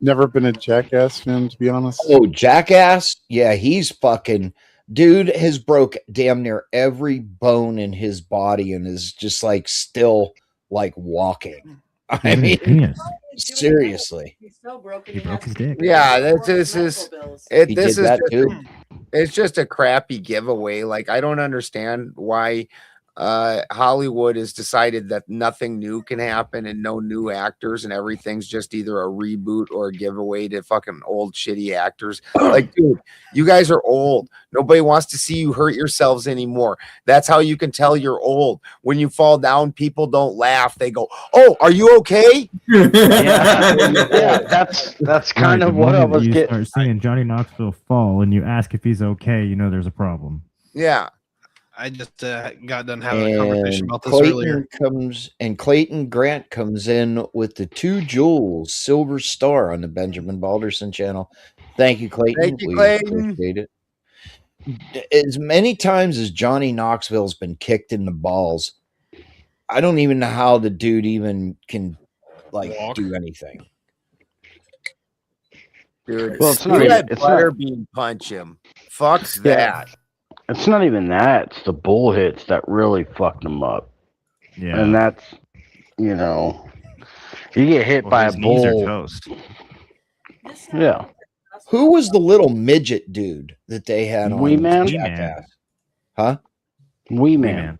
never been a Jackass fan, to be honest. Oh, Jackass? Yeah, he's fucking... Dude has broke damn near every bone in his body and is just like still like walking. I mean, seriously. He broke his dick. Yeah, this is He did that too. It's just a crappy giveaway. Like, I don't understand why Hollywood has decided that nothing new can happen and no new actors and everything's just either a reboot or a giveaway to fucking old shitty actors. Like, dude, you guys are old. Nobody wants to see you hurt yourselves anymore. That's how you can tell you're old. When you fall down, people don't laugh. They go, "Oh, are you okay?" Yeah, that's kind of what I was you getting. start seeing Johnny Knoxville fall, and you ask if he's okay. You know there's a problem. Yeah. I just got done having a conversation about this Clayton earlier. Clayton Grant comes in with the 2 jewels silver star on the Benjamin Balderson channel. Thank you, Clayton. Thank you, We Clayton. appreciate it. As many times as Johnny Knoxville's been kicked in the balls, I don't even know how the dude even can like do anything. Dude, Well, it's you not even- let it's not- Butterbean punch him. Fucks that. It's not even that. It's the bull hits that really fucked him up. Yeah. And that's, you get hit by a his knees are bull. toast. Yeah. Who was the little midget dude that they had on Wee Man? Jackass? Huh? Wee Man.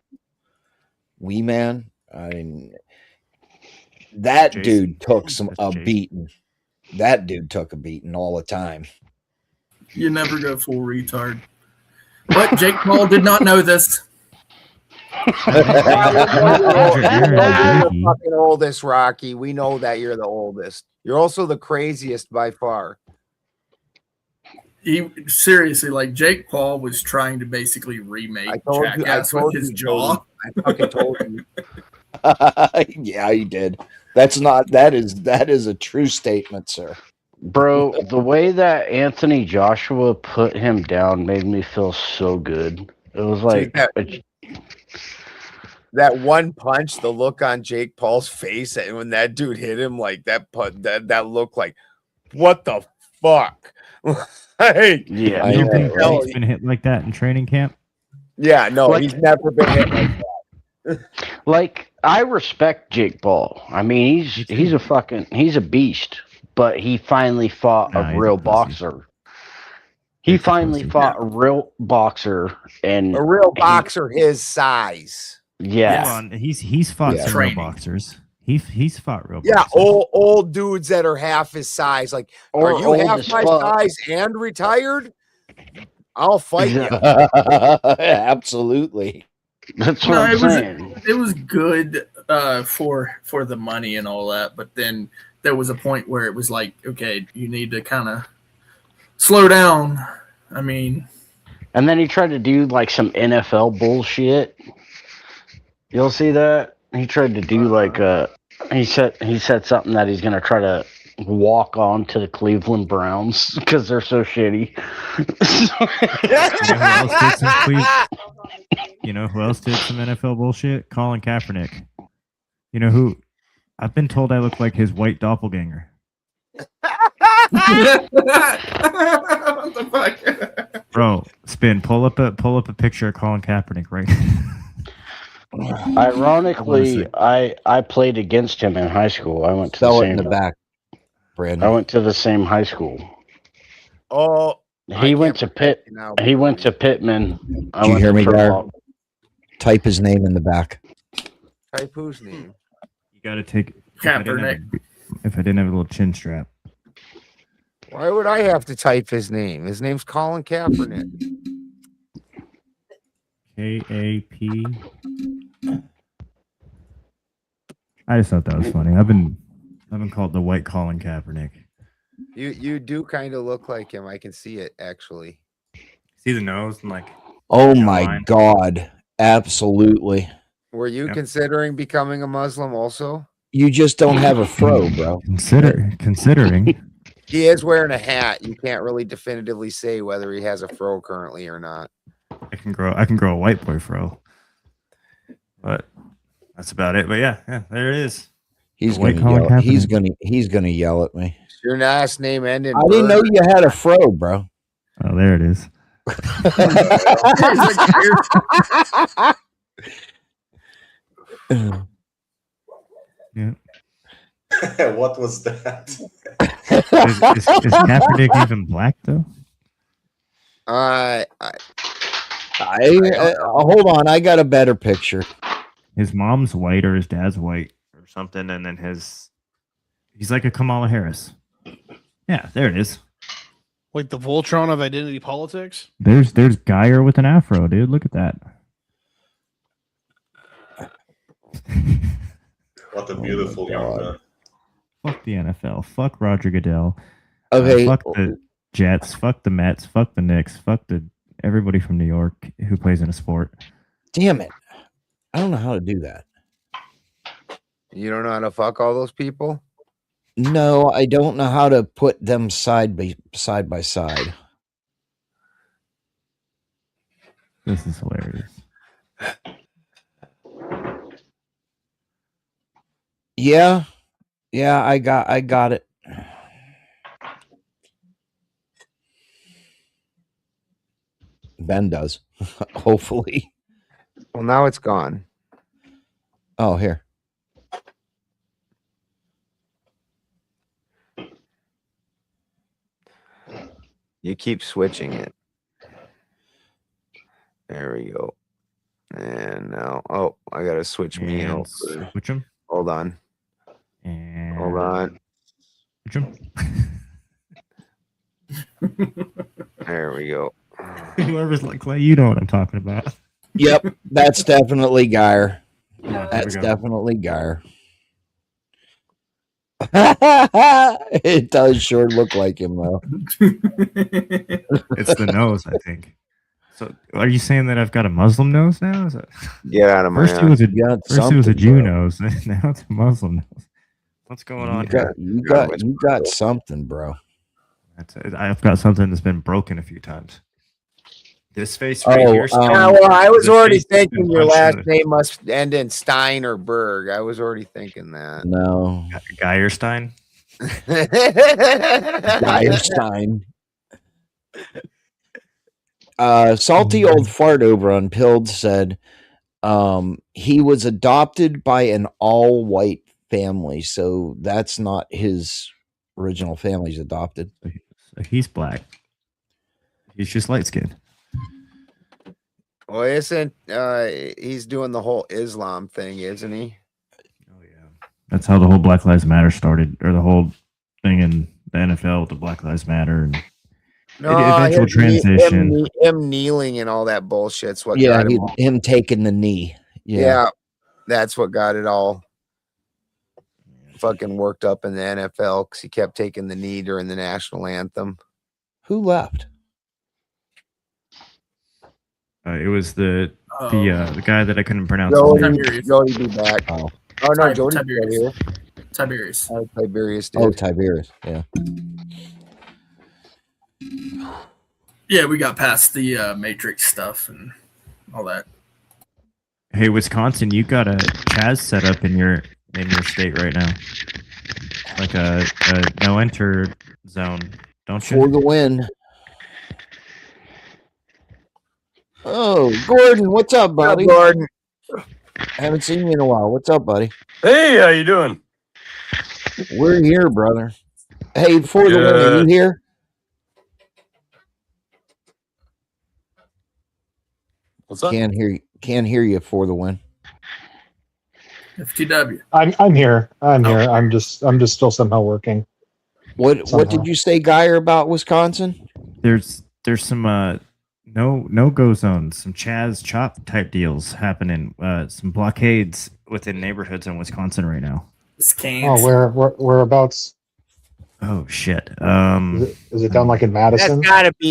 Wee Man? I mean, that dude took a beating. That dude took a beating all the time. You never go full retard. But Jake Paul did not know this. You're the fucking oldest, Rocky. We know that you're the oldest. You're also the craziest by far. He seriously, like Jake Paul was trying to basically remake Jackass with his jaw. I fucking told you. Yeah, he did. That is a true statement, sir. Bro, the way that Anthony Joshua put him down made me feel so good. It was like that one punch, the look on Jake Paul's face, and when that dude hit him, like that looked like, what the fuck? Hey, yeah, You think he's been hit like that in training camp? Yeah, no, he's never been hit like that. Like, I respect Jake Paul. I mean, he's a beast, but he finally fought a real boxer. He finally fought a real boxer and a real boxer his size. Yeah. Hold on. He's fought some real boxers. He's fought real Yeah, boxers. old dudes that are half his size. Like, Or are you old half as my fuck. size and retired? I'll fight you. Absolutely. That's No, what I'm it was saying. it was good for the money and all that, but then there was a point where it was like, okay, you need to kind of slow down. I mean, And then he tried to do like some NFL bullshit. You'll see that he tried to do like he said something that he's gonna try to walk on to the Cleveland Browns because they're so shitty. You know who else did some NFL bullshit? Colin Kaepernick. You know who? I've been told I look like his white doppelganger. What the fuck? Bro, Spin, pull up a picture of Colin Kaepernick right now. Ironically, I played against him in high school. I went to Throw the it in same the back, Brandon. I went to the same high school. Oh, He went to He went to Pittman. Did you hear me, Gar? Type his name in the back. Type whose name? You got to take Kaepernick. If I didn't have a little chin strap. Why would I have to type his name? His name's Colin Kaepernick. K-A-P. I just thought that was funny. I've been called the white Colin Kaepernick. You do kind of look like him. I can see it actually. See the nose and like. Oh my God! Absolutely. Were you considering becoming a Muslim also? You just don't have a fro, bro. Considering. He is wearing a hat. You can't really definitively say whether he has a fro currently or not. I can grow a white boy fro. But that's about it. But yeah, there it is. He's gonna yell at me. Your last name ended. I didn't know you had a fro, bro. Oh, there it is. Yeah. What was that? Is Kaepernick even black though? Hold on, I got a better picture. His mom's white or his dad's white or something, and then he's like a Kamala Harris. Yeah, there it is. Like the Voltron of identity politics. There's Geyer with an afro, dude. Look at that. What a beautiful young man. Fuck the NFL. Fuck Roger Goodell. Okay. Fuck the Jets. Fuck the Mets. Fuck the Knicks. Fuck everybody from New York who plays in a sport. Damn it. I don't know how to do that. You don't know how to fuck all those people? No, I don't know how to put them side by side. This is hilarious. Yeah, I got it. Ben does, hopefully. Well, now it's gone. Oh, here. You keep switching it. There we go. And now, I gotta switch me out. Switch them. Hold on. And hold on. Switch them. There we go. Whoever's like Clay, you know what I'm talking about. Yep, that's definitely Geyer. Yeah, That's there we go. definitely Geyer. It does sure look like him, though. It's the nose, I think. So, are you saying that I've got a Muslim nose now? Is that... Get out of my First, it was a Jew bro. nose, and now it's a Muslim nose. What's going on here? You got something, bro. I've got something that's been broken a few times. This face right here. Well, I was already thinking your last name must end in Stein or Berg. I was already thinking that. No. Geierstein. Geierstein. Salty old fart over on Pilled said he was adopted by an all-white family, so that's not his original family. He's adopted. He's black. He's just light-skinned. Well, isn't he's doing the whole Islam thing, isn't he? That's how the whole Black Lives Matter started, or the whole thing in the NFL with the Black Lives Matter and eventual transition. Him kneeling and all that bullshit's what Yeah, got him taking the knee. Yeah, that's what got it all fucking worked up in the NFL because he kept taking the knee during the national anthem. Who left? It was the The guy that I couldn't pronounce. Jody be back. Oh no, Jody's Tiberius. here. Tiberius. Tiberius did. Oh, Tiberius. Yeah. Yeah, we got past the Matrix stuff and all that. Hey, Wisconsin, you got a Chaz set up in your state right now, like a no enter zone, don't you? For the win. Oh, Gordon, what's up, buddy? What's up, Gordon? Haven't seen you in a while. What's up, buddy? Hey, how you doing? We're here, brother. Hey, for the win, are you here? What's up? Can't hear you for the win. FTW. I'm here. I'm here. I'm just still somehow working. What did you say, Geyer, about Wisconsin? There's some no go zones, some Chaz chop type deals happening, some blockades within neighborhoods in Wisconsin right now. Oh, whereabouts? Oh shit. Is it down like in Madison?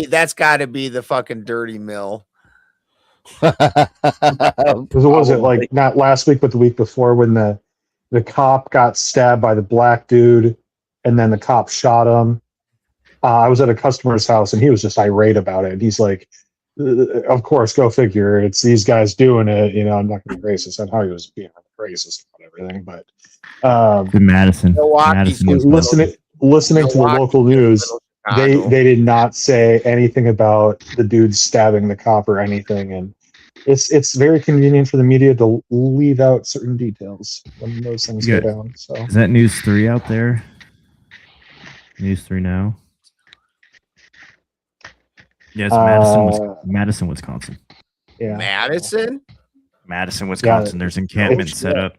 That's gotta be the fucking dirty mill. Was it like not last week but the week before when the cop got stabbed by the black dude and then the cop shot him? I was at a customer's house and he was just irate about it. He's like, of course, go figure. It's these guys doing it. You know, I'm not going to be racist. I know he was being racist about everything, but the Madison listening to the local news, they did not say anything about the dude stabbing the cop or anything, and it's very convenient for the media to leave out certain details when those things go down. So is that News 3 out there? News 3 now. Yes, Madison, Wisconsin. Yeah, Madison, Wisconsin. There's encampments set up.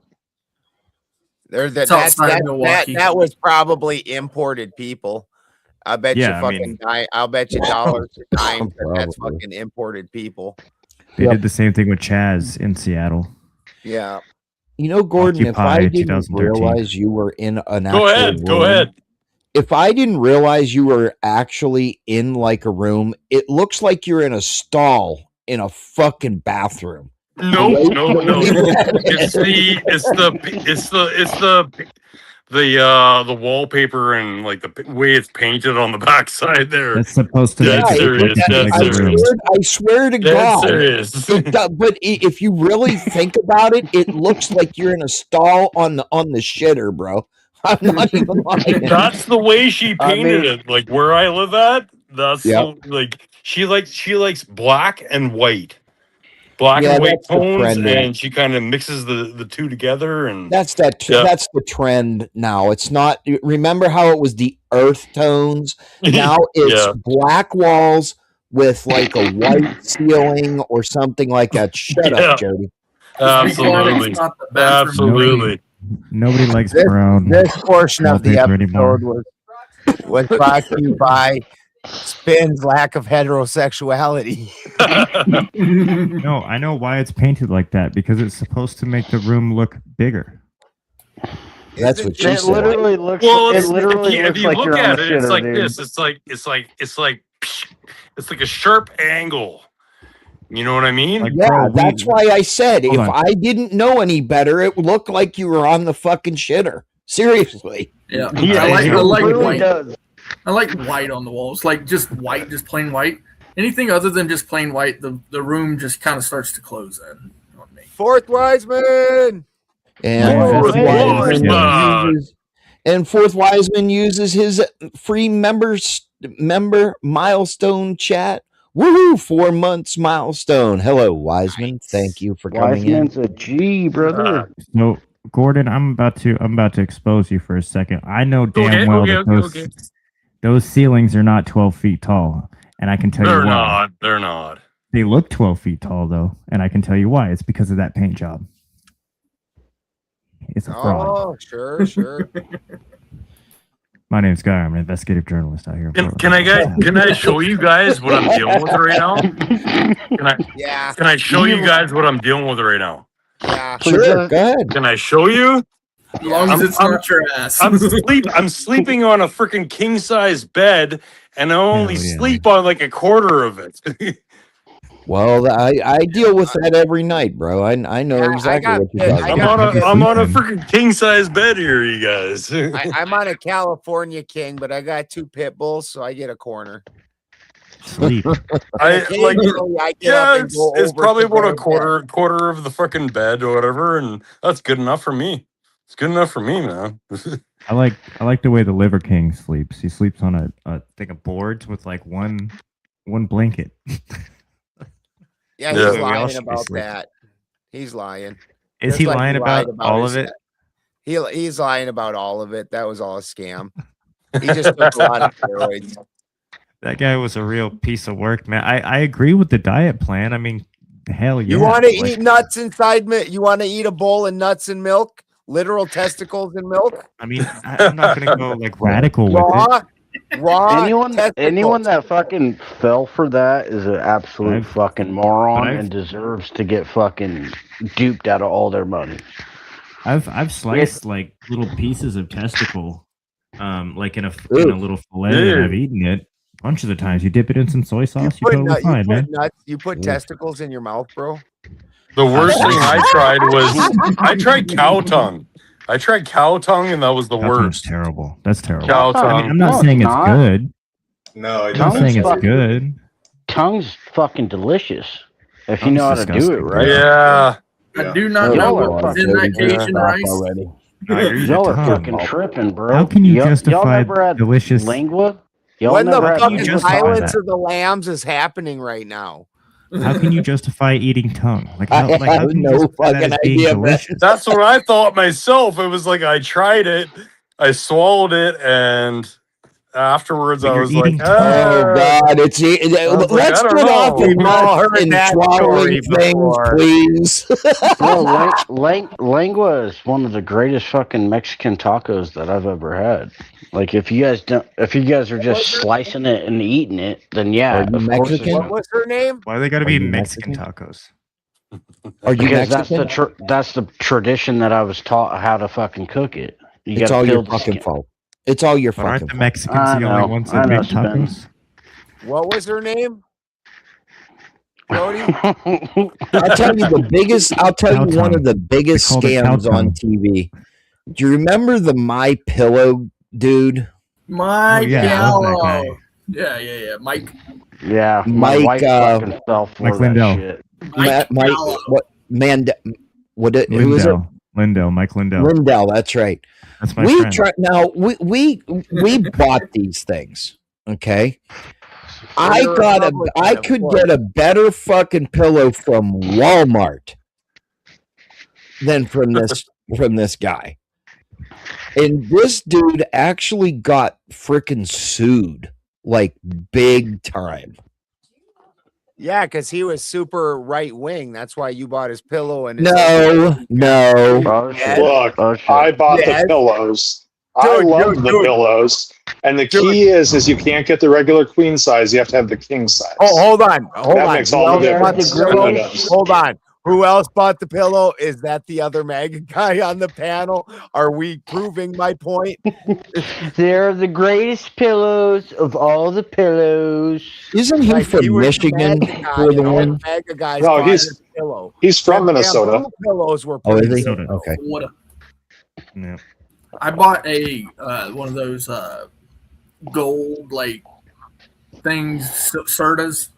That was probably imported people. I bet I'll bet you dollars a dime that's fucking imported people. They did the same thing with Chaz in Seattle. Yeah. You know, Gordon, if I didn't realize you were in an actual Go ahead. If I didn't realize you were actually in like a room, it looks like you're in a stall in a fucking bathroom. No. It's the wallpaper and like the way it's painted on the backside there. That's supposed to be serious. I swear to God. Serious. But if you really think about it, it looks like you're in a stall on the shitter, bro. I'm not even lying. That's the way she painted it. Like where I live at, that's like she likes black and white. Black and white tones, and she kind of mixes the two together, and that's the trend now. It's not. Remember how it was the earth tones? Now it's black walls with like a white ceiling or something like that. Shut up, Jody. Absolutely. Nobody likes brown. This portion of the episode was brought to you by Spin's lack of heterosexuality. No, I know why it's painted like that, because it's supposed to make the room look bigger. That's what she said. Literally looks. Well, it literally if looks you like look you're at on it, the it's shitter, like dude. this. It's like a sharp angle. You know what I mean? Like, yeah, that's why I said if I didn't know any better, it would look like you were on the fucking shitter. Seriously. Yeah, I like white. I like white on the walls, like just white, just plain white. Anything other than just plain white, the room just kind of starts to close in. You know what I mean? Fourth Wiseman. And Fourth Wiseman uses his free member milestone chat. Woohoo! 4 months milestone. Hello, Wiseman. Thank you for coming Wiseman's a G, brother. No, Gordon, I'm about to expose you for a second. I know damn well that those ceilings are not 12 feet tall, and I can tell you why. They're not. They look 12 feet tall, though, and I can tell you why. It's because of that paint job. It's a fraud. Oh, sure. My name's Guy. I'm an investigative journalist out here. Can I show you guys what I'm dealing with right now? Can I show you guys what I'm dealing with right now? Yeah, sure. Go ahead. Can I show you? As long as it's not your ass. I'm sleeping on a freaking king size bed, and I only sleep on like a quarter of it. Well, I deal with that every night, bro. I know exactly what you're talking about. I'm on a freaking king size bed here, you guys. I'm on a California king, but I got 2 pit bulls, so I get a corner. Sleep. I like. I get up and go It's over probably to about their a quarter of the fucking bed or whatever, and that's good enough for me. It's good enough for me, man. I like the way the Liver King sleeps. He sleeps on a thing of boards with like one blanket. Yeah, he's lying about that. He's lying. Is he lying about all of it? He's lying about all of it. That was all a scam. He just took a lot of steroids. That guy was a real piece of work, man. I agree with the diet plan. I mean, hell yeah. You want to eat nuts inside milk? You want to eat a bowl of nuts and milk? Literal testicles and milk? I mean, I'm not going to go like radical with it. Raw anyone that fucking fell for that is an absolute fucking moron and deserves to get fucking duped out of all their money. I've sliced like little pieces of testicle, like in a little fillet, and I've eaten it a bunch of the times. You dip it in some soy sauce, you're totally fine, man. You put testicles in your mouth, bro? The worst thing I tried was I tried cow tongue. I tried cow tongue, and that was the worst. Terrible. That's terrible. Cow tongue. I mean, I'm not saying it's good. No, I'm not saying it's good. Tongue's fucking delicious if you know how to do it right. Yeah. I do not know what was in that Cajun rice. Y'all are fucking tripping, bro. How can you y'all justify never had delicious lingua? Y'all When the never had fucking lingua? Silence of the Lambs is happening right now. How can you justify eating tongue? Like, how I have can you no justify that fucking as being idea. delicious? That's what I thought myself. It was like I tried it, I swallowed it, and afterwards I was like, oh God, let's get off of nuts and swallowing things, please. Bro, lingua is one of the greatest fucking Mexican tacos that I've ever had. Like, if you guys are just slicing it and eating it, then yeah, of course. What was her name? Why they got to be Mexican tacos? Are you because Mexican? that's the tradition that I was taught how to fucking cook it. It's all your fucking fault. It's all your fucking Aren't the fault. Mexicans the only ones that make tacos? What was her name? Jody? I'll tell you one of the biggest scams on TV. Do you remember the My Pillow dude? My yeah, yeah, Mike. Yeah, Mike. Mike fell for Mike that Lindell. shit. Who is it? Lindell. Mike Lindell. Lindell. That's right. That's my friend. We bought these things. Okay. I could get a better fucking pillow from Walmart than from this guy. And this dude actually got freaking sued, like big time. Yeah, because he was super right wing. That's why you bought his pillow. And No. Look, I bought the pillows. I love the pillows. And the key is you can't get the regular queen size. You have to have the king size. Oh, hold on. That makes all the difference. Hold on. Who else bought the pillow? Is that the other MAGA guy on the panel? Are we proving my point? They're the greatest pillows of all the pillows. Isn't he from Michigan? For the one? MAGA guys No, pillow. he's from Minnesota. Pillows were is he? Okay. Yeah. I bought a one of those gold like things, Sertas.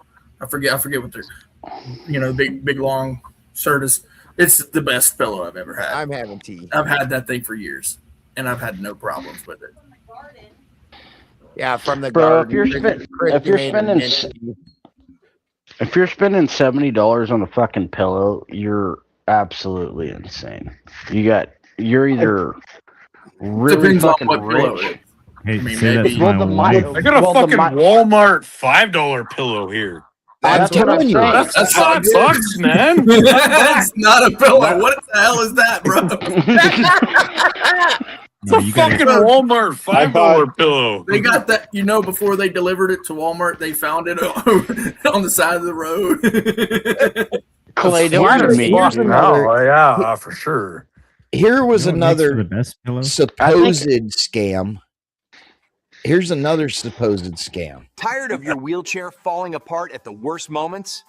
I forget what they're, big long Sertas. It's the best pillow I've ever had. I'm having tea. I've had that thing for years, and I've had no problems with it. Yeah, from the Bro, garden. if you're spending $70 on a fucking pillow, you're absolutely insane. You're either really Depends on fucking what pillow rich. it is. Hey, I mean, say that maybe- to my wife. I got a fucking Walmart $5 pillow here. I'm telling you. That sucks, man. That's not a pillow. What the hell is that, bro? It's a fucking Walmart $5 pillow. They got that, before they delivered it to Walmart, they found it on the side of the road. Clay, don't Here's me. Oh, yeah, for sure. Here was You know what makes for another the best pillow? supposed scam. Here's another supposed scam. Tired of your wheelchair falling apart at the worst moments?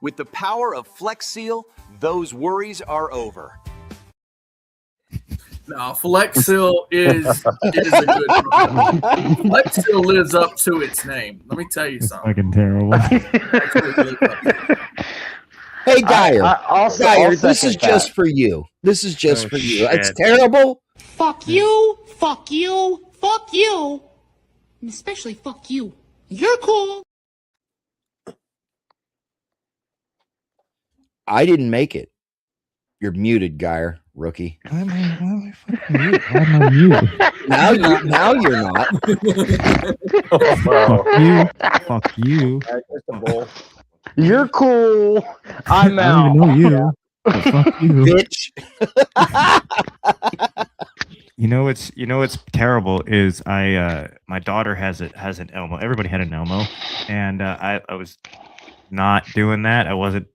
With the power of Flex Seal, those worries are over. No, Flex Seal is a good product. Flex Seal lives up to its name. Let me tell you something. Fucking terrible. Hey, Geyer. I'll this is second just that. for you. This is just for you. It's shit. terrible. Fuck you, fuck you, fuck you. And especially fuck you. You're cool. I didn't make it. You're muted, Geyer, rookie. Why am I fucking mute? Why am I mute? Now you're not. Fuck you. You're cool. I'm I out. don't even know you. But fuck you. Bitch. You know what's terrible is my daughter has an Elmo. Everybody had an Elmo, and I was not doing that. I wasn't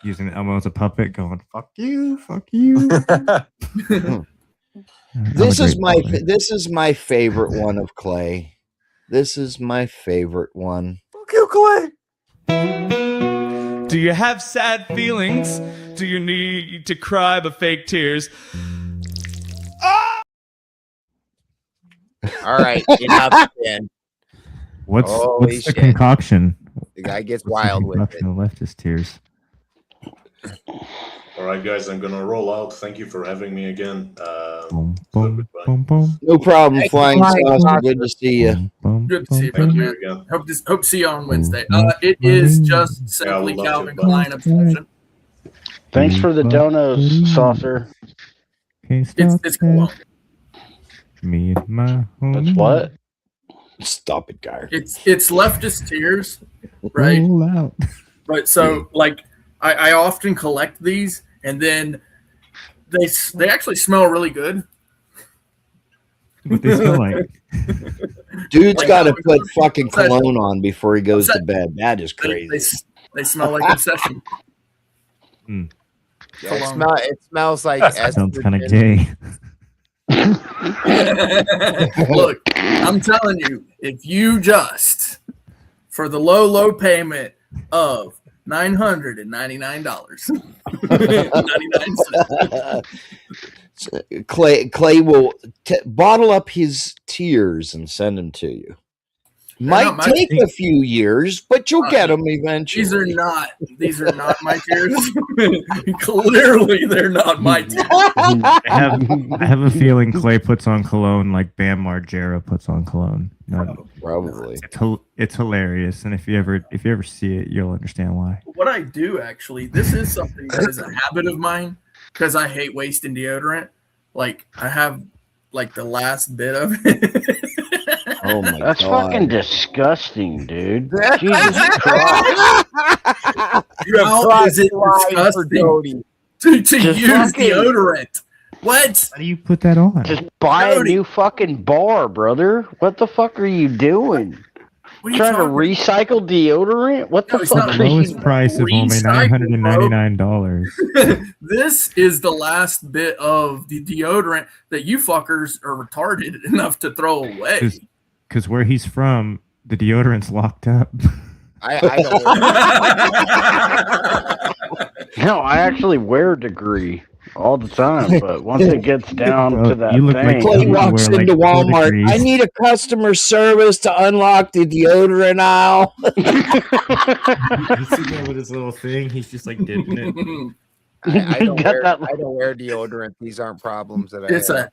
using the Elmo as a puppet, going fuck you, fuck you. This is my favorite one of Clay. This is my favorite one. Fuck you, Clay. Do you have sad feelings? Do you need to cry but fake tears? All right, enough again. What's Holy the shit. concoction? The guy gets What's the wild with it. concoction? The leftist tears. All right, guys, I'm gonna roll out. Thank you for having me again. Boom, boom, boom. No problem, Flying Saucer. Good to see you. Good to see you, Thank you man. again. Hope to see you on Wednesday. It is just Yeah, I would simply love to, Calvin but- Klein obsession. Thanks for the donos, Saucer. It's cool. Me and my That's what? Stop it, Geyer. It's leftist tears, right? Roll out. Right. So like I often collect these, and then they actually smell really good. What they smell like? Dude's Like got to Calvin put Klein fucking obsession. cologne on before he goes to Obsession. bed. That is crazy. They smell like obsession. Yeah, it smells like Sounds kind of estrogen. gay. Look, I'm telling you, if you just for the low payment of $999, 99 cents. Clay will bottle up his tears and send them to you. Might not my take tears. a few years, but you'll get them eventually. These are not my tears. Clearly, they're not my tears. I have a feeling Clay puts on cologne like Bam Margera puts on cologne. No, probably. It's hilarious, and if you ever see it, you'll understand why. What I do actually, this is something that is a habit of mine because I hate wasting deodorant. Like I have like the last bit of it. Oh my That's god. fucking disgusting, dude. Jesus Christ. How is it disgusting to Just use fucking- deodorant? What? How do you put that on? Just buy a new fucking bar, brother. What the fuck are you doing? What are you Trying to talking- recycle deodorant? What the it's fuck not are you Lowest price of only $999. This is the last bit of the deodorant that you fuckers are retarded enough to throw away. Because where he's from, the deodorant's locked up. I don't. No, I actually wear a degree all the time, but once it gets down to that You look like thing, Clay you walks wear, like, into 4 Walmart. degrees. I need a customer service to unlock the deodorant aisle. You see there with his little thing? He's just like dipping it. I don't Got wear, that- I don't wear deodorant. These aren't problems that I It's have.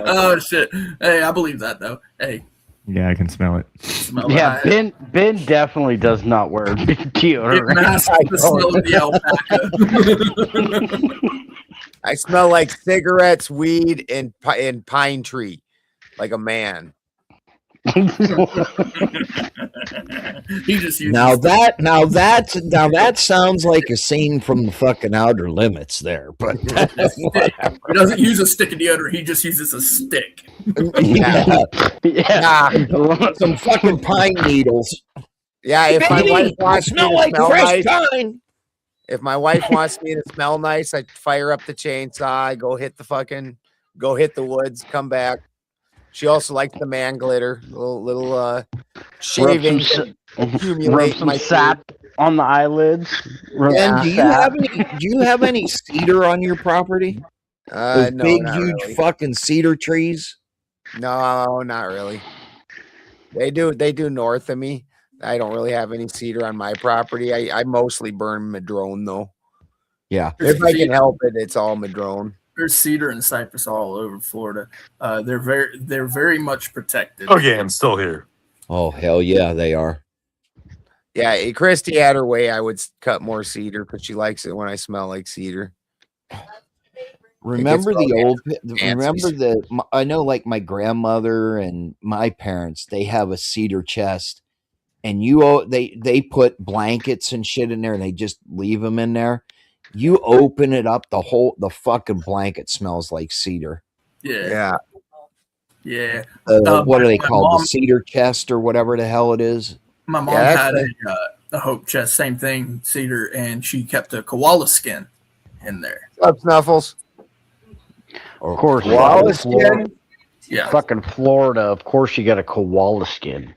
Oh shit! Hey, I believe that though. Hey, Yeah, I can smell it. smell Yeah, that. Ben definitely does not wear It deodorant. masks the smell of the alpaca. I smell like cigarettes, weed, and pine tree, like a man. He just uses Now that sounds like a scene from the fucking Outer Limits there, but He doesn't use a stick of deodorant. He just uses a stick. yeah, Yeah. some fucking pine needles. Yeah, if my wife wants me Smell to like smell fresh nice, pine. if my wife wants me to smell nice, I fire up the chainsaw, I go hit the woods, come back. She also likes the man glitter, little Rub shaving, some accumulate some my sap. on the eyelids. Ben, do you have any cedar on your property? Those No, big, not huge really. fucking cedar trees. No, not really. They do north of me. I don't really have any cedar on my property. I mostly burn madrone though. Yeah. If I can help it, it's all madrone. There's cedar and cypress all over Florida. They're very much protected. Okay, I'm still here. Oh hell yeah, they are. Yeah, Christy had her way. I would cut more cedar because she likes it when I smell like cedar. Remember I know like my grandmother and my parents, they have a cedar chest, and they put blankets and shit in there and they just leave them in there. You open it up, the fucking blanket smells like cedar. Yeah. Yeah. What are they my called? mom- The cedar chest or whatever the hell it is. My mom had a hope chest, same thing, cedar, and she kept a koala skin in there. Up Snuffles. Of course, koala skin. Yeah. Fucking Florida. Of course, you got a koala skin.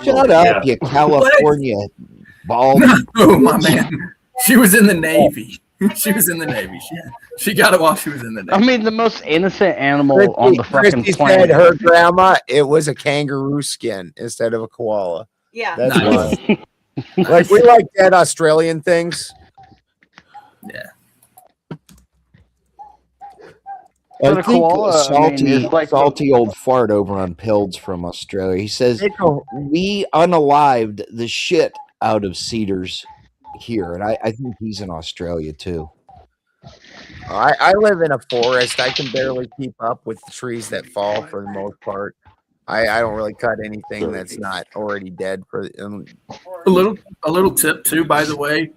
Shut up, you California bald. Oh my man, she was in the Navy. She was in the Navy. She got it while she was in the Navy. I mean, the most innocent animal on the fucking Christy planet. said her grandma, it was a kangaroo skin instead of a koala. Yeah. That's Nice. why. Like we like dead Australian things. Yeah. I But a think koala, salty old fart over on Pilds from Australia. He says we unalived the shit out of cedars here, and I think he's in Australia too. I live in a forest. I can barely keep up with the trees that fall for the most part. I don't really cut anything that's not already dead. A little tip too, by the way.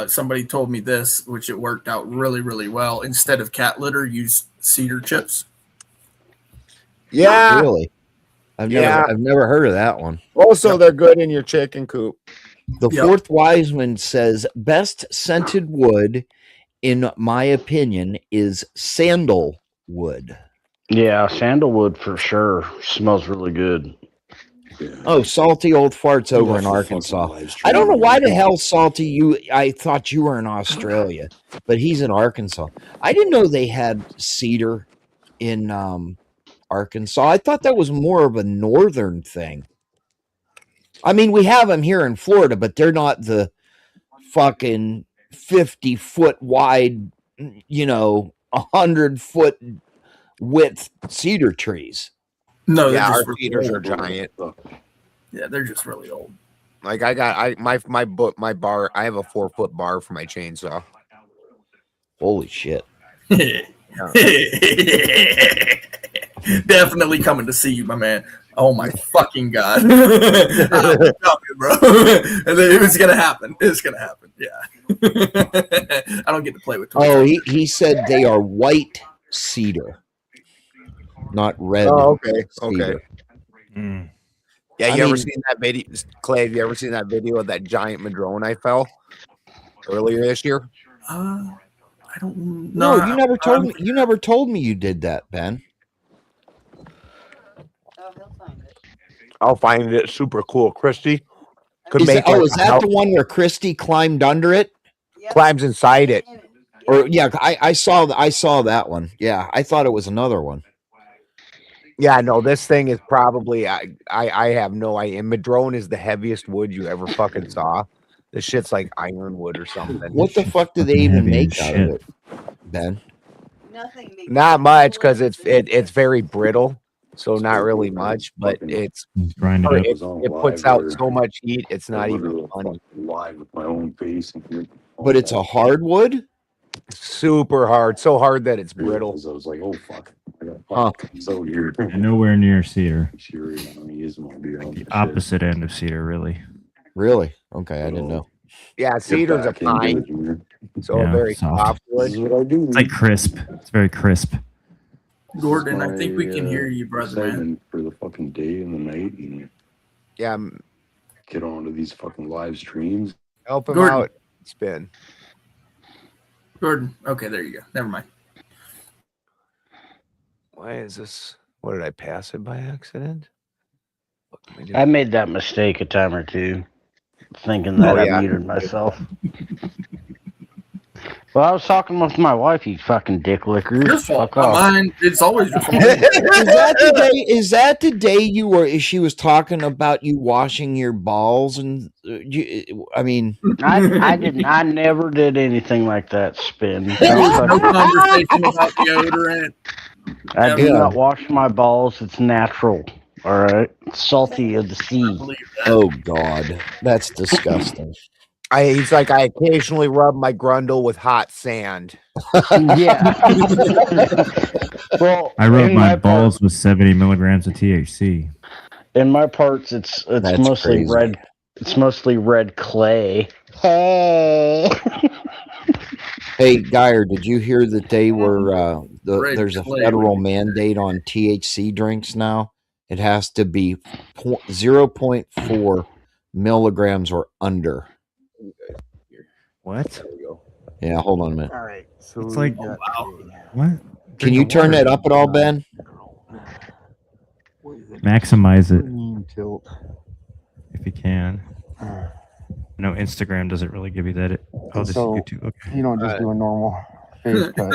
Somebody told me this, which it worked out really, really well. Instead of cat litter, use cedar chips. Yeah, Really? I've never heard of that one. Also, they're good in your chicken coop. The fourth Wiseman says best scented wood, in my opinion, is sandalwood. Yeah, sandalwood for sure. Smells really good. Oh, salty old farts over in Arkansas. I don't know why the hell, Salty, I thought you were in Australia, but he's in Arkansas. I didn't know they had cedar in Arkansas. I thought that was more of a northern thing. I mean, we have them here in Florida, but they're not the fucking 50-foot wide, 100-foot width cedar trees. No, yeah, they're our just cedars are old. giant. Yeah, they're just really old. Like my bar. I have a 4-foot bar for my chainsaw. Holy shit! Definitely coming to see you, my man. Oh my fucking god! I'm talking, bro. And then it's gonna happen. It's gonna happen. Yeah. I don't get to play with toys. Oh, he said they are white cedar, not red. Oh, okay. cedar. Yeah, I you ever mean- seen that video, Clay? Have you ever seen that video of that giant madrone I fell earlier this year? I don't No, know. you never told me. You never told me you did that, Ben. I'll find it super cool. Christy could Is make. that, like is a that house- the one where Christy climbed under it? climbs inside it? Or yeah, I saw that one. Yeah, I thought it was another one. Yeah, no, this thing is probably I have no idea. Madrone is the heaviest wood you ever fucking saw. This shit's like ironwood or something. What the fuck do they even Heavy make as out shit. of it, Ben? Not much because it's very brittle, so not really much. But it's Grind it up. it puts out so much heat. It's not even funny. Live with my own face. But it's a hardwood. Super hard, so hard that it's brittle. I was like, oh fuck. I got Huh. so weird. And nowhere near cedar. The Opposite end of cedar, really. Really? Okay, I didn't know. Yeah, cedar's a pine, so a Yeah, very soft. soft wood. what I do. It's like crisp. It's very crisp. Gordon, I think we can hear you, brother, man. For the fucking day and the night and Yeah, get onto these fucking live streams. help him Gordon. out. Spin. Gordon. Okay, there you go. Never mind. Why is this? What did I pass it by accident? What am I doing? I made that mistake a time or two. thinking that Oh, I yeah. muted myself. Well, I was talking with my wife, you fucking dick lickers. Your fault. Fuck off. Mine. It's always your fault. Is that the day you were? She was talking about you washing your balls, and I mean, I didn't. I never did anything like that. Spin. There was no conversation about deodorant. I do Yeah. not wash my balls. It's natural. All right. It's salty of the sea. Oh God, that's disgusting. He's like, I occasionally rub my grundle with hot sand. Yeah. Well, I rub in my my balls with 70 milligrams of THC. In my parts, it's That's mostly crazy. red. It's mostly red clay. Hey. Hey, Geyer, did you hear that they were there's a clay. federal mandate on THC drinks now? It has to be 0.4 milligrams or under. What? Yeah, hold on a minute. All right. So It's like, Oh, wow. what? Can you turn that up at all, Ben? Maximize it Tilt. if you can. No, Instagram doesn't really give you that. Oh, this is So, YouTube. Okay. You don't just do a normal face cut.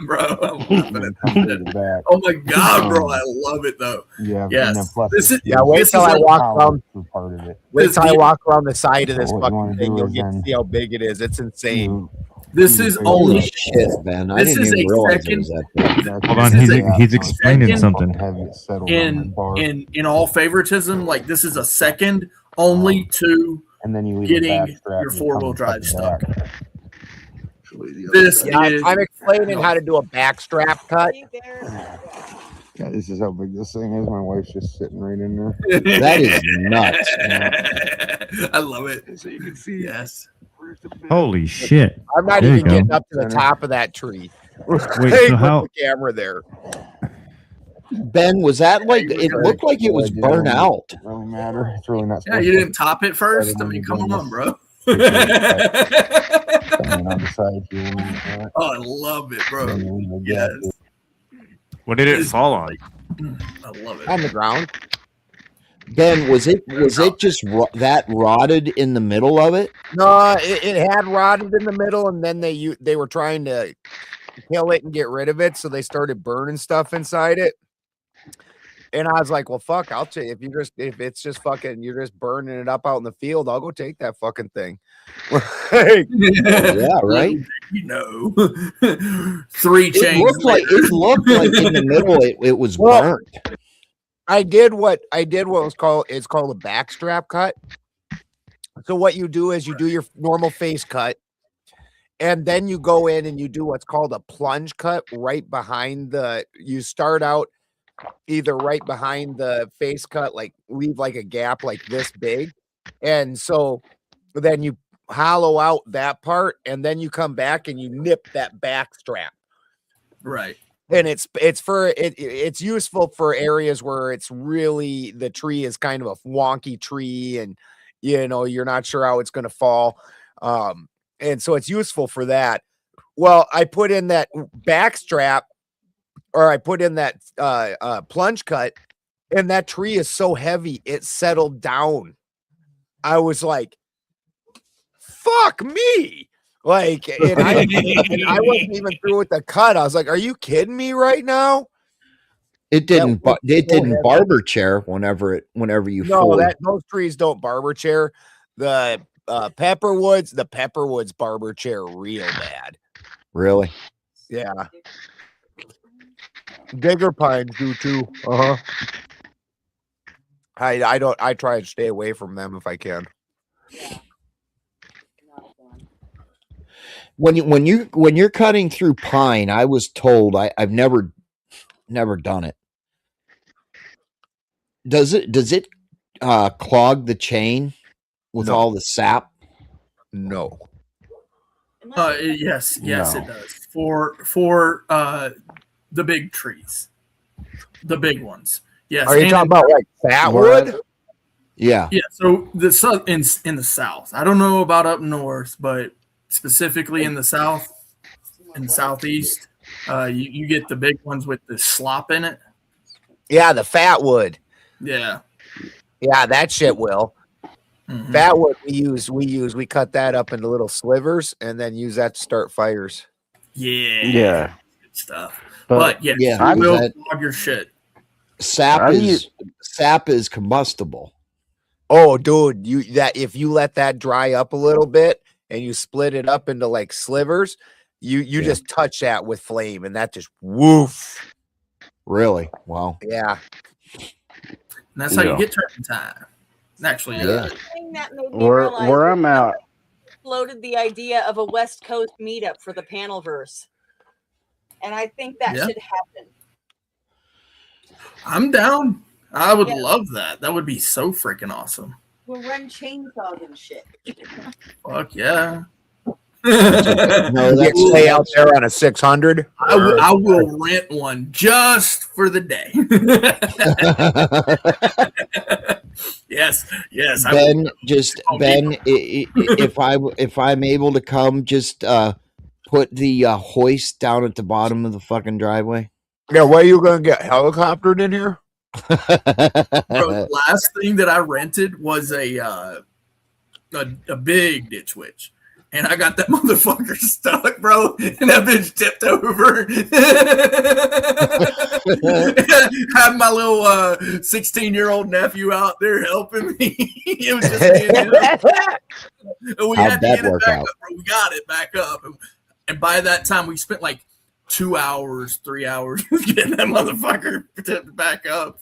Bro, I'm and then come to the back. oh my god, bro, I love it though. Yeah, and then Yes, plus this is Yeah, wait this till is I like walk college around. for part of it. Wait This till I deal- walk around the side of this So what you fucking wanna thing. do You'll is get to then see how big it is. It's insane. You this do is the face only Holy cut. shit, Ben! I This didn't is even a realize it second- was that big. That's Hold This on, is he's a he's explaining second something. have it settled on the in bar, in all favoritism. Like this is a second only to and then you leave getting a back strap your and four-wheel come drive the stuck. back. This Yeah, is I'm explaining how to do a backstrap cut. Yeah, this is how big this thing is. My wife's just sitting right in there. That is nuts. I love it. So you can see. Yes. Holy shit! I'm not There you even go. getting up to the top of that tree. Wait, Hey, so with how? the camera there? Ben, was that like? It looked like it was burnt out. Doesn't really matter. It's really not. Yeah, you didn't top it first. I mean, come on, bro. On the side here. Oh, I love it, bro. Then you leave a Yes. gap. What did it fall on? I love it. On the ground. Ben, was it just that rotted in the middle of it? No, it had rotted in the middle, and then they were trying to kill it and get rid of it, so they started burning stuff inside it. And I was like, well, fuck, I'll take if it's just fucking you're just burning it up out in the field, I'll go take that fucking thing. Like, Yeah, right. You know, 3 chains. It looked like in the middle it was Well, burnt. I did what was called a backstrap cut. So what you do is you do your normal face cut, and then you go in and you do what's called a plunge cut right behind you start out either right behind the face cut, like leave like a gap like this big. And so then you hollow out that part, and then you come back and you nip that back strap. Right. And it's useful for areas where it's really the tree is kind of a wonky tree, and you're not sure how it's going to fall. And so it's useful for that. Well, I put in that back strap, or I put in that plunge cut, and that tree is so heavy it settled down. I was like, fuck me. Like, and I wasn't even through with the cut. I was like, are you kidding me right now? It didn't barber chair whenever you No, fold. those trees don't barber chair. The pepperwoods barber chair real bad. Really? Yeah. Bigger pines do too. Uh-huh. I try to stay away from them if I can. When you're cutting through pine, I was told I've never done it. Does it clog the chain with all the sap? No. Yes, No. it does. For the big trees, the big ones. Yes. Are you talking about like fatwood? Yeah. Yeah. So in the south, I don't know about up north, but specifically in the south and southeast, you get the big ones with the slop in it. Yeah, the fatwood. Yeah. Yeah, that shit will. That wood we cut that up into little slivers and then use that to start fires. Yeah. Good stuff. But, But yes, yeah, you will that- log your shit. Sap is combustible. Oh, dude, if you let that dry up a little bit and you split it up into like slivers, you just touch that with flame and that just woof. Really? Wow. Yeah. And that's how you get turpentine. Actually, The thing that made me Where realize where that I'm at, floated the idea of a West Coast meetup for the Panelverse, and I think that Yeah. should happen. I'm down. I would Yeah. love that. That would be so freaking awesome. We'll run chainsaws and shit. Fuck yeah. No, You stay out there on a 600. I will rent one just for the day. Yes. I Ben, will. if I'm able to come, just put the hoist down at the bottom of the fucking driveway. Yeah, where are you gonna get helicoptered in here? Bro, the last thing that I rented was a big ditch witch. And I got that motherfucker stuck, bro. And that bitch tipped over. Had my little 16-year-old nephew out there helping me. It was just me and him. And we How'd had to that get it work back out? up, bro. We got it back up. And by that time, we spent like 2 hours, 3 hours getting that motherfucker tipped back up.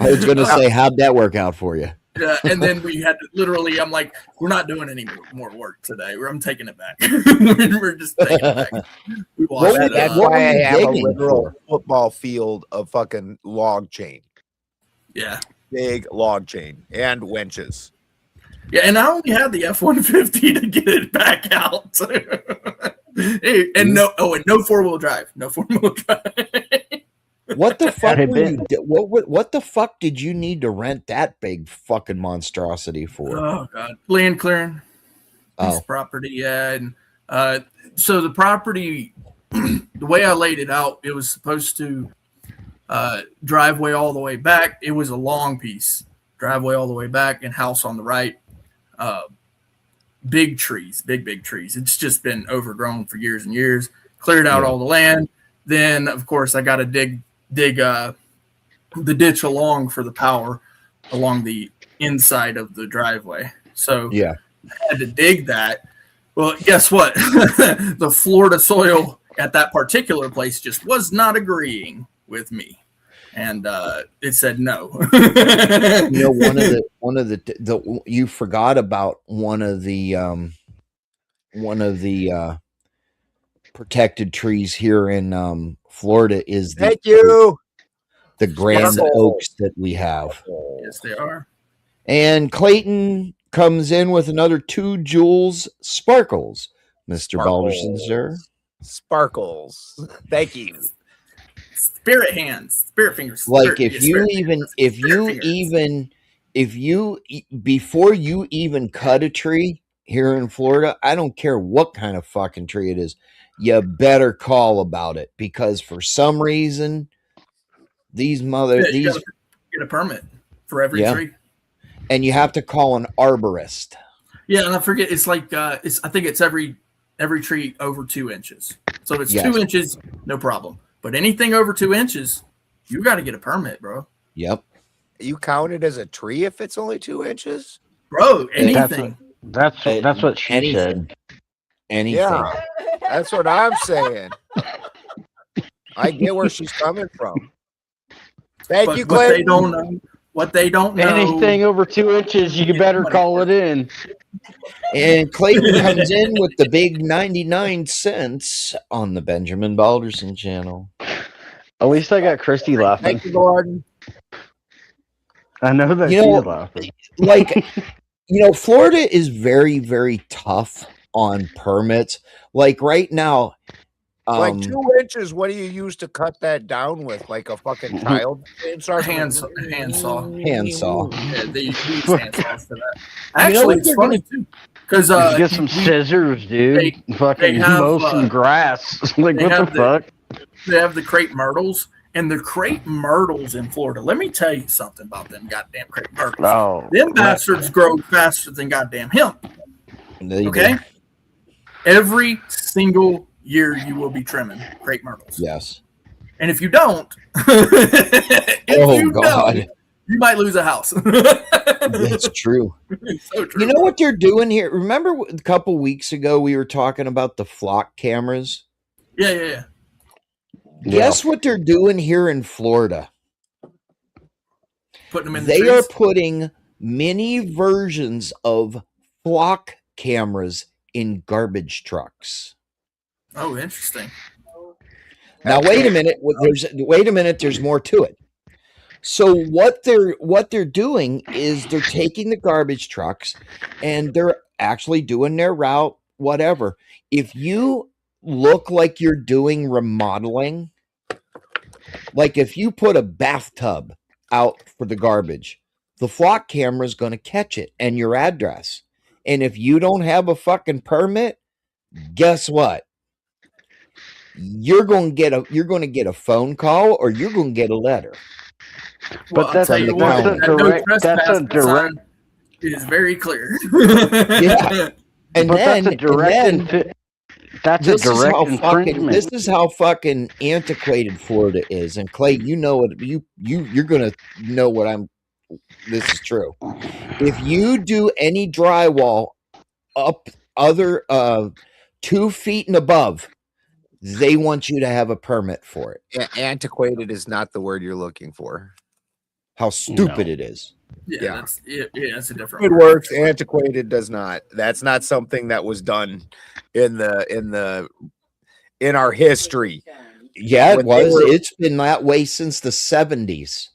I was gonna say, how'd that work out for you? Yeah, and then we had to literally, I'm like, we're not doing any more work today. I'm taking it back. We're just taking it back. We washed it That's up. why I have a digging literal football field of fucking log chain. Yeah. Big log chain and winches. Yeah, and I only had the F-150 to get it back out. Hey, and no 4-wheel drive. No 4-wheel drive. What the fuck? Hey, Were Ben. you, what the fuck did you need to rent that big fucking monstrosity for? Oh god, land clearing. Piece of property, yeah. And so the property, the way I laid it out, it was supposed to driveway all the way back. It was a long piece, driveway all the way back, and house on the right. Big trees, big trees. It's just been overgrown for years and years. Cleared out all the land. Then, of course, I got to dig the ditch along for the power along the inside of the driveway. So Yeah. I had to dig that. Well, guess what? The Florida soil at that particular place just was not agreeing with me. And it said no. You know, one of the you forgot about one of the protected trees here in Florida is the grand Sparkle. oaks that we have. Yes, they are. And Clayton comes in with another 2 joules sparkles, Mr. Balderson, sir. Sparkles. Thank you. Spirit hands, spirit fingers. Like spirit, before you even cut a tree here in Florida, I don't care what kind of fucking tree it is, you better call about it, because for some reason these you gotta these get a permit for every tree. And you have to call an arborist. Yeah, and I forget, it's like I think it's every tree over 2 inches. So if it's Yes. 2 inches, no problem. But anything over 2 inches, you got to get a permit, bro. Yep. You count it as a tree if it's only 2 inches? Bro, anything. That's what she said. Anything. Yeah, that's what I'm saying. I get where she's coming from. Thank you, What they Clayton. don't know. What they don't know. Anything over 2 inches, you better call it in. And Clayton comes in with the big 99 cents on the Benjamin Balderson channel. At least I got Christy laughing. Thank you, Gordon. I know that You she's know, laughing. Like, Florida is very, very tough on permits. Like right now, Like 2 inches, what do you use to cut that down with? Like a fucking child? Hand saw. Handsaw. Yeah, they use hand saws for that. You know Actually, what it's they're funny too. Because get some scissors, dude. Fucking they have, mow some grass. Like, they what the have fuck? They have the crepe myrtles, And the crepe myrtles in Florida, let me tell you something about them goddamn crepe myrtles. Oh, them bastards grow faster than goddamn hemp. Okay? Every single year you will be trimming crepe myrtles. Yes. And if you don't, you might lose a house. That's true. So true. You know what they're doing here? Remember a couple weeks ago we were talking about the flock cameras? Yeah. Guess what they're doing here in Florida? Putting them in They the are trees? putting mini versions of flock cameras in garbage trucks. Oh, interesting. Now wait a minute. There's more to it. So what they're doing is they're taking the garbage trucks and they're actually doing their route, whatever. If you look like you're doing remodeling, like if you put a bathtub out for the garbage, the flock camera is going to catch it and your address. And if you don't have a fucking permit, guess what? You're going to get a phone call or you're going to get a letter. But that's a direct. It is very clear. Yeah. And But then, that's a direct infringement. This is how fucking antiquated Florida is. And Clay, you know it. You're gonna know what I'm. This is true. If you do any drywall up other 2 feet and above, they want you to have a permit for it. Antiquated is not the word you're looking for. How stupid it is. Yeah. That's a different It word. works. Antiquated does not. That's not something that was done in our history. Yeah, When it was. they were- It's been that way since the 70s.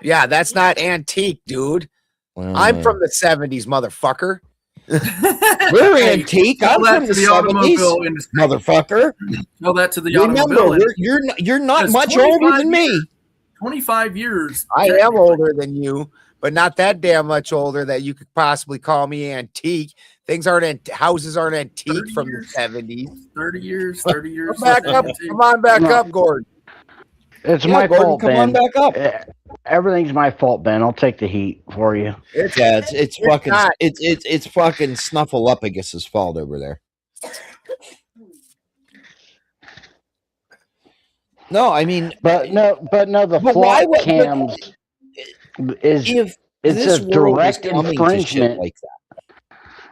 Yeah, that's not antique, dude. I'm from the 70s, motherfucker. We're antique. I'm from the 70s, motherfucker. Tell that to the Remember, automobile industry. you're not Because much older 25 than me. 25 years. I am older than you, but not that damn much older that you could possibly call me antique. Houses aren't antique from the 70s. 30 years. 30 years. Come on back up, Gordon. It's Yeah, my Gordon, fault, come Ben. on back up. Everything's my fault, Ben. I'll take the heat for you. It's fucking Snuffleupagus' fault over there. No, I mean, the flock cams it's a direct infringement like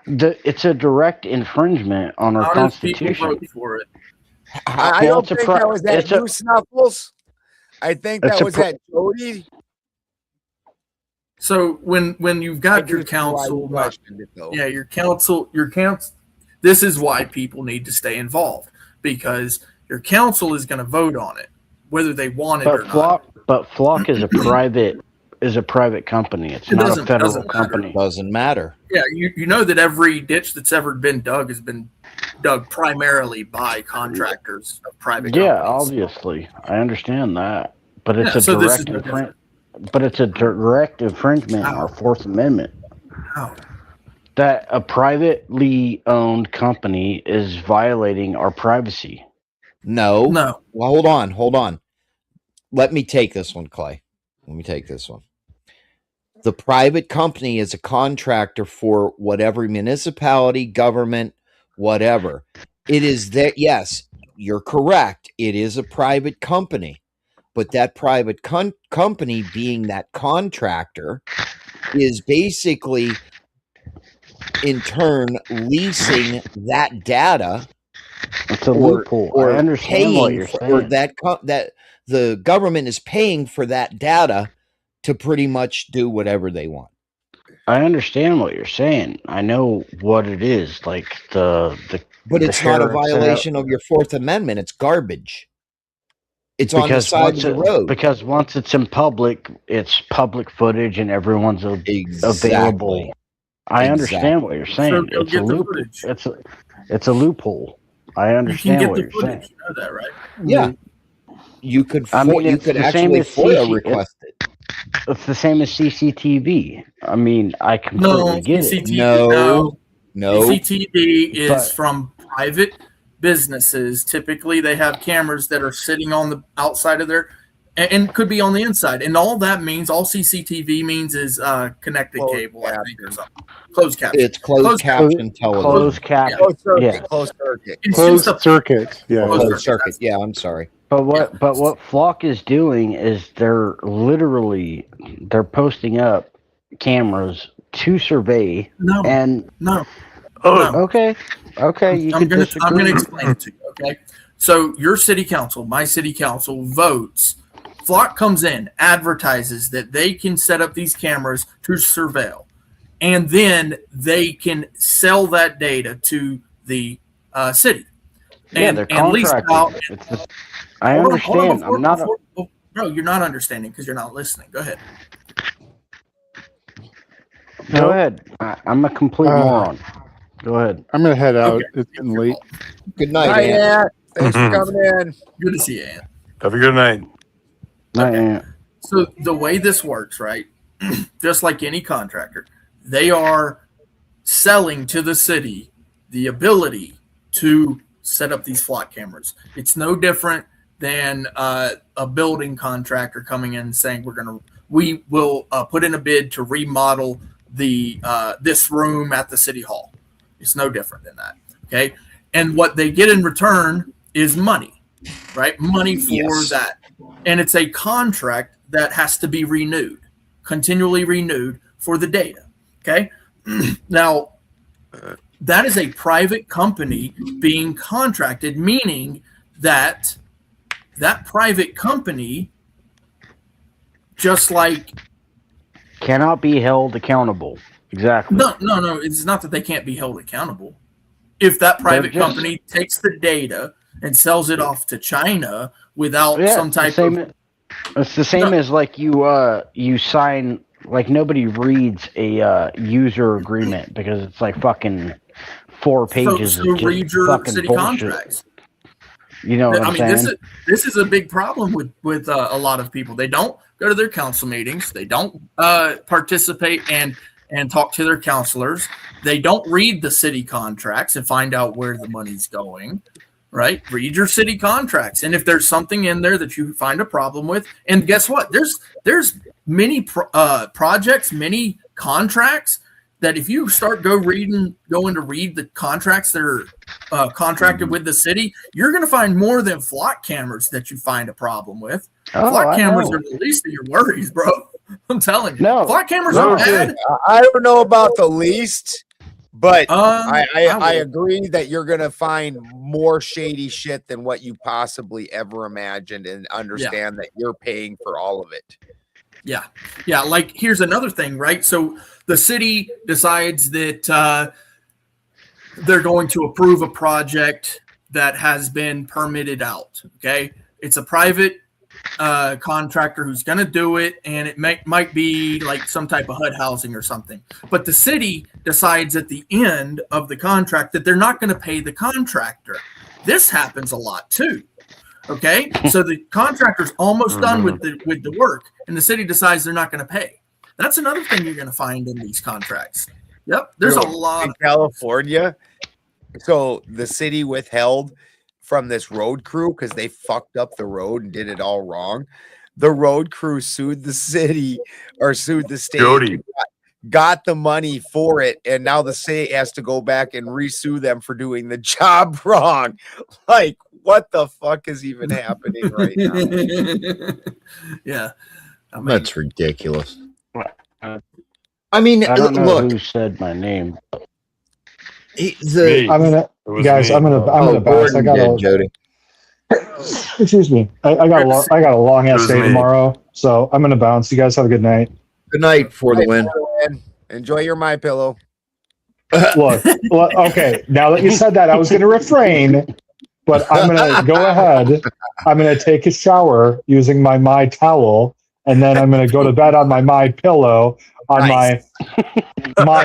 that. It's a direct infringement on our How does people Constitution. vote for it? I don't think that was at you, Snuffles. I think that was at Jody. So when you've got your council, your council, this is why people need to stay involved, because your council is going to vote on it, whether they want it or not. But Flock is a private company. It's not a federal company. Doesn't matter. Yeah, you know that every ditch that's ever been dug has been dug primarily by contractors of private companies. Yeah, obviously, I understand that, but it's so a this is direct no different. But it's a direct infringement on our Fourth Amendment. How? That a privately owned company is violating our privacy. No. No. Well, hold on. Let me take this one, Clay. Let me take this one. The private company is a contractor for whatever municipality, government, whatever. It is that, yes, you're correct. It is a private company. But that private company, being that contractor, is basically, in turn, leasing that data. It's a loophole. I understand what you're saying. That the government is paying for that data to pretty much do whatever they want. I understand what you're saying. I know what it is. Like but it's not a violation of your Fourth Amendment. It's garbage. It's on the side of the road. Because once it's in public, it's public footage and everyone's available. I understand what you're saying. So it's a loophole. It's a loophole. I understand what you're saying. You know that, right? Yeah. You could it's could the actually same as FOIA request it. It's the same as CCTV. I mean, I completely get it. No. CCTV is from private businesses. Typically, they have cameras that are sitting on the outside of their, and could be on the inside. And all that means, all CCTV means is connected cable, I think, or something. Closed caption. It's closed caption television. Closed caption. Closed circuit. Yeah. Closed circuit. Closed circuit. Yeah. Closed circuit. Yeah, I'm sorry. But what Flock is doing is they're posting up cameras to survey. No. And no. Okay. You I'm can going to explain it to you. Okay. So your city council, my city council votes. Flock comes in, advertises that they can set up these cameras to surveil, and then they can sell that data to the city. Yeah, they're contracted. I understand. Bro, you're not understanding because you're not listening. Go ahead. Go ahead. I'm a complete moron. Go ahead. I'm gonna head out. Okay. It's getting late. Good night, Hi, Aunt. Aunt. Thanks for coming in. Good to see you, Aunt. Have a good night. Okay. So the way this works, right? Just like any contractor, they are selling to the city the ability to set up these Flock cameras. It's no different than a building contractor coming in and saying we will put in a bid to remodel the this room at the city hall. It's no different than that. Okay, and what they get in return is money, right? Money for that, and it's a contract that has to be renewed, continually renewed for the data. Okay, now that is a private company being contracted, meaning that that private company, just like, cannot be held accountable. Exactly. No. It's not that they can't be held accountable. If that private company takes the data and sells it off to China without some type of... It's the same as like you sign, like nobody reads a user agreement because it's like fucking 4 pages So of read just your fucking city bullshit. contracts. You know what I'm saying? This is a big problem with a lot of people. They don't go to their council meetings. They don't participate and talk to their counselors. They don't read the city contracts and find out where the money's going. Right? Read your city contracts, and if there's something in there that you find a problem with, and guess what? There's many projects, many contracts that if you start going to read the contracts that are contracted with the city, you're going to find more than Flock cameras that you find a problem with. Flock cameras are the least of your worries, bro. I'm telling you. No, Flock cameras are bad. I don't know about the least, but I agree that you're going to find more shady shit than what you possibly ever imagined, and understand that you're paying for all of it. Yeah. Like, here's another thing, right? So the city decides that they're going to approve a project that has been permitted out. Okay. It's a private contractor who's going to do it, and it might be like some type of HUD housing or something. But the city decides at the end of the contract that they're not going to pay the contractor. This happens a lot too. Okay, so the contractor's almost done with the work, and the city decides they're not going to pay. That's another thing you're going to find in these contracts. Yep, there's a lot in California. So the city withheld from this road crew because they fucked up the road and did it all wrong. The road crew sued the city, or sued the state, got the money for it, and now the state has to go back and resue them for doing the job wrong. Like, what the fuck is even happening right now? Yeah, that's ridiculous. I mean, I don't know look, who said my name. I'm gonna bounce. I got Jody. Excuse me. I got a long ass day tomorrow, so I'm gonna bounce. You guys have a good night. Good night for the win. Enjoy your My Pillow. Look, okay. Now that you said that, I was gonna refrain, but I'm gonna go ahead. I'm gonna take a shower using my towel, and then I'm gonna go to bed on my pillow on my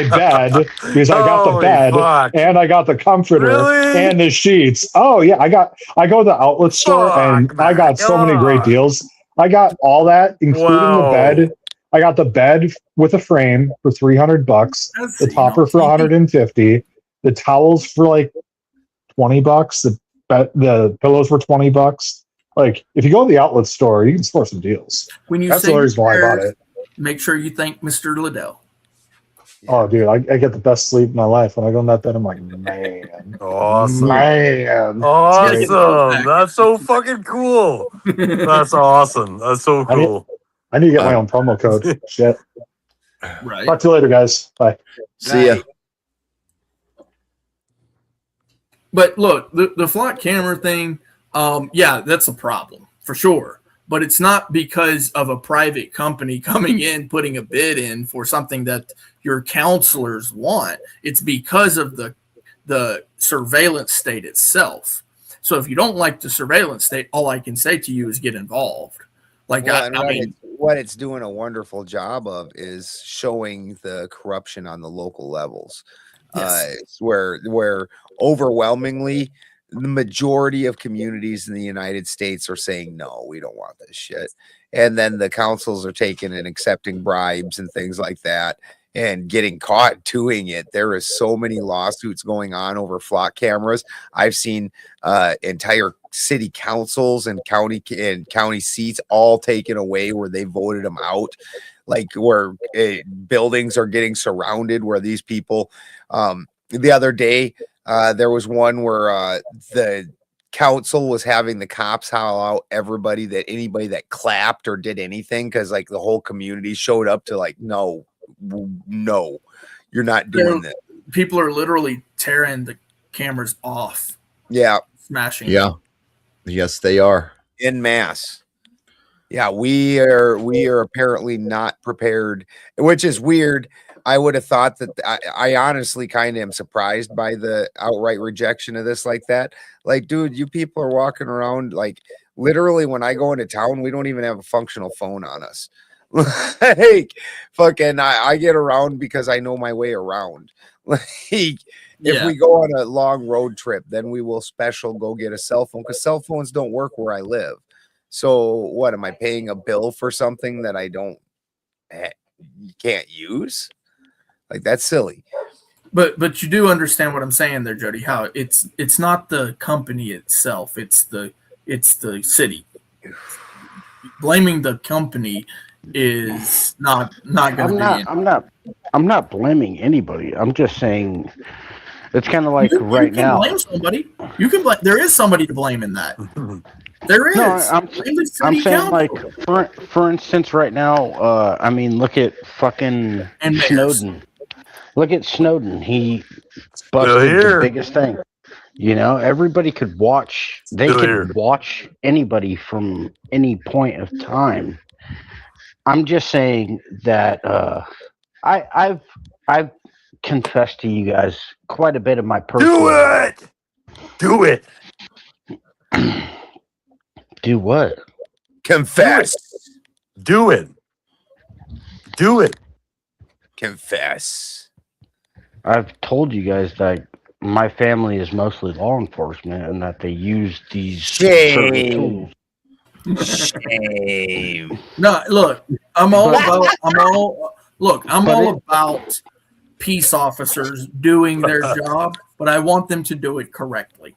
bed, because I got the bed and I got the comforter and the sheets. Oh yeah, I go to the outlet store and I got so many great deals. I got all that, including the bed. I got the bed with a frame for $300, the topper for $150, the towels for like $20, the pillows were $20. Like, if you go to the outlet store, you can score some deals. When you That's say the only reason why I bought prayers, it. make sure you thank Mr. Liddell. Oh, dude, I get the best sleep in my life. When I go in that bed, I'm like, man. Awesome. Man. Awesome. That's so fucking cool. That's awesome. That's so cool. I need to get my own promo code. Shit. Right. Talk to you later, guys. Bye. See ya. But look, the flock camera thing, yeah, that's a problem for sure. But it's not because of a private company coming in, putting a bid in for something that your counselors want. It's because of the surveillance state itself. So if you don't like the surveillance state, all I can say to you is get involved. Like, Well, what it's doing a wonderful job of is showing the corruption on the local levels. Yes. Where overwhelmingly the majority of communities in the United States are saying, no, we don't want this shit. And then the councils are taking and accepting bribes and things like that and getting caught doing it. There is so many lawsuits going on over flock cameras. I've seen entire city councils and county seats all taken away where they voted them out, like where buildings are getting surrounded where these people the other day there was one where the council was having the cops howl out anybody that clapped or did anything because like the whole community showed up to like, no, you're not doing this. People are literally tearing the cameras off. Yeah. Smashing. Yeah. Yes, they are. En masse. Yeah, we are apparently not prepared, which is weird. I would have thought that I honestly kind of am surprised by the outright rejection of this like that. Like, dude, you people are walking around like literally when I go into town, we don't even have a functional phone on us. Like, fucking, I get around because I know my way around. Like, if we go on a long road trip, then we will go get a cell phone because cell phones don't work where I live. So what am I paying a bill for something that I can't use? Like, that's silly. But you do understand what I'm saying there, Jody, how it's not the company itself, it's the city. Blaming the company is not going to be. I'm not blaming anybody. I'm just saying it's kind of like you right can now. Blame somebody. You can blame. There is somebody to blame in that. There is. No, I'm saying like for instance, right now, I mean, look at fucking Snowden. Look at Snowden. He busted the biggest thing. You know, everybody could watch. They could watch anybody from any point of time. I'm just saying that I've confessed to you guys quite a bit of my personal. Do it. Do what? Confess. Do it. Confess. I've told you guys that my family is mostly law enforcement and that they use these certain tools. Shame. No, look, I'm all about peace officers doing their job, but I want them to do it correctly.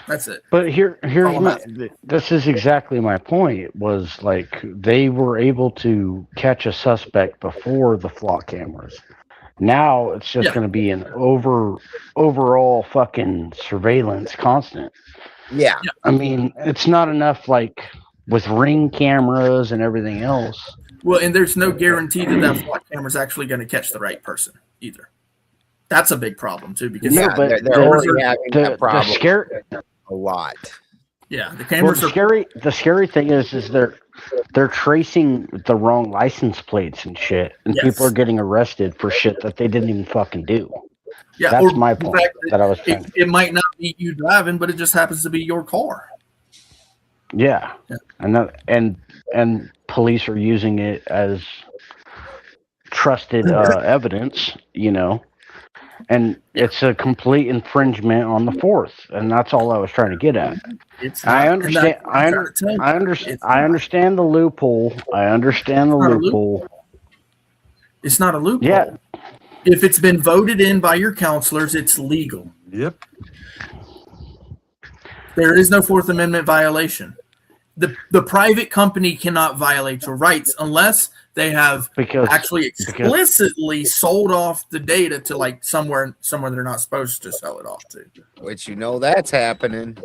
That's it. But this is exactly my point. It was like they were able to catch a suspect before the flock cameras. Now it's just going to be an overall fucking surveillance constant. Yeah. I mean, it's not enough like with Ring cameras and everything else. Well, and there's no guarantee that flock camera is actually going to catch the right person either. That's a big problem too, because they're already having that problem a lot. Yeah, the cameras are scary. The scary thing is they're tracing the wrong license plates and shit, and people are getting arrested for shit that they didn't even fucking do. Yeah, that's my point. That I was trying. It might not be you driving, but it just happens to be your car. Yeah. And police are using it as trusted evidence, you know. And it's a complete infringement on the Fourth, and that's all I was trying to get at. I understand. I understand the loophole. I understand the loophole. It's not a loophole. Yeah. If it's been voted in by your counselors, it's legal. Yep. There is no Fourth Amendment violation. the private company cannot violate your rights unless they have actually explicitly sold off the data to like somewhere they're not supposed to sell it off to. Which that's happening.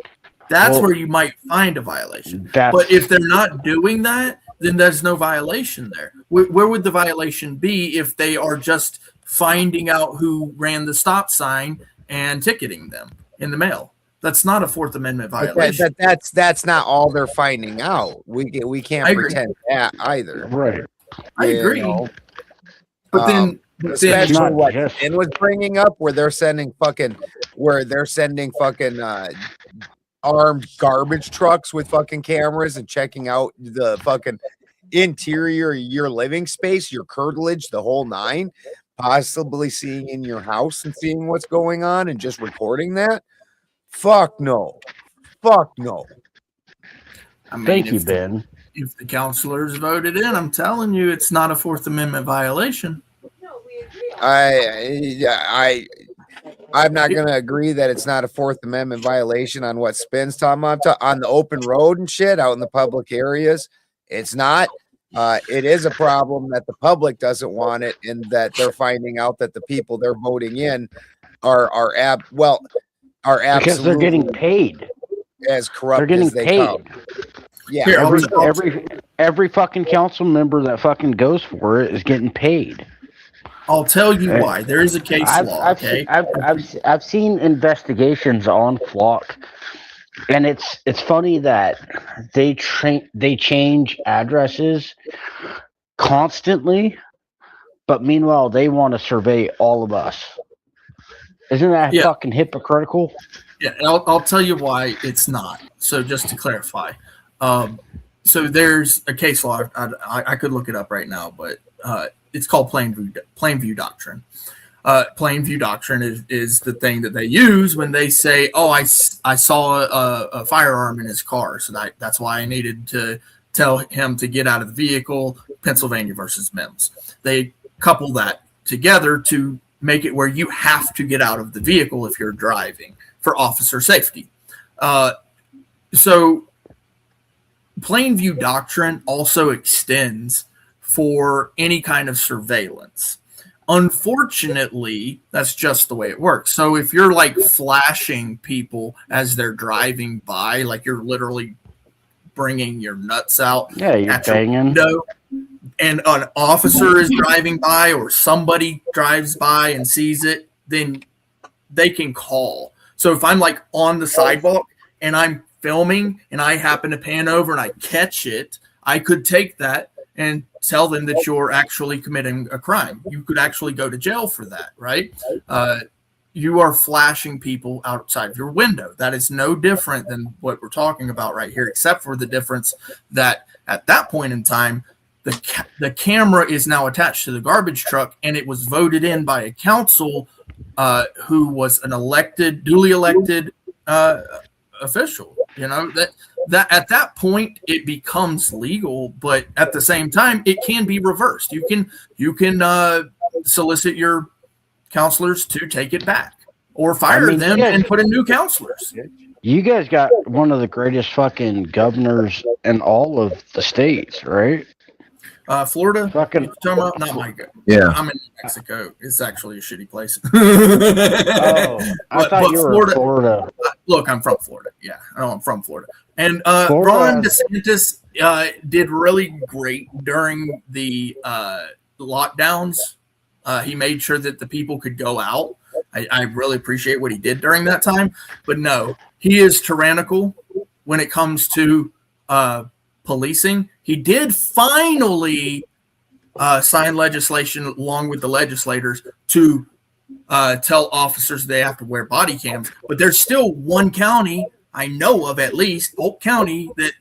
That's where you might find a violation. But if they're not doing that, then there's no violation there. Where would the violation be if they are just finding out who ran the stop sign and ticketing them in the mail? That's not a Fourth Amendment violation. That's not all they're finding out. We can't pretend that either. Right. I agree. But then especially what Ben was bringing up, where they're sending fucking armed garbage trucks with fucking cameras and checking out the fucking interior of your living space, your curtilage, the whole nine, possibly seeing in your house and seeing what's going on and just recording that. Fuck no. Fuck no. I mean, Thank you, Ben. If the counselors voted in, I'm telling you, it's not a Fourth Amendment violation. I'm not going to agree that it's not a Fourth Amendment violation on what Spin's talking about. On the open road and shit out in the public areas, it's not. It is a problem that the public doesn't want it, and that they're finding out that the people they're voting in are absolutely, because they're getting paid. As corrupt they're getting as they paid. come. Yeah, every fucking council member that fucking goes for it is getting paid. I'll tell you why. There is a case law. Okay, I've seen investigations on Flock, and it's funny that they change addresses constantly, but meanwhile they want to survey all of us. Isn't that fucking hypocritical? Yeah, I'll tell you why it's not. So just to clarify, so there's a case law. I could look it up right now, but it's called plain view doctrine. Plain view doctrine is the thing that they use when they say, "Oh, I saw a firearm in his car, so that's why I needed to tell him to get out of the vehicle." Pennsylvania versus Mims. They couple that together to make it where you have to get out of the vehicle if you're driving for officer safety. So plain view doctrine also extends for any kind of surveillance. Unfortunately, that's just the way it works. So if you're like flashing people as they're driving by, like you're literally bringing your nuts out, you're banging, and an officer is driving by or somebody drives by and sees it, then they can call. So if I'm like on the sidewalk and I'm filming and I happen to pan over and I catch it, I could take that and tell them that you're actually committing a crime. You could actually go to jail for that, right? You are flashing people outside of your window. That is no different than what we're talking about right here, except for the difference that at that point in time, the camera is now attached to the garbage truck, and it was voted in by a council who was an duly elected official. You know, that at that point it becomes legal, but at the same time it can be reversed. You can solicit your counselors to take it back or fire them and put in new counselors. You guys got one of the greatest fucking governors in all of the states, right? Florida, fucking not my good. Yeah, I'm in Mexico. It's actually a shitty place. I thought you were in Florida. Look, I'm from Florida. Yeah, I'm from Florida. And Ron DeSantis did really great during the lockdowns. He made sure that the people could go out. I really appreciate what he did during that time. But no, he is tyrannical when it comes to policing. He did finally sign legislation along with the legislators to tell officers they have to wear body cams. But there's still one county I know of, at least Polk County, that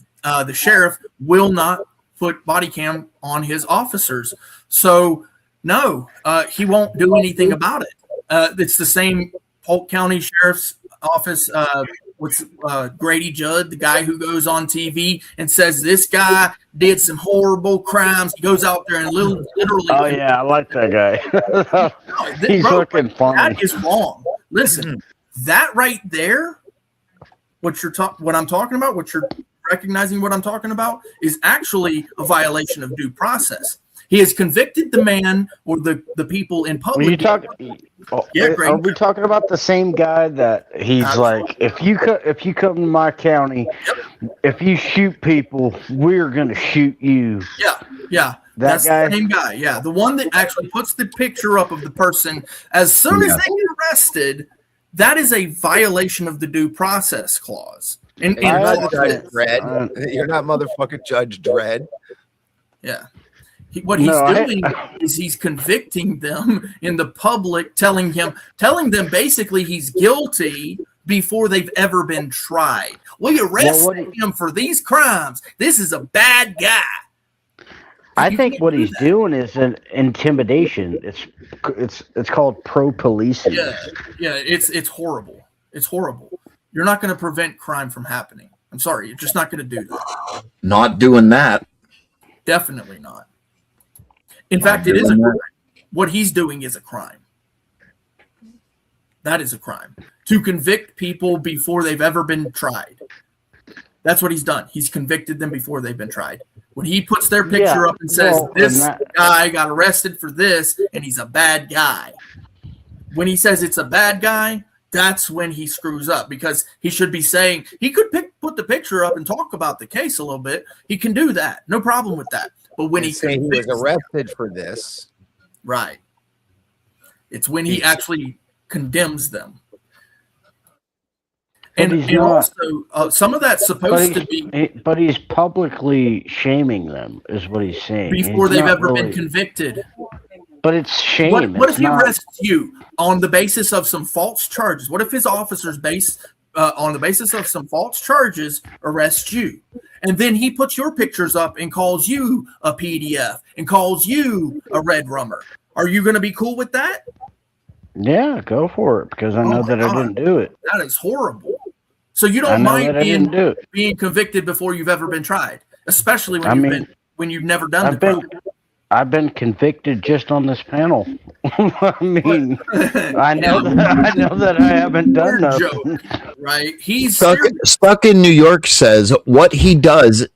the sheriff will not put body cam on his officers. So no, he won't do anything about it. It's the same Polk County Sheriff's Office. Grady Judd, the guy who goes on TV and says this guy did some horrible crimes. He goes out there and literally. Oh yeah, I like that guy. He's looking funny. That is wrong. Listen, that right there, what I'm talking about, what you're recognizing what I'm talking about, is actually a violation of due process. He has convicted the man or the people in public. Are we talking about the same guy that he's like, if you come to my county, if you shoot people, we're gonna shoot you. Yeah. That's guy? the same guy. Yeah, the one that actually puts the picture up of the person as soon as they get arrested. That is a violation of the due process clause. And you're not Judge Dredd. You're not motherfucking Judge Dredd. Yeah. What he's doing is he's convicting them in the public, telling them basically he's guilty before they've ever been tried. We arrested him for these crimes. This is a bad guy. I think what he's doing is an intimidation. It's called pro-policing. Yeah, it's horrible. It's horrible. You're not going to prevent crime from happening. I'm sorry, you're just not going to do that. Not doing that. Definitely not. In fact, it is a crime. What he's doing is a crime. That is a crime. To convict people before they've ever been tried. That's what he's done. He's convicted them before they've been tried. When he puts their picture up and says, this guy got arrested for this, and he's a bad guy. When he says it's a bad guy, that's when he screws up, because he should be saying, he could put the picture up and talk about the case a little bit. He can do that. No problem with that. But when he's saying he was arrested for this. Right. It's when he actually condemns them. And also, some of that's supposed to be... But he's publicly shaming them, is what he's saying. Before they've ever been convicted. But it's shame. What if he arrests you on the basis of some false charges? What if his officers on the basis of some false charges arrest you? And then he puts your pictures up and calls you a PDF and calls you a red rummer. Are you going to be cool with that? Yeah, go for it, because I know that I didn't do it. That is horrible. So you don't mind being convicted before you've ever been tried, especially when you've never done the crime. I've been convicted just on this panel. I mean, I know that I haven't done nothing. Joke, right? He's stuck in New York says what he does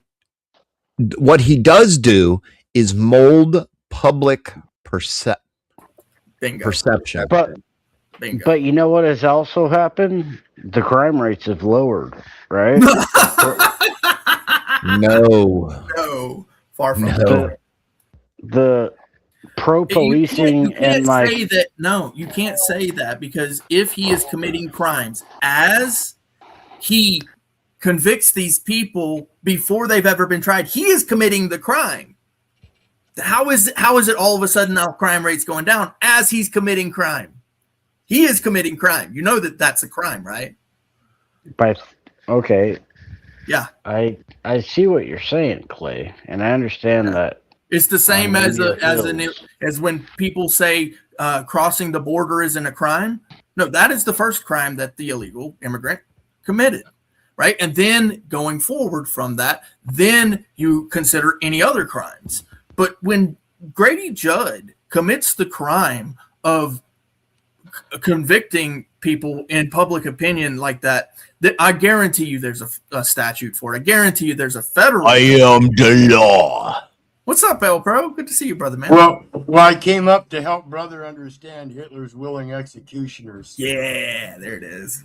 do is mold public perception. But you know what has also happened? The crime rates have lowered, right? No, far from it. The pro-policing you can't say that, because if he is committing crimes as he convicts these people before they've ever been tried, he is committing the crime. How is it all of a sudden now crime rates going down as he's committing crime? He is committing crime. You know that's a crime, right? Okay. Yeah. I see what you're saying, Clay, and I understand that. It's the same as when people say crossing the border isn't a crime. No, that is the first crime that the illegal immigrant committed, right? And then going forward from that, then you consider any other crimes. But when Grady Judd commits the crime of convicting people in public opinion like that, I guarantee you there's a statute for it. I guarantee you there's a federal. I am the law. What's up, El Pro? Good to see you, brother, man. Well, I came up to help brother understand Hitler's willing executioners. Yeah, there it is.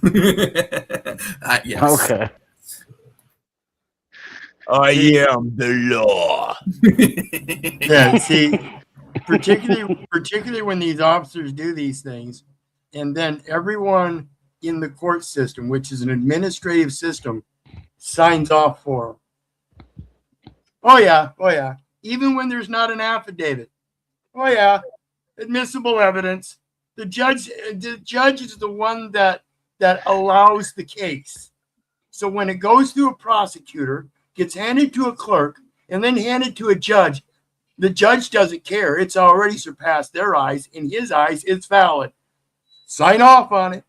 Yes. Okay. I am the law. Yeah, see, particularly when these officers do these things, and then everyone in the court system, which is an administrative system, signs off for them. Oh yeah. Even when there's not an affidavit. Oh yeah, admissible evidence. The judge is the one that allows the case. So when it goes through a prosecutor, gets handed to a clerk, and then handed to a judge, the judge doesn't care. It's already surpassed their eyes. In his eyes, it's valid. Sign off on it.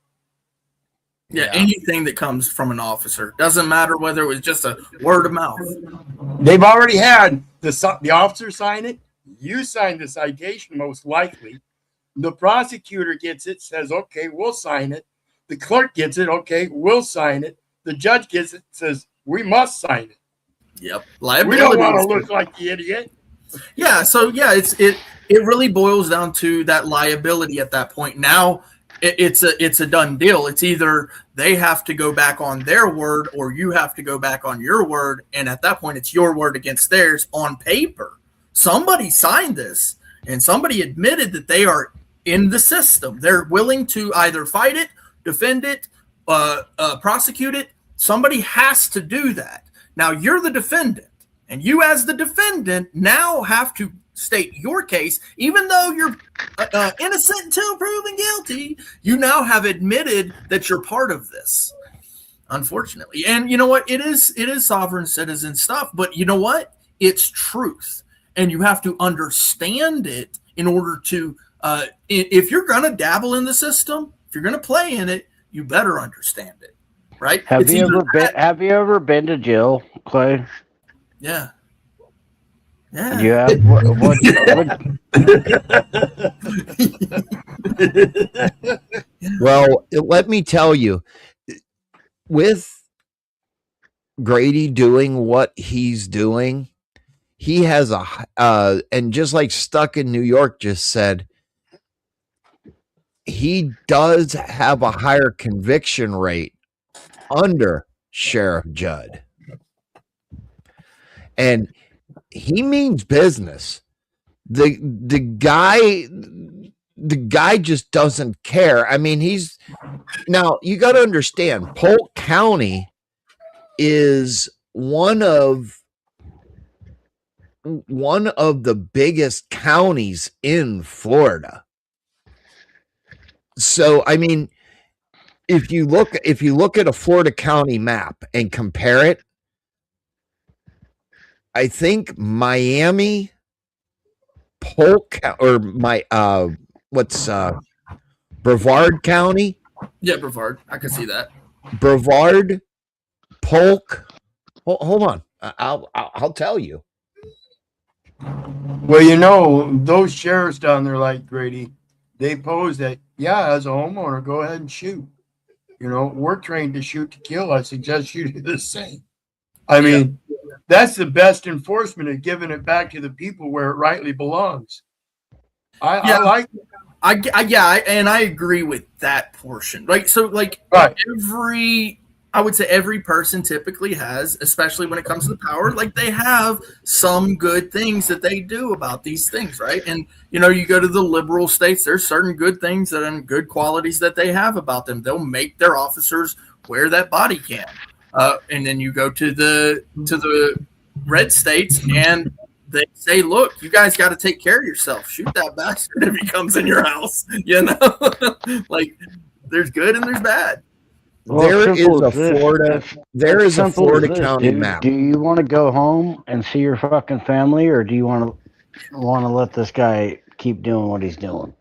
Yeah, anything that comes from an officer. Doesn't matter whether it was just a word of mouth. They've already had the officer sign it. You sign the citation, most likely. The prosecutor gets it, says, okay, we'll sign it. The clerk gets it, okay, we'll sign it. The judge gets it, says, we must sign it. Yep. We don't want to look like the idiot. Yeah. So yeah, it really boils down to that liability at that point. Now it's a done deal. It's either they have to go back on their word or you have to go back on your word. And at that point, it's your word against theirs on paper. Somebody signed this and somebody admitted that they are in the system. They're willing to either fight it, defend it, prosecute it. Somebody has to do that. Now you're the defendant, and you as the defendant now have to state your case, even though you're innocent until proven guilty. You now have admitted that you're part of this, unfortunately. And you know what? It is sovereign citizen stuff, but you know what? It's truth, and you have to understand it in order to. If you're going to dabble in the system, if you're going to play in it, you better understand it, right? Have you ever been to jail, Clay? Yeah. Yeah. You have what Well, let me tell you, with Grady doing what he's doing, he has and just like Stuck in New York just said, he does have a higher conviction rate under Sheriff Judd. And he means business. The guy just doesn't care. I mean, now you got to understand, Polk County is one of the biggest counties in Florida. So, I mean, if you look at a Florida county map and compare it, I think Miami, Polk, or Brevard County? Yeah, Brevard. I can see that. Brevard, Polk. Hold on. I'll tell you. Well, you know, those sheriffs down there, like Grady, they pose that, yeah, as a homeowner, go ahead and shoot. You know, we're trained to shoot to kill. I suggest you do the same. I mean, that's the best enforcement of giving it back to the people where it rightly belongs. I like it. I agree with that portion. Right. So like I would say every person typically has, especially when it comes to the power, like they have some good things that they do about these things, right? And you know, you go to the liberal states, there's certain good things and good qualities that they have about them. They'll make their officers wear that body cam. And then you go to the red states and they say, look, you guys got to take care of yourself. Shoot that bastard if he comes in your house. You know, like there's good and there's bad. Well, There is a Florida county map. Do you want to go home and see your fucking family, or do you want to let this guy keep doing what he's doing?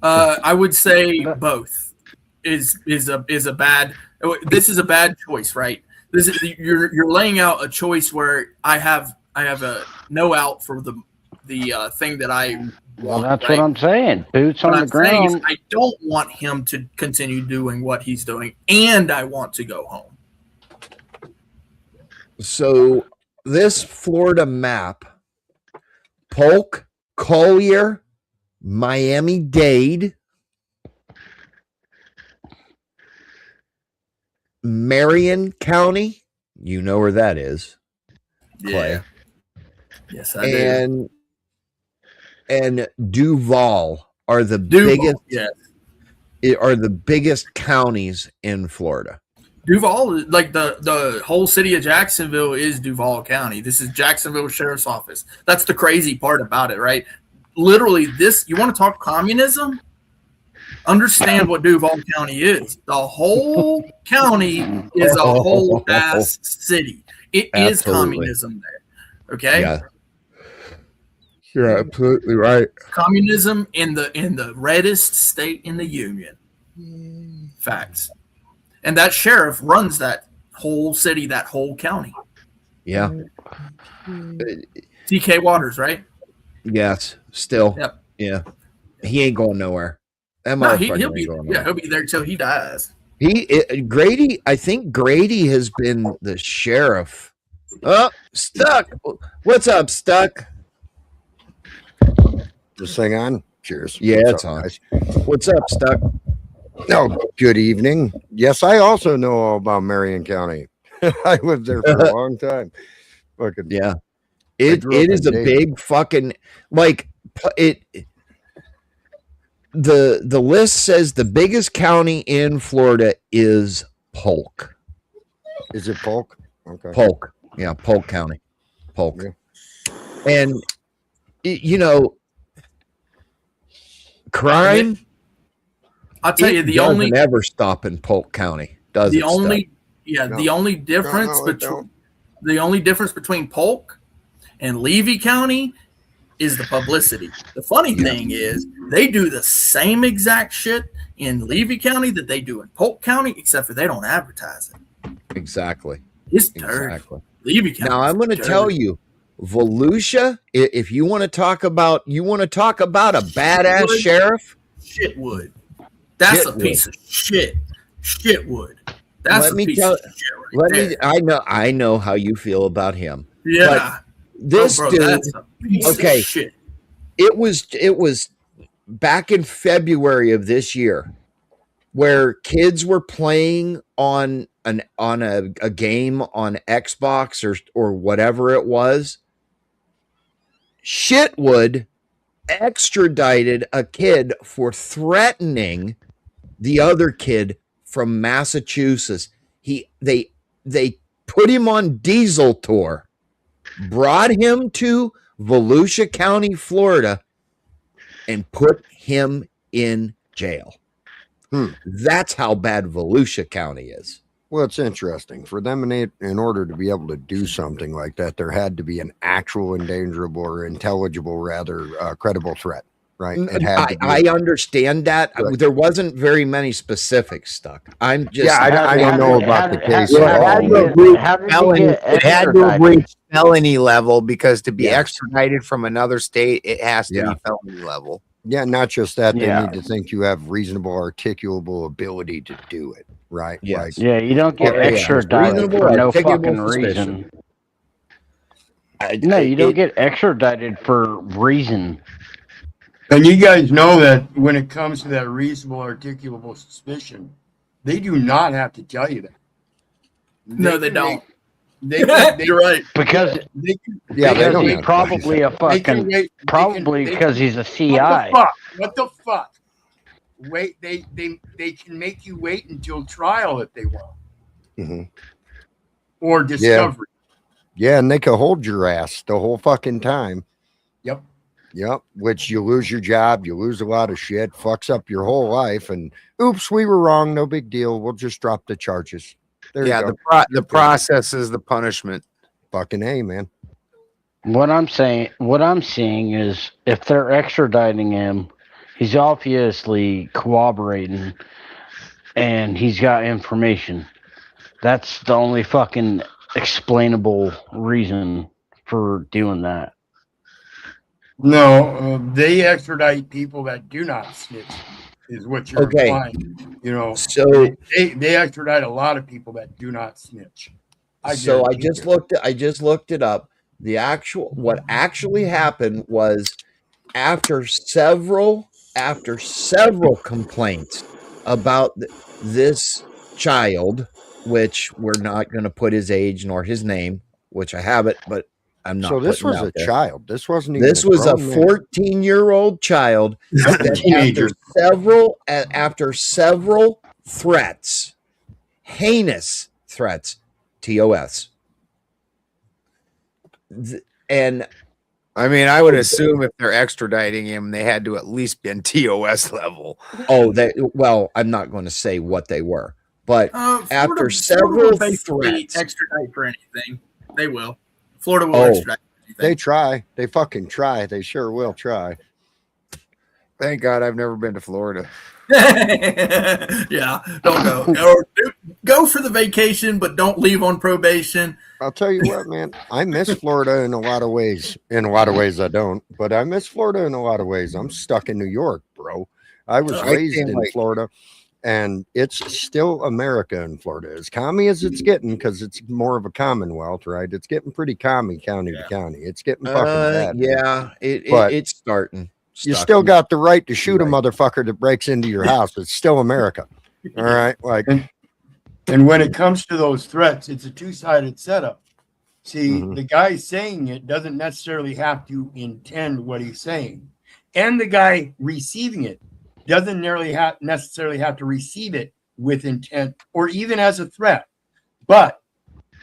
I would say both is a bad. This is a bad choice, right? This is you're laying out a choice where I have a no out for the thing that I want. Well, that's what I'm saying. Boots on the ground. I don't want him to continue doing what he's doing, and I want to go home. So this Florida map, Polk, Collier, Miami-Dade, Marion County, you know where that is, Clay. Yeah. Yes, I do. And Duval are the biggest counties in Florida. Duval, like the whole city of Jacksonville is Duval County. This is Jacksonville Sheriff's Office. That's the crazy part about it, right? Literally, you want to talk communism? Understand what Duval County is. The whole county is a whole ass city. It is communism there. Okay? Yeah. You're absolutely right. Communism in the reddest state in the union. Facts. And that sheriff runs that whole city, that whole county. Yeah. TK Waters, right? Yes. Still. Yep. Yeah. He ain't going nowhere. He'll be there till he dies. Grady, I think Grady has been the sheriff Oh, Stuck. What's up, Stuck? This thing on? Cheers. Yeah, What's it's up, on. guys? What's up, Stuck? No, good evening. Yes, I also know all about Marion County. I lived there for a long time. Fucking yeah. I It grew up is in a Dayton. big fucking like it. The list says the biggest county in Florida is Polk. Is it Polk? Okay. Polk. Yeah, Polk County. Polk. Yeah. And you know, crime. I'll tell you, the only never stop in Polk County. Does the it? only Stuck? yeah No. the only difference between Polk and Levy County is the publicity. The funny thing is they do the same exact shit in Levy County that they do in Polk County, except for they don't advertise it. Exactly. It's dirty. Exactly. Levy County. Now I'm going to tell you, Volusia. If you want to talk about a badass sheriff, Shitwood. That's a Shitwood. piece of shit. Shitwood. That's Let a me piece tell- of shit right there. I know how you feel about him. Yeah. But this bro, dude, that's a piece of okay, shit. it was back in February of this year where kids were playing on a game on Xbox or whatever it was. Shitwood extradited a kid for threatening the other kid from Massachusetts. They put him on diesel tour, brought him to Volusia County, Florida, and put him in jail. That's how bad Volusia County is. Well, it's interesting for them in order to be able to do something like that. There had to be an actual indangerable or intelligible, rather credible threat, right? It had to be. I understand that. Right. There wasn't very many specifics, Stuck. I'm just. Yeah, I don't know about the case It at had all. to have reached felony level because to be extradited from another state, it has to be felony level. Yeah, not just that. They Yeah. need to think you have reasonable, articulable ability to do it, right? Yes. Yeah, you don't get extradited for no fucking reason. No, you don't get extradited for reason. And you guys know that when it comes to that reasonable, articulable suspicion, they do not have to tell you that. No, they don't. You're right. Because they he's probably a fucking because he's a CI. What the fuck? Wait, they can make you wait until trial if they want, or discovery. Yeah, and they can hold your ass the whole fucking time. Yep. Which you lose your job, you lose a lot of shit, fucks up your whole life, and oops, we were wrong. No big deal. We'll just drop the charges. There you go. The process is the punishment. Fucking A, man. What I'm seeing is if they're extraditing him, he's obviously cooperating and he's got information. That's the only fucking explainable reason for doing that. No, they extradite people that do not snitch, is what you're implying. You know, so they extradite a lot of people that do not snitch. I just looked it up. What actually happened was after several complaints about this child, which we're not going to put his age nor his name, which I have it, but I'm not. So this was a child. This wasn't even. This was a 14-year-old child that after several threats, heinous threats, TOS. And I mean, I would assume if they're extraditing him, they had to at least be in TOS level. Well, I'm not going to say what they were, but after Florida several will basically threats, extradite for anything. They will. Florida will extradite. They try. They fucking try. They sure will try. Thank God I've never been to Florida. Yeah, don't go. Or go for the vacation, but don't leave on probation. I'll tell you what, man. I miss Florida in a lot of ways. In a lot of ways, I don't. But I miss Florida in a lot of ways. I'm stuck in New York, bro. I was raised in Florida, And it's still America in Florida, as commie as it's getting, because it's more of a commonwealth, right? It's getting pretty commie county to county. It's getting fucking bad. Yeah, But it's starting. You still got the right to shoot a motherfucker that breaks into your house. It's still America. All right. Like, and when it comes to those threats, it's a two-sided setup. See, the guy saying it doesn't necessarily have to intend what he's saying. And the guy receiving it doesn't necessarily have to receive it with intent or even as a threat. But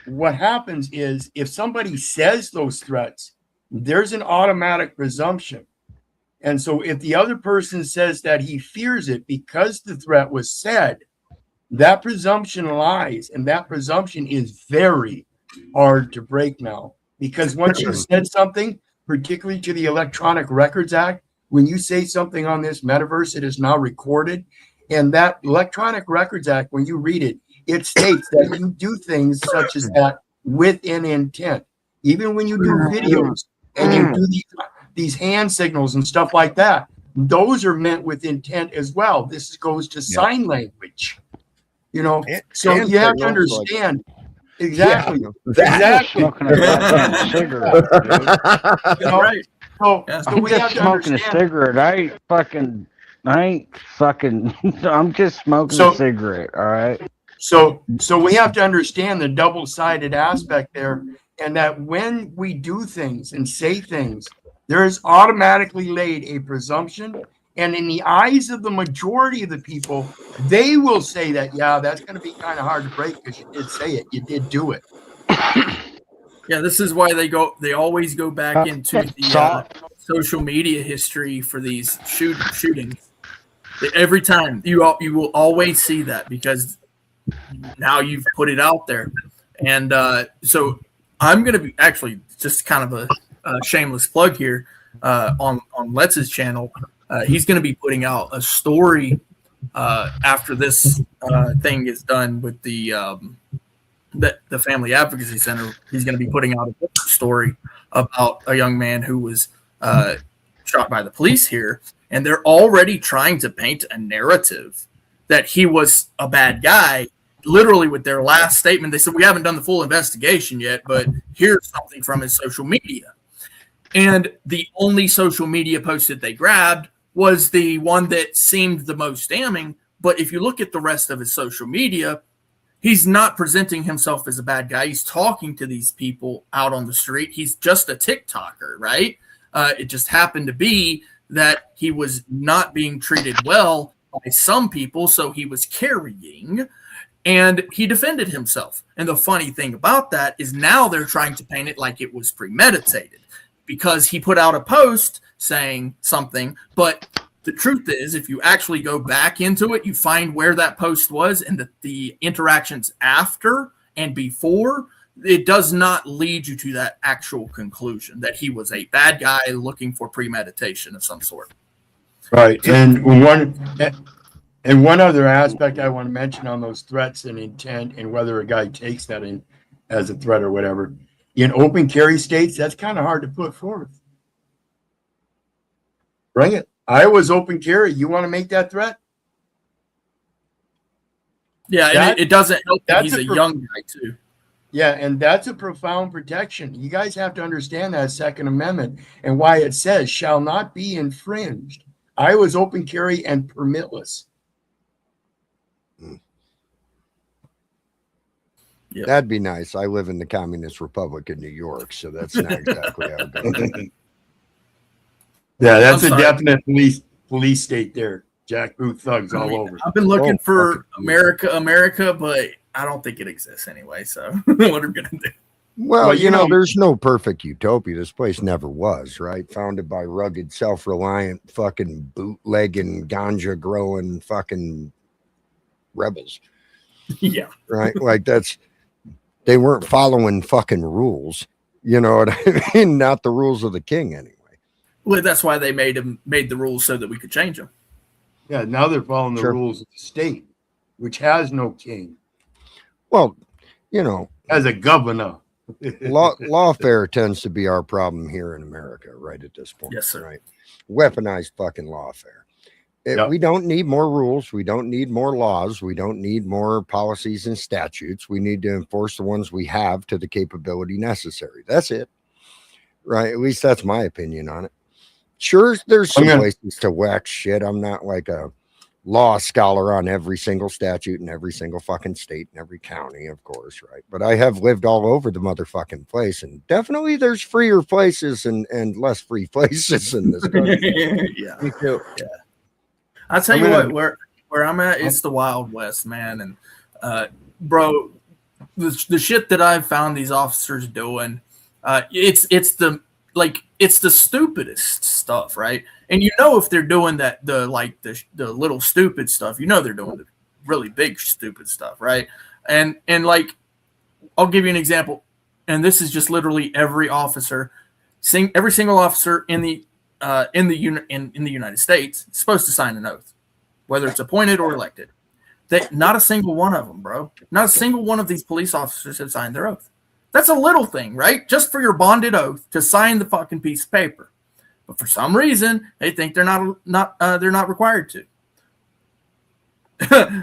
what happens is if somebody says those threats, there's an automatic presumption. And so if the other person says that he fears it because the threat was said, that presumption lies. And that presumption is very hard to break now. Because once you've said something, particularly to the Electronic Records Act, when you say something on this metaverse, it is now recorded. And that Electronic Records Act, when you read it, it states that you do things such as that with an intent. Even when you do videos and you do these hand signals and stuff like that, those are meant with intent as well. This goes to sign language, you know. So you have to understand exactly. Exactly. You know, right. So I'm we just have to smoking understand. a cigarette. I'm just smoking a cigarette. All right. So we have to understand the double-sided aspect there, and that when we do things and say things, there is automatically laid a presumption, and in the eyes of the majority of the people, they will say that, yeah, that's going to be kind of hard to break because you did say it, you did do it. Yeah, this is why they always go back into the social media history for these shootings. Every time you will always see that because now you've put it out there. And so I'm going to be actually just kind of a shameless plug here on Letz's channel. He's going to be putting out a story after this thing is done with the Family Advocacy Center. He's going to be putting out a story about a young man who was shot by the police here. And they're already trying to paint a narrative that he was a bad guy. Literally with their last statement, they said, we haven't done the full investigation yet, but here's something from his social media. And the only social media post that they grabbed was the one that seemed the most damning. But if you look at the rest of his social media, he's not presenting himself as a bad guy. He's talking to these people out on the street. He's just a TikToker, right? It just happened to be that he was not being treated well by some people, so he was carrying, and he defended himself. And the funny thing about that is now they're trying to paint it like it was premeditated because he put out a post saying something, but the truth is, if you actually go back into it, you find where that post was and the interactions after and before, it does not lead you to that actual conclusion that he was a bad guy looking for premeditation of some sort. Right. And one other aspect I want to mention on those threats and intent and whether a guy takes that in as a threat or whatever. In open carry states, that's kind of hard to put forth. Bring it. Iowa's open carry. You want to make that threat? Yeah, and it doesn't help that he's a young guy too. Yeah, and that's a profound protection. You guys have to understand that Second Amendment and why it says shall not be infringed. Iowa's open carry and permitless. Yep. That'd be nice. I live in the Communist Republic of New York, so that's not exactly how it goes. Yeah, that's a definite police state there. Jack Booth thugs all over. I've been looking for America, but I don't think it exists anyway. So what are we gonna do? Well, you know, there's no perfect utopia. This place never was, right? Founded by rugged, self-reliant, fucking bootlegging, ganja growing, fucking rebels. Yeah, right. Like they weren't following fucking rules. You know what I mean? Not the rules of the king, anyway. Well, that's why they made the rules so that we could change them. Yeah, now they're following the rules of the state, which has no king. Well, you know, as a governor. Lawfare tends to be our problem here in America, right at this point. Yes, sir. Right, weaponized fucking lawfare, We don't need more rules. We don't need more laws. We don't need more policies and statutes. We need to enforce the ones we have to the capability necessary. That's it. Right? At least that's my opinion on it. Sure, there's some places to whack shit. I'm not like a law scholar on every single statute in every single fucking state and every county, of course, right? But I have lived all over the motherfucking place, and definitely there's freer places and less free places in this country. Yeah. Me too. Yeah. I'll tell you what, where I'm at, it's the Wild West, man. And bro, the shit that I've found these officers doing, it's the stupidest stuff, right? And you know if they're doing that, the little stupid stuff, you know they're doing the really big stupid stuff, right? And like, I'll give you an example, and this is just literally every officer, every single officer in the United States is supposed to sign an oath, whether it's appointed or elected. Not a single one of them, bro. Not a single one of these police officers have signed their oath. That's a little thing, right? Just for your bonded oath to sign the fucking piece of paper. But for some reason, they think they're not required to.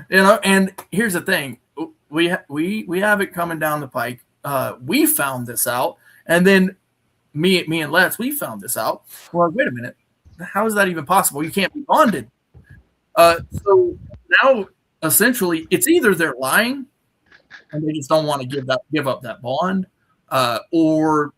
And here's the thing: we have it coming down the pike. We found this out, and then me and Let's, we found this out. Well, wait a minute, how is that even possible? You can't be bonded. So now, essentially, it's either they're lying and they just don't want to give up that bond, or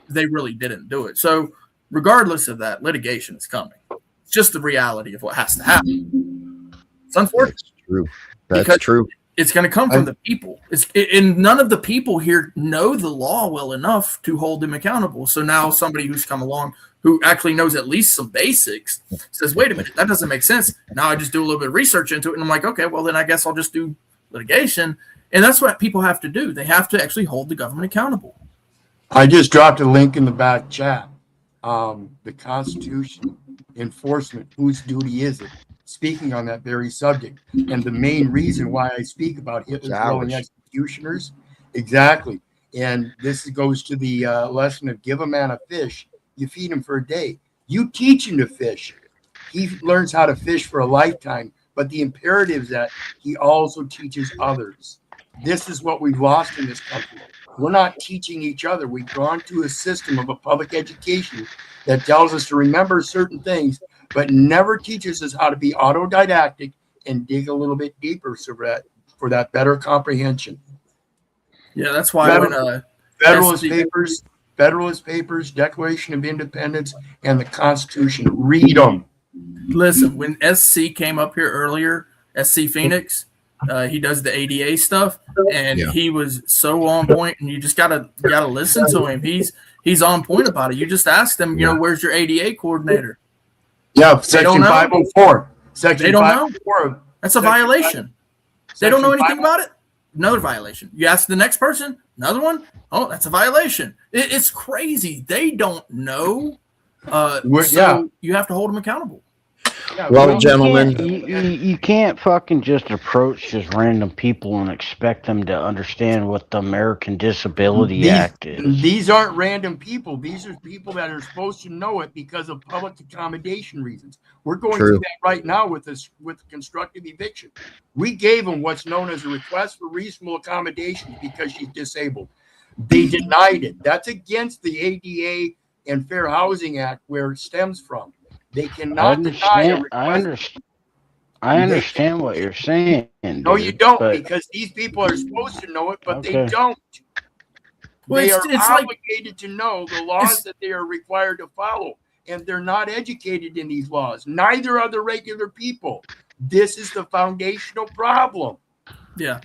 they really didn't do it. So regardless of that, litigation is coming. It's just the reality of what has to happen. It's unfortunate. That's true. That's true. It's going to come from the people. And none of the people here know the law well enough to hold them accountable. So now somebody who's come along who actually knows at least some basics says, wait a minute, that doesn't make sense. Now I just do a little bit of research into it, and I'm like, okay, well, then I guess I'll just do litigation. And that's what people have to do. They have to actually hold the government accountable. I just dropped a link in the back chat. The Constitution enforcement, whose duty is it? Speaking on that very subject. And the main reason why I speak about Hitler's blowing executioners. Exactly. And this goes to the lesson of give a man a fish, you feed him for a day. You teach him to fish. He learns how to fish for a lifetime. But the imperative is that he also teaches others. This is what we've lost in this country. We're not teaching each other. We've gone to a system of a public education that tells us to remember certain things, but never teaches us how to be autodidactic and dig a little bit deeper for that better comprehension. Yeah, that's why Federalist Papers, Declaration of Independence, and the Constitution. Read them. Listen, when SC came up here earlier, SC Phoenix, he does the ADA stuff, and he was so on point. And you just gotta listen to him. He's on point about it. You just ask them, where's your ADA coordinator? Yeah, Section 504. They don't know. That's a violation. They don't know anything about it. Another violation. You ask the next person, another one. Oh, that's a violation. It's crazy. They don't know. So you have to hold them accountable. Yeah, well, gentlemen, you can't fucking just approach just random people and expect them to understand what the American Disability Act is. These aren't random people. These are people that are supposed to know it because of public accommodation reasons. We're going through that right now with constructive eviction. We gave them what's known as a request for reasonable accommodation because she's disabled. They denied it. That's against the ADA and Fair Housing Act, where it stems from. They cannot deny a request. I understand what you're saying. No, you don't, because these people are supposed to know it, but they don't. Well, they are obligated to know the laws that they are required to follow, and they're not educated in these laws. Neither are the regular people. This is the foundational problem. Yeah.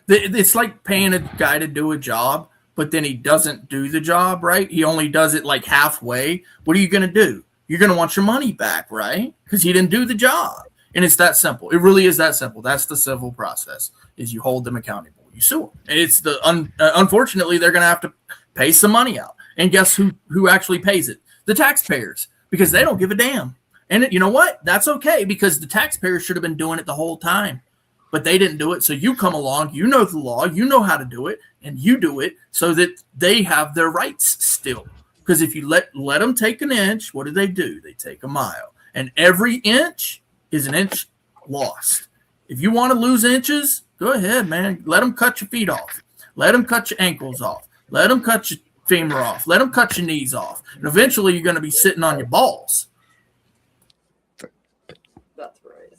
It's like paying a guy to do a job, but then he doesn't do the job, right? He only does it like halfway. What are you going to do? You're going to want your money back, right? Because he didn't do the job. And it's that simple. It really is that simple. That's the civil process, is you hold them accountable. You sue them. And it's unfortunately, they're going to have to pay some money out. And guess who actually pays it? The taxpayers, because they don't give a damn. And you know what? That's okay, because the taxpayers should have been doing it the whole time. But they didn't do it. So you come along, you know the law, you know how to do it, and you do it so that they have their rights still. Because if you let them take an inch, what do? They take a mile. And every inch is an inch lost. If you want to lose inches, go ahead, man. Let them cut your feet off. Let them cut your ankles off. Let them cut your femur off. Let them cut your knees off. And eventually you're going to be sitting on your balls. That's right.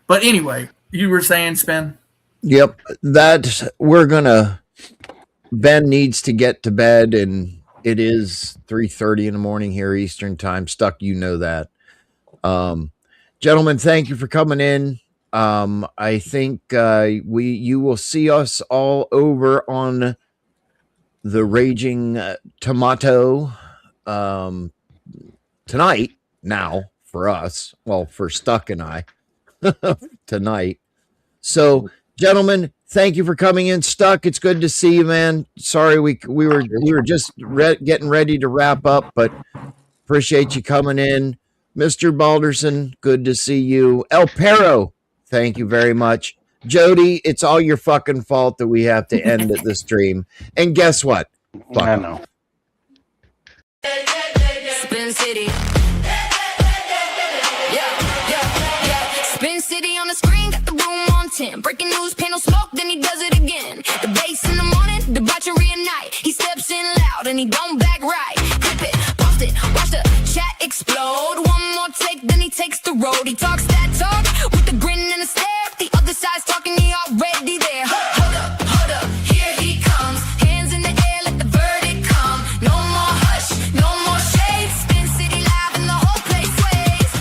But anyway, you were saying, Spin? Yep. Ben needs to get to bed, and it is 3:30 in the morning here Eastern time. Stuck, you know that. Gentlemen, thank you for coming in. I think you will see us all over on the Raging Tomato tonight. Now for us, well, for Stuck and I tonight. So, gentlemen, thank you for coming in. Stuck, it's good to see you, man. Sorry we were just getting ready to wrap up, but appreciate you coming in. Mr. Balderson, good to see you. El Perro, thank you very much. Jody, it's all your fucking fault that we have to end the stream. And guess what? Fuck I know. Spin City. Spin City on the screen, got the room on 10. Breaking news, panel smoke, then he does it again. The bass in the morning, debauchery at night. He steps in loud and he don't back right. Clip it, post it, watch the chat explode. One more take, then he takes the road. He talks that talk with a grin and a stare. The other side's talking, he already there. Hold up, here he comes. Hands in the air, let the verdict come. No more hush, no more shade. Spin City live and the whole place sways.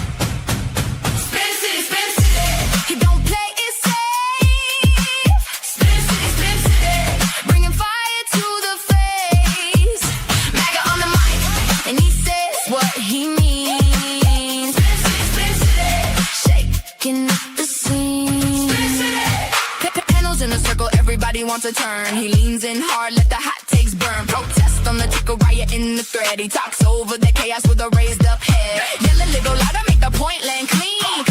Spin City, Spin City. He don't play it safe. Spin City, bringing fire to the face. MAGA on the mic, and he says what he means. Spin City, shaking up the scene. Panels in a circle, everybody wants a turn. He leans in hard, let the hot takes burn. Protest on the ticker, riot in the thread. He talks over the chaos with a raised up head. Yell a little louder, make the point land clean.